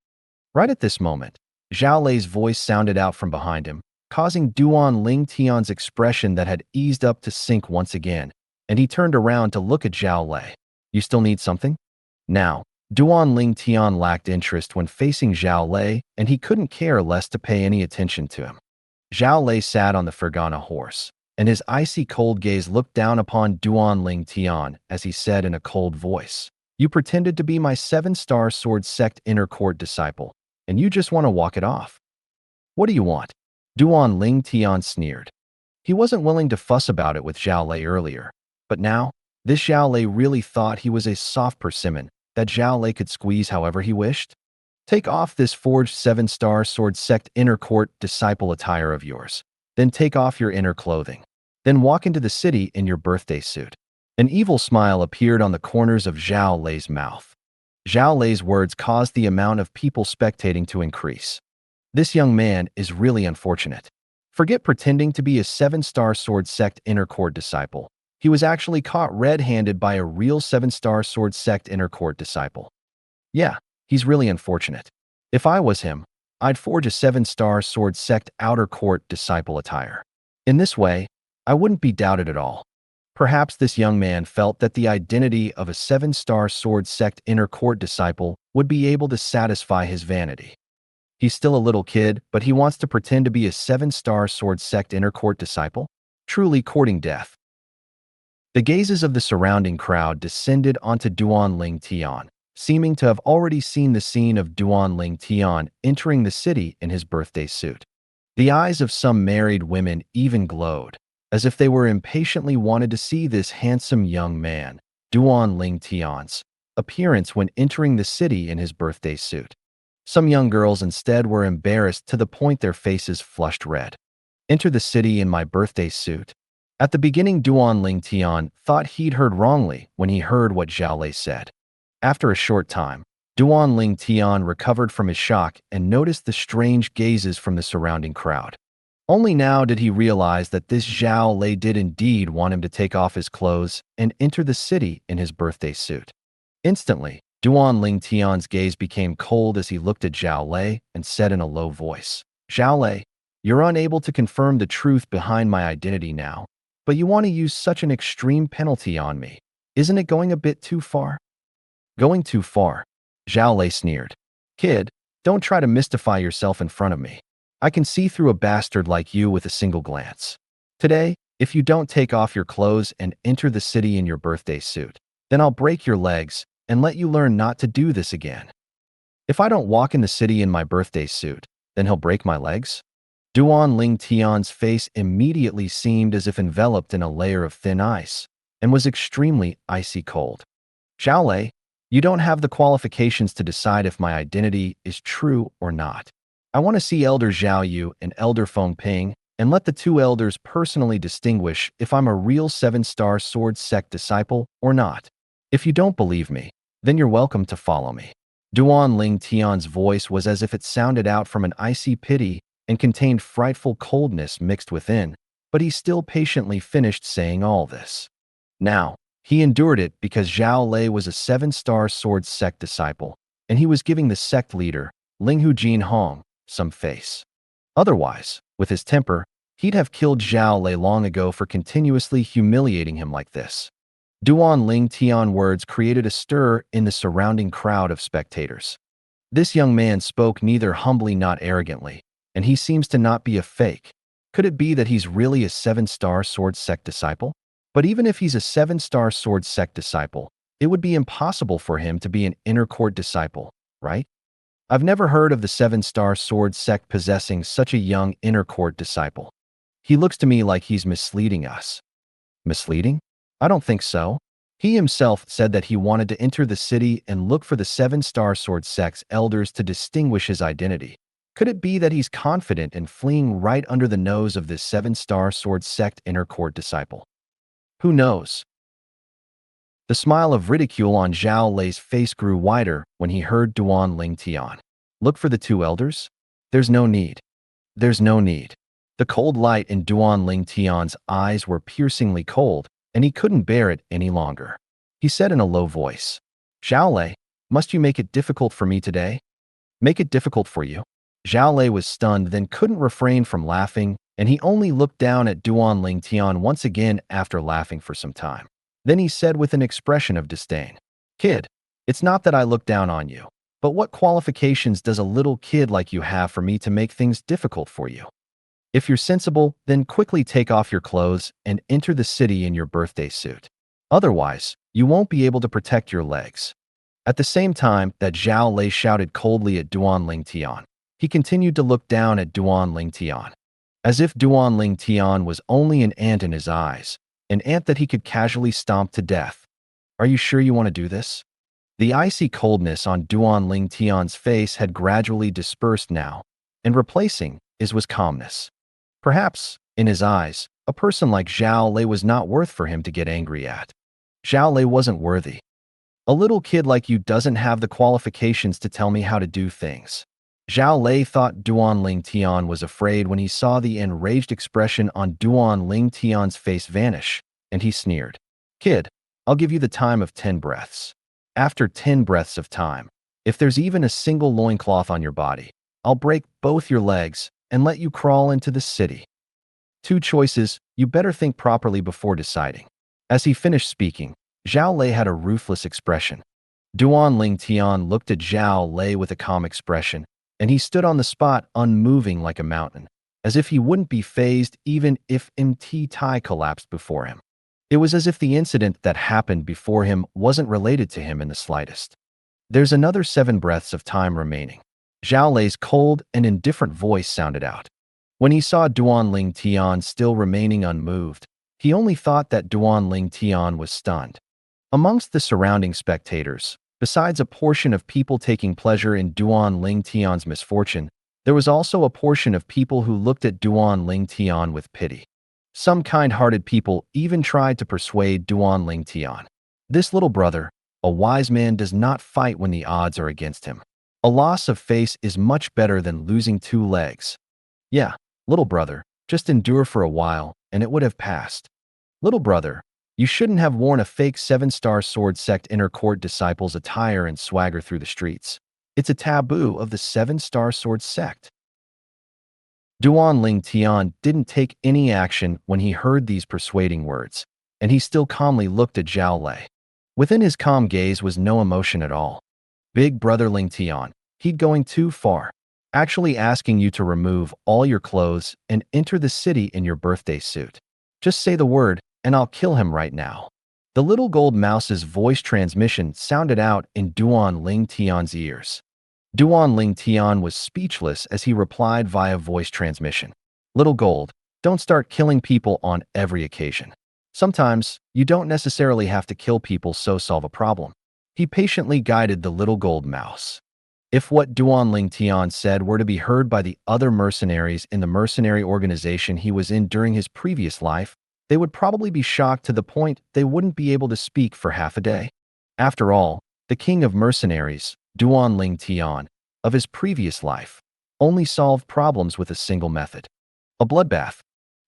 Right at this moment, Zhao Lei's voice sounded out from behind him, causing Duan Ling Tian's expression that had eased up to sink once again, and he turned around to look at Zhao Lei. You still need something? Now, Duan Ling Tian lacked interest when facing Zhao Lei, and he couldn't care less to pay any attention to him. Zhao Lei sat on the Fergana horse, and his icy cold gaze looked down upon Duan Ling Tian as he said in a cold voice, You pretended to be my 7-star sword sect inner court disciple, and you just want to walk it off. What do you want? Duan Ling Tian sneered. He wasn't willing to fuss about it with Zhao Lei earlier, but now, this Zhao Lei really thought he was a soft persimmon that Zhao Lei could squeeze however he wished. Take off this forged 7-star sword sect inner court disciple attire of yours, then take off your inner clothing. Then walk into the city in your birthday suit. An evil smile appeared on the corners of Zhao Lei's mouth. Zhao Lei's words caused the amount of people spectating to increase. This young man is really unfortunate. Forget pretending to be a 7-star sword sect inner court disciple. He was actually caught red-handed by a real 7-star sword sect inner court disciple. Yeah, he's really unfortunate. If I was him, I'd forge a 7-star sword sect outer court disciple attire. In this way, I wouldn't be doubted at all. Perhaps this young man felt that the identity of a seven-star sword sect inner court disciple would be able to satisfy his vanity. He's still a little kid, but he wants to pretend to be a seven-star sword sect inner court disciple, truly courting death. The gazes of the surrounding crowd descended onto Duan Ling Tian, seeming to have already seen the scene of Duan Ling Tian entering the city in his birthday suit. The eyes of some married women even glowed, as if they were impatiently wanted to see this handsome young man, Duan Ling Tian's, appearance when entering the city in his birthday suit. Some young girls instead were embarrassed to the point their faces flushed red. Enter the city in my birthday suit. At the beginning, Duan Ling Tian thought he'd heard wrongly when he heard what Zhao Lei said. After a short time, Duan Ling Tian recovered from his shock and noticed the strange gazes from the surrounding crowd. Only now did he realize that this Zhao Lei did indeed want him to take off his clothes and enter the city in his birthday suit. Instantly, Duan Ling Tian's gaze became cold as he looked at Zhao Lei and said in a low voice, "Zhao Lei, you're unable to confirm the truth behind my identity now, but you want to use such an extreme penalty on me. Isn't it going a bit too far?" "Going too far?" Zhao Lei sneered. "Kid, don't try to mystify yourself in front of me. I can see through a bastard like you with a single glance. Today, if you don't take off your clothes and enter the city in your birthday suit, then I'll break your legs and let you learn not to do this again." "If I don't walk in the city in my birthday suit, then he'll break my legs?" Duan Ling Tian's face immediately seemed as if enveloped in a layer of thin ice and was extremely icy cold. "Zhao Lei, you don't have the qualifications to decide if my identity is true or not. I want to see Elder Zhao Yu and Elder Feng Ping and let the two elders personally distinguish if I'm a real seven-star sword sect disciple or not. If you don't believe me, then you're welcome to follow me." Duan Ling Tian's voice was as if it sounded out from an icy pity and contained frightful coldness mixed within, but he still patiently finished saying all this. Now, he endured it because Zhao Lei was a seven-star sword sect disciple, and he was giving the sect leader, Linghu Jin Hong, some face. Otherwise, with his temper, he'd have killed Zhao Lei long ago for continuously humiliating him like this. Duan Ling Tian words created a stir in the surrounding crowd of spectators. This young man spoke neither humbly nor arrogantly, and he seems to not be a fake. Could it be that he's really a seven-star sword sect disciple? But even if he's a seven-star sword sect disciple, it would be impossible for him to be an inner court disciple, right? I've never heard of the seven-star sword sect possessing such a young inner court disciple. He looks to me like he's misleading us. Misleading? I don't think so. He himself said that he wanted to enter the city and look for the seven-star sword sect's elders to distinguish his identity. Could it be that he's confident in fleeing right under the nose of this seven-star sword sect inner court disciple? Who knows? The smile of ridicule on Zhao Lei's face grew wider when he heard Duan Ling Tian. "Look for the two elders? There's no need. There's no need." The cold light in Duan Ling Tian's eyes were piercingly cold, and he couldn't bear it any longer. He said in a low voice, "Zhao Lei, must you make it difficult for me today?" "Make it difficult for you?" Zhao Lei was stunned, then couldn't refrain from laughing, and he only looked down at Duan Ling Tian once again after laughing for some time. Then he said with an expression of disdain, "Kid, it's not that I look down on you, but what qualifications does a little kid like you have for me to make things difficult for you? If you're sensible, then quickly take off your clothes and enter the city in your birthday suit. Otherwise, you won't be able to protect your legs." At the same time that Zhao Lei shouted coldly at Duan Ling Tian, he continued to look down at Duan Ling Tian, as if Duan Ling Tian was only an ant in his eyes, an ant that he could casually stomp to death. "Are you sure you want to do this?" The icy coldness on Duan Ling Tian's face had gradually dispersed now, and replacing it was calmness. Perhaps, in his eyes, a person like Zhao Lei was not worth for him to get angry at. Zhao Lei wasn't worthy. "A little kid like you doesn't have the qualifications to tell me how to do things." Zhao Lei thought Duan Ling Tian was afraid when he saw the enraged expression on Duan Ling Tian's face vanish, and he sneered. "Kid, I'll give you the time of 10 breaths. After 10 breaths of time, if there's even a single loincloth on your body, I'll break both your legs and let you crawl into the city." Two choices, you better think properly before deciding. As he finished speaking, Zhao Lei had a ruthless expression. Duan Ling Tian looked at Zhao Lei with a calm expression, and he stood on the spot unmoving like a mountain, as if he wouldn't be fazed even if MT Tai collapsed before him. It was as if the incident that happened before him wasn't related to him in the slightest. There's another 7 breaths of time remaining. Zhao Lei's cold and indifferent voice sounded out. When he saw Duan Ling Tian still remaining unmoved, he only thought that Duan Ling Tian was stunned. Amongst the surrounding spectators, besides a portion of people taking pleasure in Duan Ling Tian's misfortune, there was also a portion of people who looked at Duan Ling Tian with pity. Some kind-hearted people even tried to persuade Duan Ling Tian. This little brother, a wise man, does not fight when the odds are against him. A loss of face is much better than losing 2 legs. Yeah, little brother, just endure for a while, and it would have passed. Little brother, you shouldn't have worn a fake 7-star sword sect inner court disciples attire and swagger through the streets. It's a taboo of the 7-star sword sect. Duan Ling Tian didn't take any action when he heard these persuading words, and he still calmly looked at Zhao Lei. Within his calm gaze was no emotion at all. Big brother Ling Tian, he'd going too far, actually asking you to remove all your clothes and enter the city in your birthday suit. Just say the word, and I'll kill him right now. The little gold mouse's voice transmission sounded out in Duan Ling Tian's ears. Duan Ling Tian was speechless as he replied via voice transmission. Little gold, don't start killing people on every occasion. Sometimes, you don't necessarily have to kill people to solve a problem. He patiently guided the little gold mouse. If what Duan Ling Tian said were to be heard by the other mercenaries in the mercenary organization he was in during his previous life, they would probably be shocked to the point they wouldn't be able to speak for half a day. After all, the king of mercenaries, Duan Ling Tian, of his previous life, only solved problems with a single method. A bloodbath.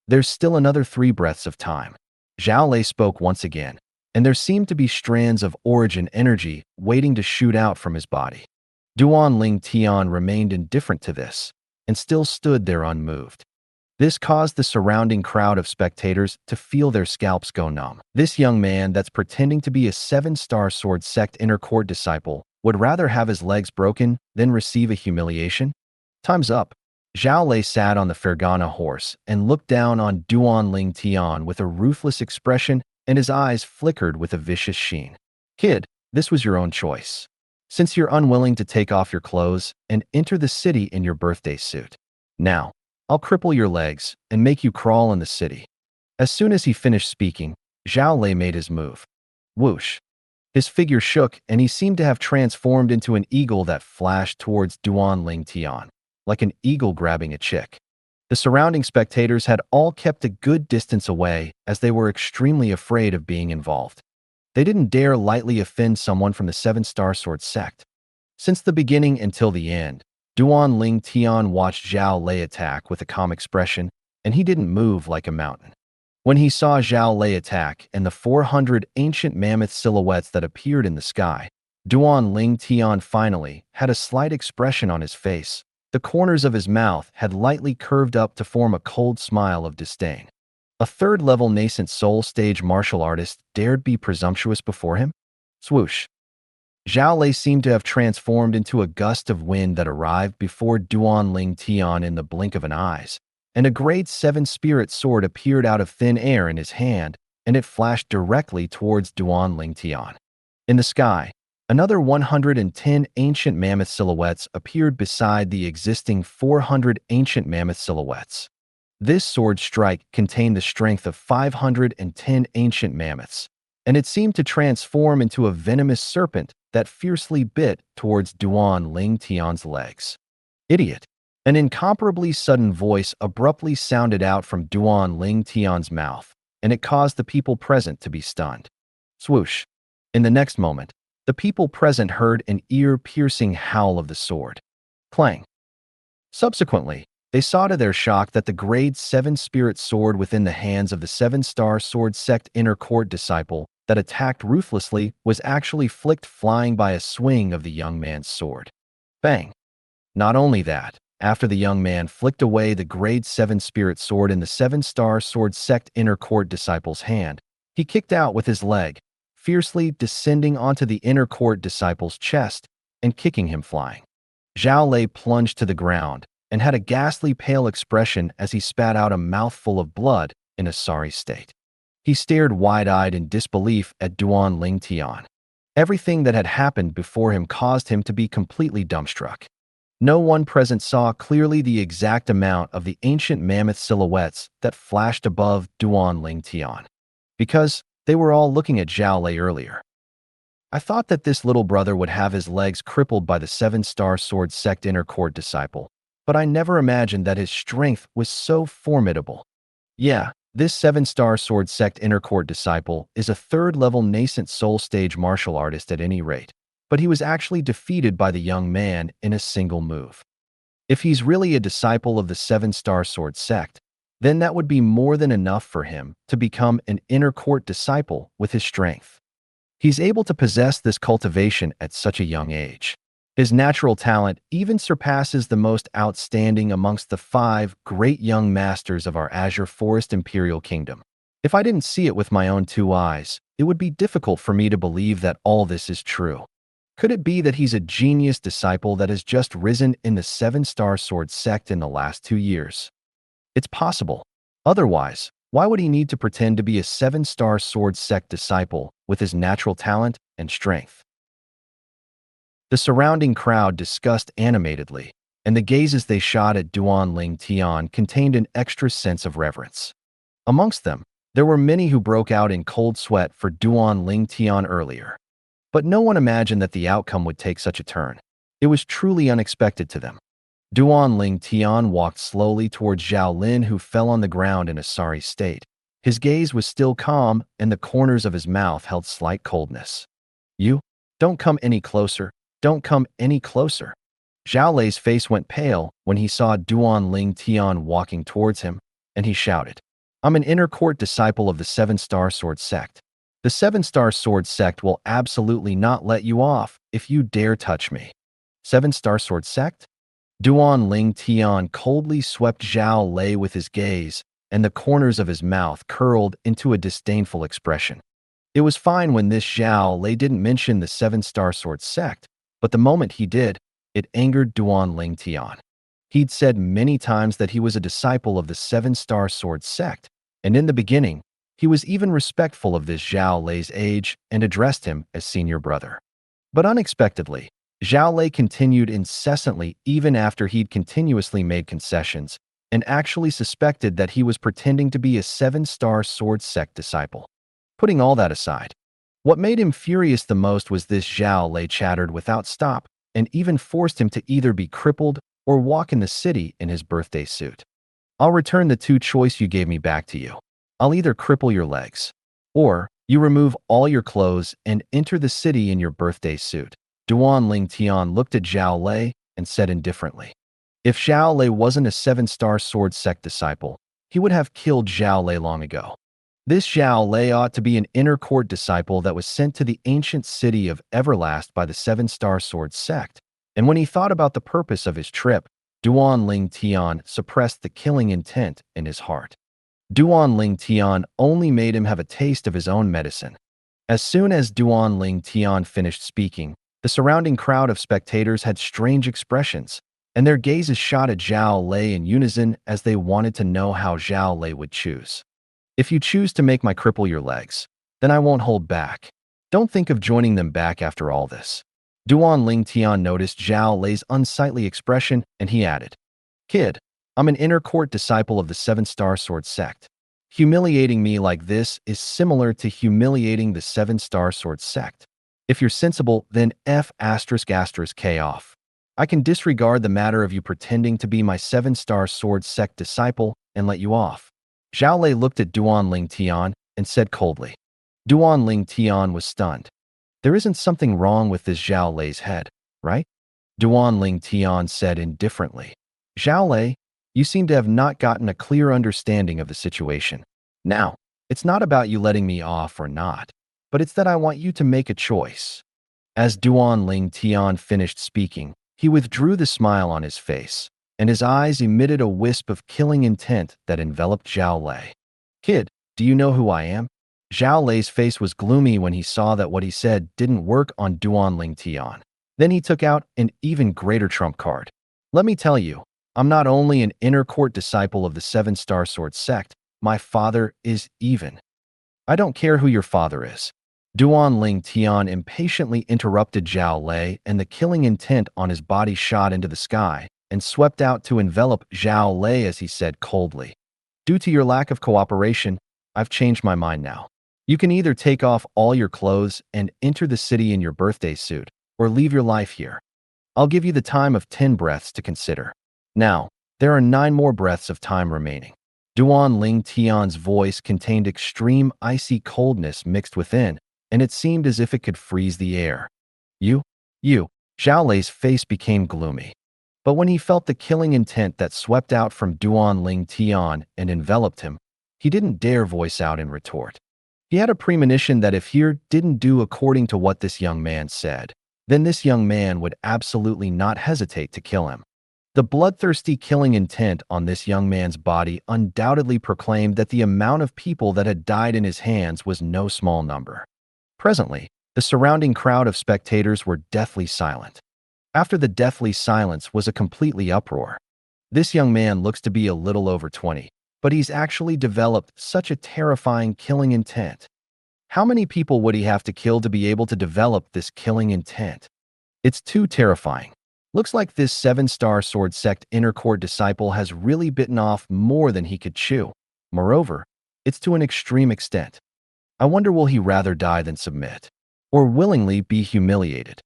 There's still another 3 breaths of time. Zhao Lei spoke once again, and there seemed to be strands of origin energy waiting to shoot out from his body. Duan Ling Tian remained indifferent to this, and still stood there unmoved. This caused the surrounding crowd of spectators to feel their scalps go numb. This young man that's pretending to be a 7-star sword sect inner court disciple would rather have his legs broken than receive a humiliation? Time's up. Zhao Lei sat on the Fergana horse and looked down on Duan Ling Tian with a ruthless expression, and his eyes flickered with a vicious sheen. Kid, this was your own choice. Since you're unwilling to take off your clothes and enter the city in your birthday suit. Now, I'll cripple your legs and make you crawl in the city. As soon as he finished speaking, Zhao Lei made his move. Whoosh. His figure shook, and he seemed to have transformed into an eagle that flashed towards Duan Ling Tian, like an eagle grabbing a chick. The surrounding spectators had all kept a good distance away as they were extremely afraid of being involved. They didn't dare lightly offend someone from the 7-star sword sect. Since the beginning until the end, Duan Ling Tian watched Zhao Lei attack with a calm expression, and he didn't move like a mountain. When he saw Zhao Lei attack and the 400 ancient mammoth silhouettes that appeared in the sky, Duan Ling Tian finally had a slight expression on his face. The corners of his mouth had lightly curved up to form a cold smile of disdain. A 3rd-level nascent soul stage martial artist dared be presumptuous before him? Swoosh. Zhao Lei seemed to have transformed into a gust of wind that arrived before Duan Ling Tian in the blink of an eye, and a grade 7 spirit sword appeared out of thin air in his hand, and it flashed directly towards Duan Ling Tian. In the sky, another 110 ancient mammoth silhouettes appeared beside the existing 400 ancient mammoth silhouettes. This sword strike contained the strength of 510 ancient mammoths, and it seemed to transform into a venomous serpent that fiercely bit towards Duan Ling Tian's legs. Idiot! An incomparably sudden voice abruptly sounded out from Duan Ling Tian's mouth, and it caused the people present to be stunned. Swoosh! In the next moment, the people present heard an ear-piercing howl of the sword. Clang! Subsequently, they saw to their shock that the grade 7 spirit sword within the hands of the 7-star sword sect inner court disciple that attacked ruthlessly was actually flicked flying by a swing of the young man's sword. Bang! Not only that, After the young man flicked away the grade 7 spirit sword in the 7-star sword sect inner court disciple's hand, he kicked out with his leg, fiercely descending onto the inner court disciple's chest and kicking him flying. Zhao Lei plunged to the ground and had a ghastly pale expression as he spat out a mouthful of blood in a sorry state. He stared wide-eyed in disbelief at Duan Ling Tian. Everything that had happened before him caused him to be completely dumbstruck. No one present saw clearly the exact amount of the ancient mammoth silhouettes that flashed above Duan Ling Tian, because they were all looking at Zhao Lei earlier. I thought that this little brother would have his legs crippled by the 7-star sword sect inner court disciple, but I never imagined that his strength was so formidable. Yeah, this 7-star sword sect inner court disciple is a 3rd-level nascent soul stage martial artist at any rate, but he was actually defeated by the young man in a single move. If he's really a disciple of the 7-star sword sect, then that would be more than enough for him to become an inner court disciple with his strength. He's able to possess this cultivation at such a young age. His natural talent even surpasses the most outstanding amongst the 5 great young masters of our Azure Forest Imperial Kingdom. If I didn't see it with my own 2 eyes, it would be difficult for me to believe that all this is true. Could it be that he's a genius disciple that has just risen in the 7-star sword sect in the last 2 years? It's possible. Otherwise, why would he need to pretend to be a 7-star sword sect disciple with his natural talent and strength? The surrounding crowd discussed animatedly, and the gazes they shot at Duan Ling Tian contained an extra sense of reverence. Amongst them, there were many who broke out in cold sweat for Duan Ling Tian earlier. But no one imagined that the outcome would take such a turn. It was truly unexpected to them. Duan Ling Tian walked slowly towards Zhao Lin, who fell on the ground in a sorry state. His gaze was still calm, and the corners of his mouth held slight coldness. "You? Don't come any closer. Don't come any closer." Zhao Lei's face went pale when he saw Duan Ling Tian walking towards him, and he shouted, "I'm an inner court disciple of the 7-star sword sect. The 7-star sword sect will absolutely not let you off if you dare touch me." 7-star sword sect? Duan Ling Tian coldly swept Zhao Lei with his gaze, and the corners of his mouth curled into a disdainful expression. It was fine when this Zhao Lei didn't mention the 7-star sword sect, but the moment he did, it angered Duan Ling Tian. He'd said many times that he was a disciple of the 7-star sword sect, and in the beginning, he was even respectful of this Zhao Lei's age and addressed him as senior brother. But unexpectedly, Zhao Lei continued incessantly even after he'd continuously made concessions and actually suspected that he was pretending to be a 7-star sword sect disciple. Putting all that aside, what made him furious the most was this Zhao Lei chattered without stop and even forced him to either be crippled or walk in the city in his birthday suit. "I'll return the 2 choice you gave me back to you. I'll either cripple your legs, or you remove all your clothes and enter the city in your birthday suit." Duan Ling Tian looked at Zhao Lei and said indifferently. If Zhao Lei wasn't a 7-star sword sect disciple, he would have killed Zhao Lei long ago. This Zhao Lei ought to be an inner court disciple that was sent to the ancient city of Everlast by the 7-star sword sect, and when he thought about the purpose of his trip, Duan Ling Tian suppressed the killing intent in his heart. Duan Ling Tian only made him have a taste of his own medicine. As soon as Duan Ling Tian finished speaking, the surrounding crowd of spectators had strange expressions, and their gazes shot at Zhao Lei in unison as they wanted to know how Zhao Lei would choose. "If you choose to make my cripple your legs, then I won't hold back. Don't think of joining them back after all this." Duan Ling Tian noticed Zhao Lei's unsightly expression, and he added, "Kid, I'm an inner court disciple of the 7-star sword sect. Humiliating me like this is similar to humiliating the 7-star sword sect. If you're sensible, then K off. I can disregard the matter of you pretending to be my 7-star sword sect disciple and let you off." Zhao Lei looked at Duan Ling Tian and said coldly. Duan Ling Tian was stunned. There isn't something wrong with this Zhao Lei's head, right? Duan Ling Tian said indifferently. "Zhao Lei, you seem to have not gotten a clear understanding of the situation. Now, it's not about you letting me off or not, but it's that I want you to make a choice." As Duan Ling Tian finished speaking, he withdrew the smile on his face, and his eyes emitted a wisp of killing intent that enveloped Zhao Lei. "Kid, do you know who I am?" Zhao Lei's face was gloomy when he saw that what he said didn't work on Duan Tian. Then he took out an even greater trump card. "Let me tell you, I'm not only an inner court disciple of the Seven-Star Sword sect, my father is even. I don't care who your father is." Duan Tian impatiently interrupted Zhao Lei, and the killing intent on his body shot into the sky and swept out to envelop Zhao Lei as he said coldly, "Due to your lack of cooperation, I've changed my mind now. You can either take off all your clothes and enter the city in your birthday suit, or leave your life here. I'll give you the time of 10 breaths to consider. Now, there are 9 more breaths of time remaining." Duan Tian's voice contained extreme icy coldness mixed within, and it seemed as if it could freeze the air. You. Zhao Lei's face became gloomy. But when he felt the killing intent that swept out from Duan Tian and enveloped him, he didn't dare voice out in retort. He had a premonition that if he didn't do according to what this young man said, then this young man would absolutely not hesitate to kill him. The bloodthirsty killing intent on this young man's body undoubtedly proclaimed that the amount of people that had died in his hands was no small number. Presently, the surrounding crowd of spectators were deathly silent. After the deathly silence was a completely uproar. "This young man looks to be a little over 20, but he's actually developed such a terrifying killing intent. How many people would he have to kill to be able to develop this killing intent? It's too terrifying. Looks like this 7-Star Sword sect inner court disciple has really bitten off more than he could chew. Moreover, it's to an extreme extent. I wonder, will he rather die than submit? Or willingly be humiliated?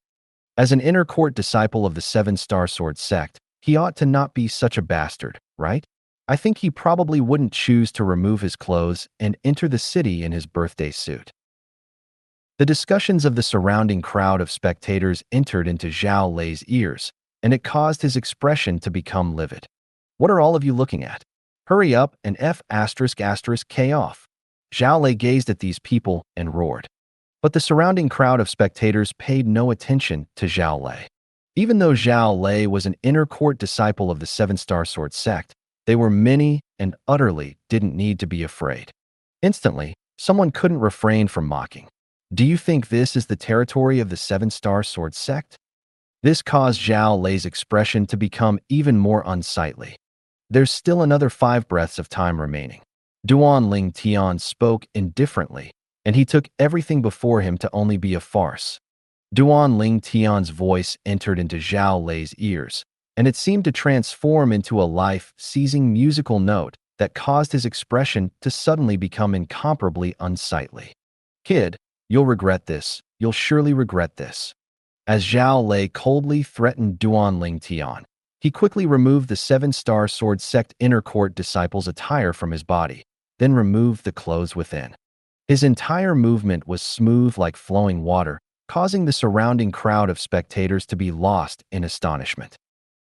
As an inner court disciple of the 7-Star Sword sect, he ought to not be such a bastard, right? I think he probably wouldn't choose to remove his clothes and enter the city in his birthday suit." The discussions of the surrounding crowd of spectators entered into Zhao Lei's ears, and it caused his expression to become livid. "What are all of you looking at? Hurry up and K off." Zhao Lei gazed at these people and roared. But the surrounding crowd of spectators paid no attention to Zhao Lei. Even though Zhao Lei was an inner court disciple of the 7-Star Sword sect, they were many and utterly didn't need to be afraid. Instantly, someone couldn't refrain from mocking. "Do you think this is the territory of the 7-Star Sword sect?" This caused Zhao Lei's expression to become even more unsightly. "There's still another 5 breaths of time remaining." Duan Tian spoke indifferently, and he took everything before him to only be a farce. Duan Tian's voice entered into Zhao Lei's ears, and it seemed to transform into a life-seizing musical note that caused his expression to suddenly become incomparably unsightly. "Kid, you'll regret this. You'll surely regret this." As Zhao Lei coldly threatened Duan Tian, he quickly removed the 7-Star Sword sect inner court disciple's attire from his body, then removed the clothes within. His entire movement was smooth like flowing water, causing the surrounding crowd of spectators to be lost in astonishment.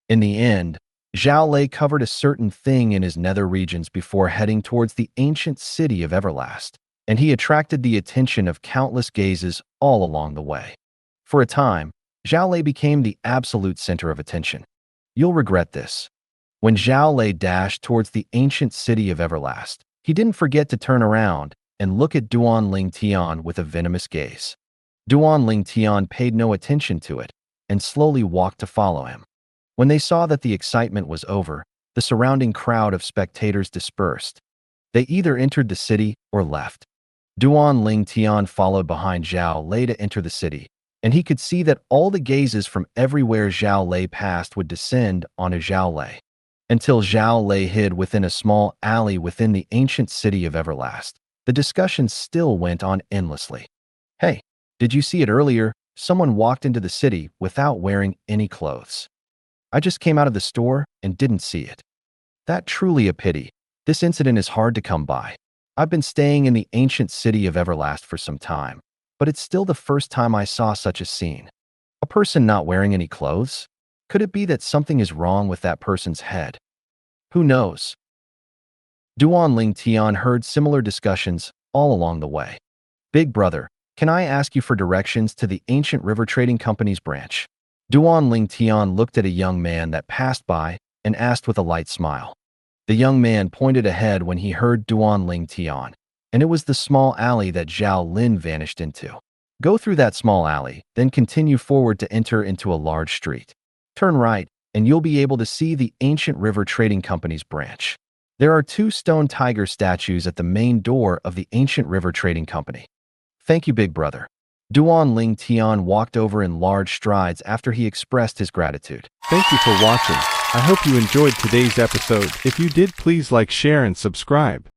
In the end, Zhao Lei covered a certain thing in his nether regions before heading towards the ancient city of Everlast, and he attracted the attention of countless gazes all along the way. For a time, Zhao Lei became the absolute center of attention. "You'll regret this." When Zhao Lei dashed towards the ancient city of Everlast, he didn't forget to turn around and look at Duan Tian with a venomous gaze. Duan Tian paid no attention to it and slowly walked to follow him. When they saw that the excitement was over, the surrounding crowd of spectators dispersed. They either entered the city or left. Duan Tian followed behind Zhao Lei to enter the city, and he could see that all the gazes from everywhere Zhao Lei passed would descend onto Zhao Lei, until Zhao Lei hid within a small alley within the ancient city of Everlast. The discussion still went on endlessly. "Hey, did you see it earlier? Someone walked into the city without wearing any clothes. I just came out of the store and didn't see it. That truly a pity. This incident is hard to come by. I've been staying in the ancient city of Everlast for some time, but it's still the first time I saw such a scene. A person not wearing any clothes? Could it be that something is wrong with that person's head? Who knows?" Duan Tian heard similar discussions all along the way. "Big brother, can I ask you for directions to the ancient river trading company's branch?" Duan Tian looked at a young man that passed by and asked with a light smile. The young man pointed ahead when he heard Duan Ling Tian, and it was the small alley that Zhao Lin vanished into. Go through that small alley, then continue forward to enter into a large street. Turn right, and you'll be able to see the ancient river trading company's branch. There are 2 stone tiger statues at the main door of the ancient river trading company. Thank you, big brother. Duan Ling Tian walked over in large strides after he expressed his gratitude. Thank you for watching. I hope you enjoyed today's episode. If you did, please like, share, and subscribe.